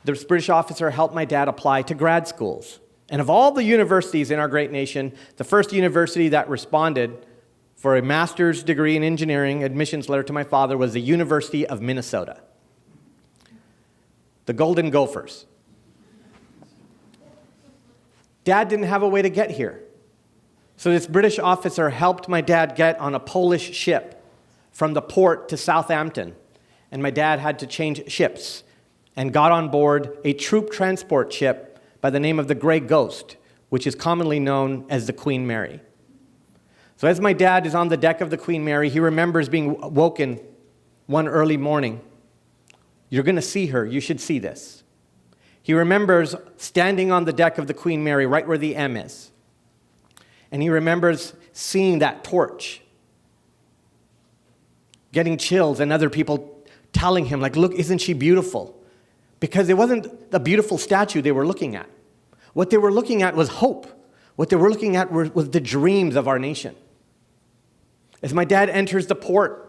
this British officer helped my dad apply to grad schools. And of all the universities in our great nation, the first university that responded for a master's degree in engineering admissions letter to my father was the University of Minnesota. The Golden Gophers. Dad didn't have a way to get here. So this British officer helped my dad get on a Polish ship from the port to Southampton. And my dad had to change ships and got on board a troop transport ship by the name of the Grey Ghost, which is commonly known as the Queen Mary. So as my dad is on the deck of the Queen Mary, he remembers being woken one early morning. You're going to see her. You should see this. He remembers standing on the deck of the Queen Mary right where the M is. And he remembers seeing that torch, getting chills, and other people telling him, like, look, isn't she beautiful? Because it wasn't the beautiful statue they were looking at. What they were looking at was hope. What they were looking at was the dreams of our nation. As my dad enters the port,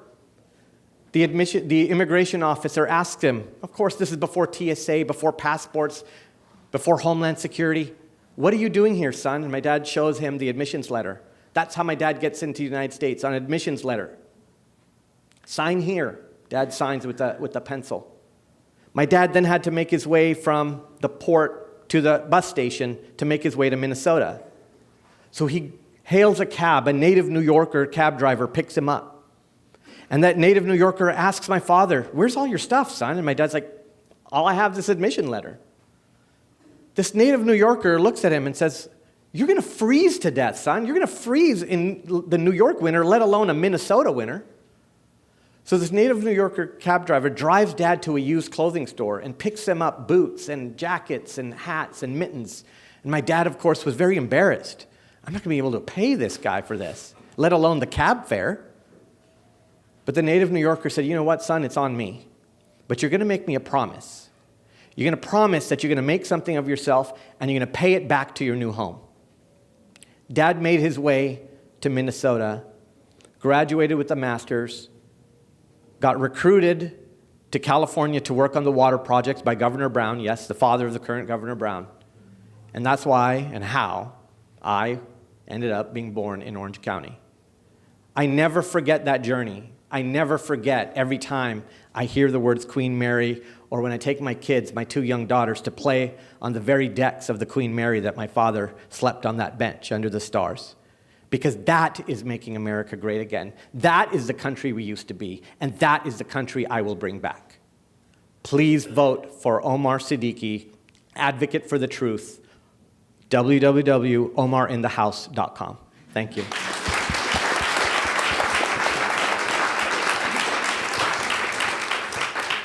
the immigration officer asks him, of course this is before TSA, before passports, before Homeland Security, what are you doing here, son? And my dad shows him the admissions letter. That's how my dad gets into the United States, on an admissions letter. Sign here. Dad signs with the pencil. My dad then had to make his way from the port to the bus station to make his way to Minnesota. So he hails a cab. A native New Yorker cab driver picks him up. And that native New Yorker asks my father, where's all your stuff, son? And my dad's like, all I have is this admission letter. This native New Yorker looks at him and says, you're going to freeze to death, son. You're going to freeze in the New York winter, let alone a Minnesota winter. So this native New Yorker cab driver drives Dad to a used clothing store and picks him up boots and jackets and hats and mittens. And my dad, of course, was very embarrassed. I'm not going to be able to pay this guy for this, let alone the cab fare. But the native New Yorker said, you know what, son, it's on me. But you're going to make me a promise. You're going to promise that you're going to make something of yourself and you're going to pay it back to your new home. Dad made his way to Minnesota, graduated with a master's, got recruited to California to work on the water projects by Governor Brown, yes, the father of the current Governor Brown. And that's why and how I ended up being born in Orange County. I never forget that journey. I never forget every time I hear the words Queen Mary, or when I take my kids, my two young daughters, to play on the very decks of the Queen Mary that my father slept on that bench under the stars. Because that is making America great again. That is the country we used to be, and that is the country I will bring back. Please vote for Omar Siddiqui, advocate for the truth, www.omarinthehouse.com. Thank you.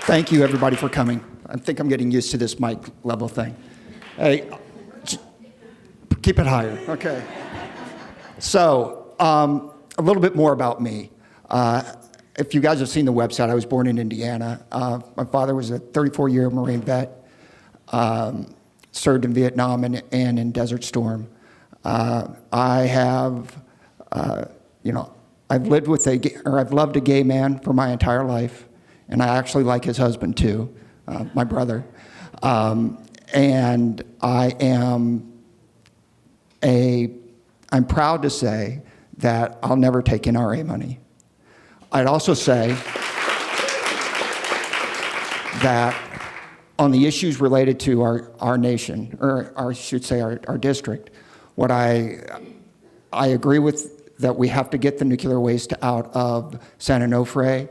Thank you, everybody, for coming. I think I'm getting used to this mic level thing. Hey, keep it higher. Okay. So, a little bit more about me. If you guys have seen the website, I was born in Indiana. My father was a 34-year Marine vet, served in Vietnam and in Desert Storm. I have, I've loved a gay man for my entire life, and I actually like his husband too, my brother. And I'm proud to say that I'll never take NRA money. I'd also say that on the issues related to our nation, or I should say our district, what I agree with, that we have to get the nuclear waste out of San Onofre.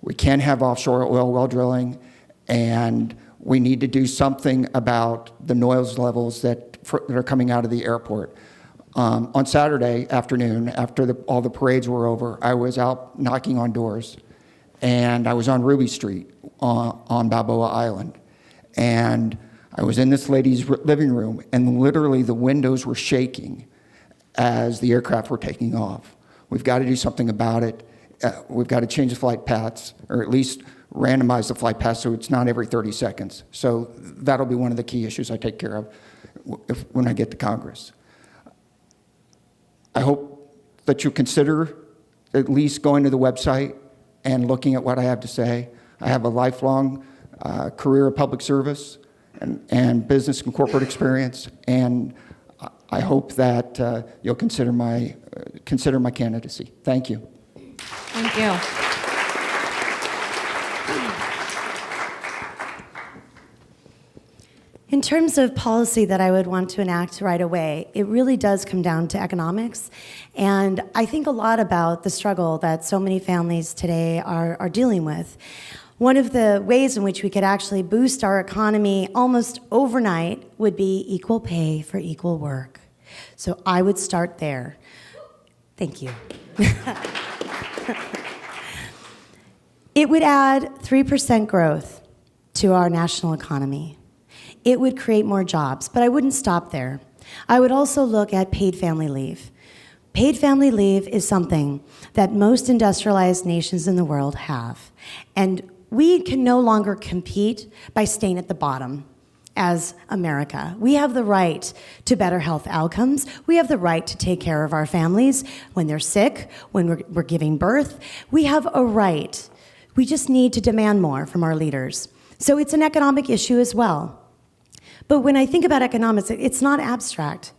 We can't have offshore oil well drilling, and we need to do something about the noise levels that are coming out of the airport. On Saturday afternoon, after all the parades were over, I was out knocking on doors, and I was on Ruby Street on Balboa Island. And I was in this lady's living room, and literally the windows were shaking as the aircraft were taking off. We've got to do something about it. We've got to change the flight paths, or at least randomize the flight paths so it's not every 30 seconds. So that'll be one of the key issues I take care of when I get to Congress. I hope that you consider at least going to the website and looking at what I have to say. I have a lifelong career of public service and business and corporate experience, and I hope that you'll consider my candidacy. Thank you. Thank you. In terms of policy that I would want to enact right away, it really does come down to economics. And I think a lot about the struggle that so many families today are dealing with. One of the ways in which we could actually boost our economy almost overnight would be equal pay for equal work. So I would start there. Thank you. It would add 3% growth to our national economy. It would create more jobs, but I wouldn't stop there. I would also look at paid family leave. Paid family leave is something that most industrialized nations in the world have. And we can no longer compete by staying at the bottom as America. We have the right to better health outcomes. We have the right to take care of our families when they're sick, when we're giving birth. We have a right. We just need to demand more from our leaders. So it's an economic issue as well. But when I think about economics, it's not abstract.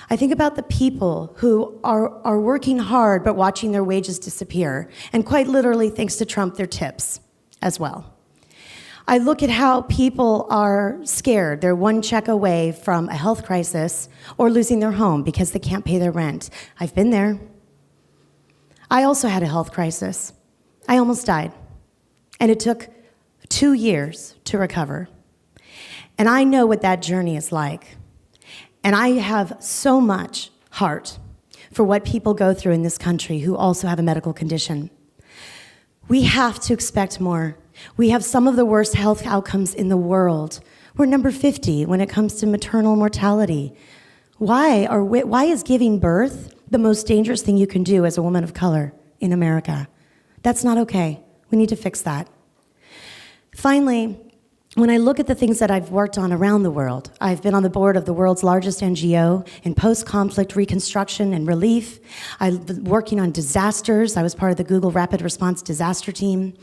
I think about the people who are working hard but watching their wages disappear, and quite literally, thanks to Trump, their tips as well. I look at how people are scared. They're one check away from a health crisis or losing their home because they can't pay their rent. I've been there. I also had a health crisis. I almost died. And it took 2 years to recover. And I know what that journey is like. And I have so much heart for what people go through in this country who also have a medical condition. We have to expect more. We have some of the worst health outcomes in the world. We're number 50 when it comes to maternal mortality. Why is giving birth the most dangerous thing you can do as a woman of color in America? That's not okay. We need to fix that. Finally, when I look at the things that I've worked on around the world, I've been on the board of the world's largest NGO in post-conflict reconstruction and relief. I've been working on disasters. I was part of the Google Rapid Response Disaster Team.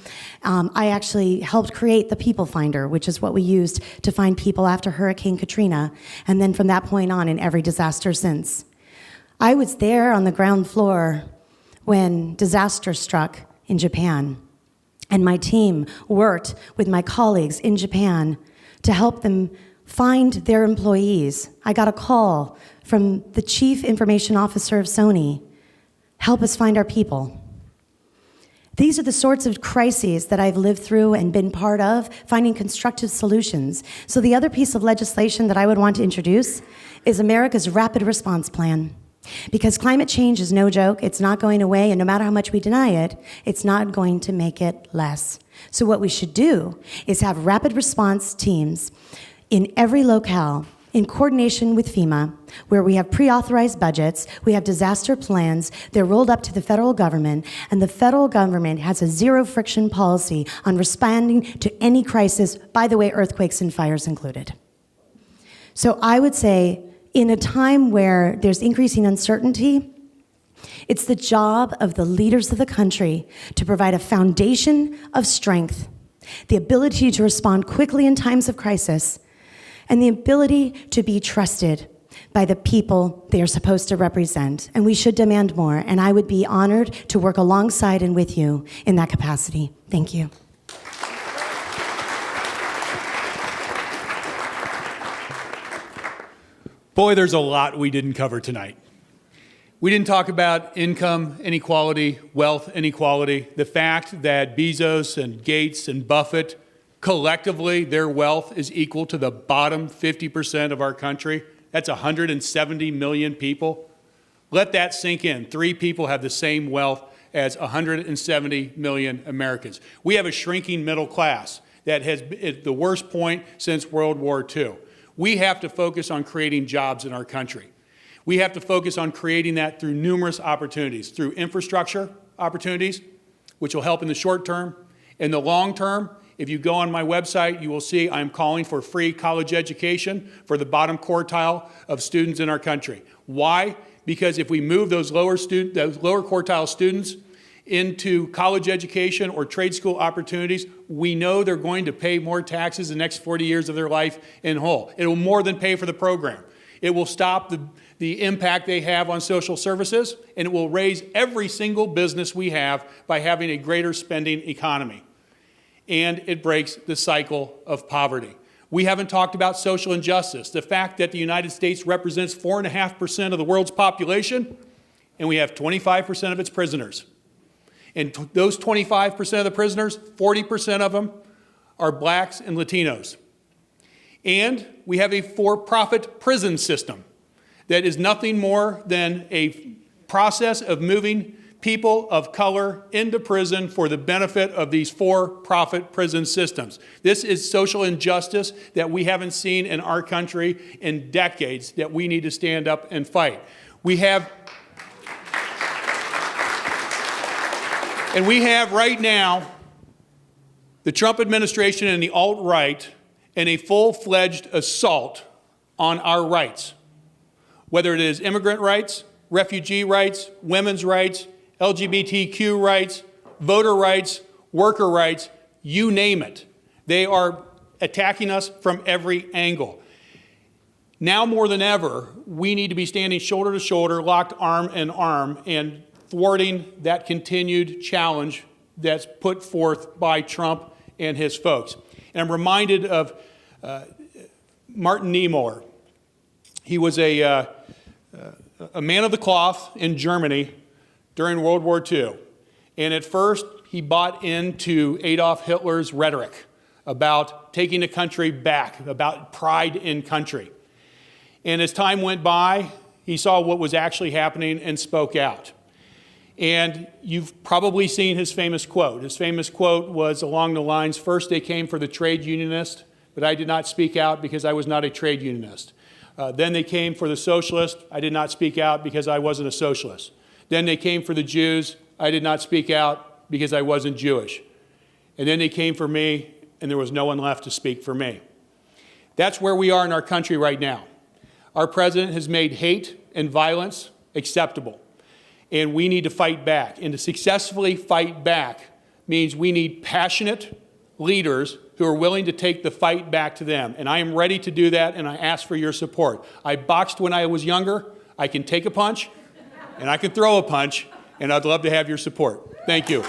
I actually helped create the People Finder, which is what we used to find people after Hurricane Katrina, and then from that point on in every disaster since. I was there on the ground floor when disaster struck in Japan. And my team worked with my colleagues in Japan to help them find their employees. I got a call from the chief information officer of Sony. Help us find our people. These are the sorts of crises that I've lived through and been part of, finding constructive solutions. So the other piece of legislation that I would want to introduce is America's Rapid Response Plan. Because climate change is no joke, it's not going away, and no matter how much we deny it, it's not going to make it less. So what we should do is have rapid response teams in every locale, in coordination with FEMA, where we have pre-authorized budgets, we have disaster plans, they're rolled up to the federal government, and the federal government has a zero-friction policy on responding to any crisis, by the way, earthquakes and fires included. So I would say, in a time where there's increasing uncertainty, it's the job of the leaders of the country to provide a foundation of strength, the ability to respond quickly in times of crisis, and the ability to be trusted by the people they are supposed to represent. And we should demand more, and I would be honored to work alongside and with you in that capacity. Thank you. Boy, there's a lot we didn't cover tonight. We didn't talk about income inequality, wealth inequality, the fact that Bezos and Gates and Buffett, collectively, their wealth is equal to the bottom 50% of our country. That's 170 million people. Let that sink in. 3 people have the same wealth as 170 million Americans. We have a shrinking middle class that has been at the worst point since World War II. We have to focus on creating jobs in our country. We have to focus on creating that through numerous opportunities, through infrastructure opportunities, which will help in the short term. In the long term, if you go on my website, you will see I'm calling for free college education for the bottom quartile of students in our country. Why? Because if we move those lower quartile students into college education or trade school opportunities, we know they're going to pay more taxes the next 40 years of their life in whole. It will more than pay for the program. It will stop the impact they have on social services, and it will raise every single business we have by having a greater spending economy. And it breaks the cycle of poverty. We haven't talked about social injustice, the fact that the United States represents 4.5% of the world's population, and we have 25% of its prisoners. And those 25% of the prisoners, 40% of them are blacks and Latinos. And we have a for-profit prison system that is nothing more than a process of moving people of color into prison for the benefit of these for-profit prison systems. This is social injustice that we haven't seen in our country in decades that we need to stand up and fight. We have right now the Trump administration and the alt-right in a full-fledged assault on our rights, whether it is immigrant rights, refugee rights, women's rights, LGBTQ rights, voter rights, worker rights, you name it. They are attacking us from every angle. Now more than ever, we need to be standing shoulder to shoulder, locked arm in arm, and thwarting that continued challenge that's put forth by Trump and his folks. And I'm reminded of Martin Niemöller. He was a man of the cloth in Germany during World War II. And at first, he bought into Adolf Hitler's rhetoric about taking the country back, about pride in country. And as time went by, he saw what was actually happening and spoke out. And you've probably seen his famous quote. His famous quote was along the lines, "First they came for the trade unionist, but I did not speak out because I was not a trade unionist. Then they came for the socialist. I did not speak out because I wasn't a socialist. Then they came for the Jews. I did not speak out because I wasn't Jewish. And then they came for me, and there was no one left to speak for me." That's where we are in our country right now. Our president has made hate and violence acceptable, and we need to fight back. And to successfully fight back means we need passionate leaders who are willing to take the fight back to them. And I am ready to do that, and I ask for your support. I boxed when I was younger. I can take a punch, and I can throw a punch, and I'd love to have your support. Thank you.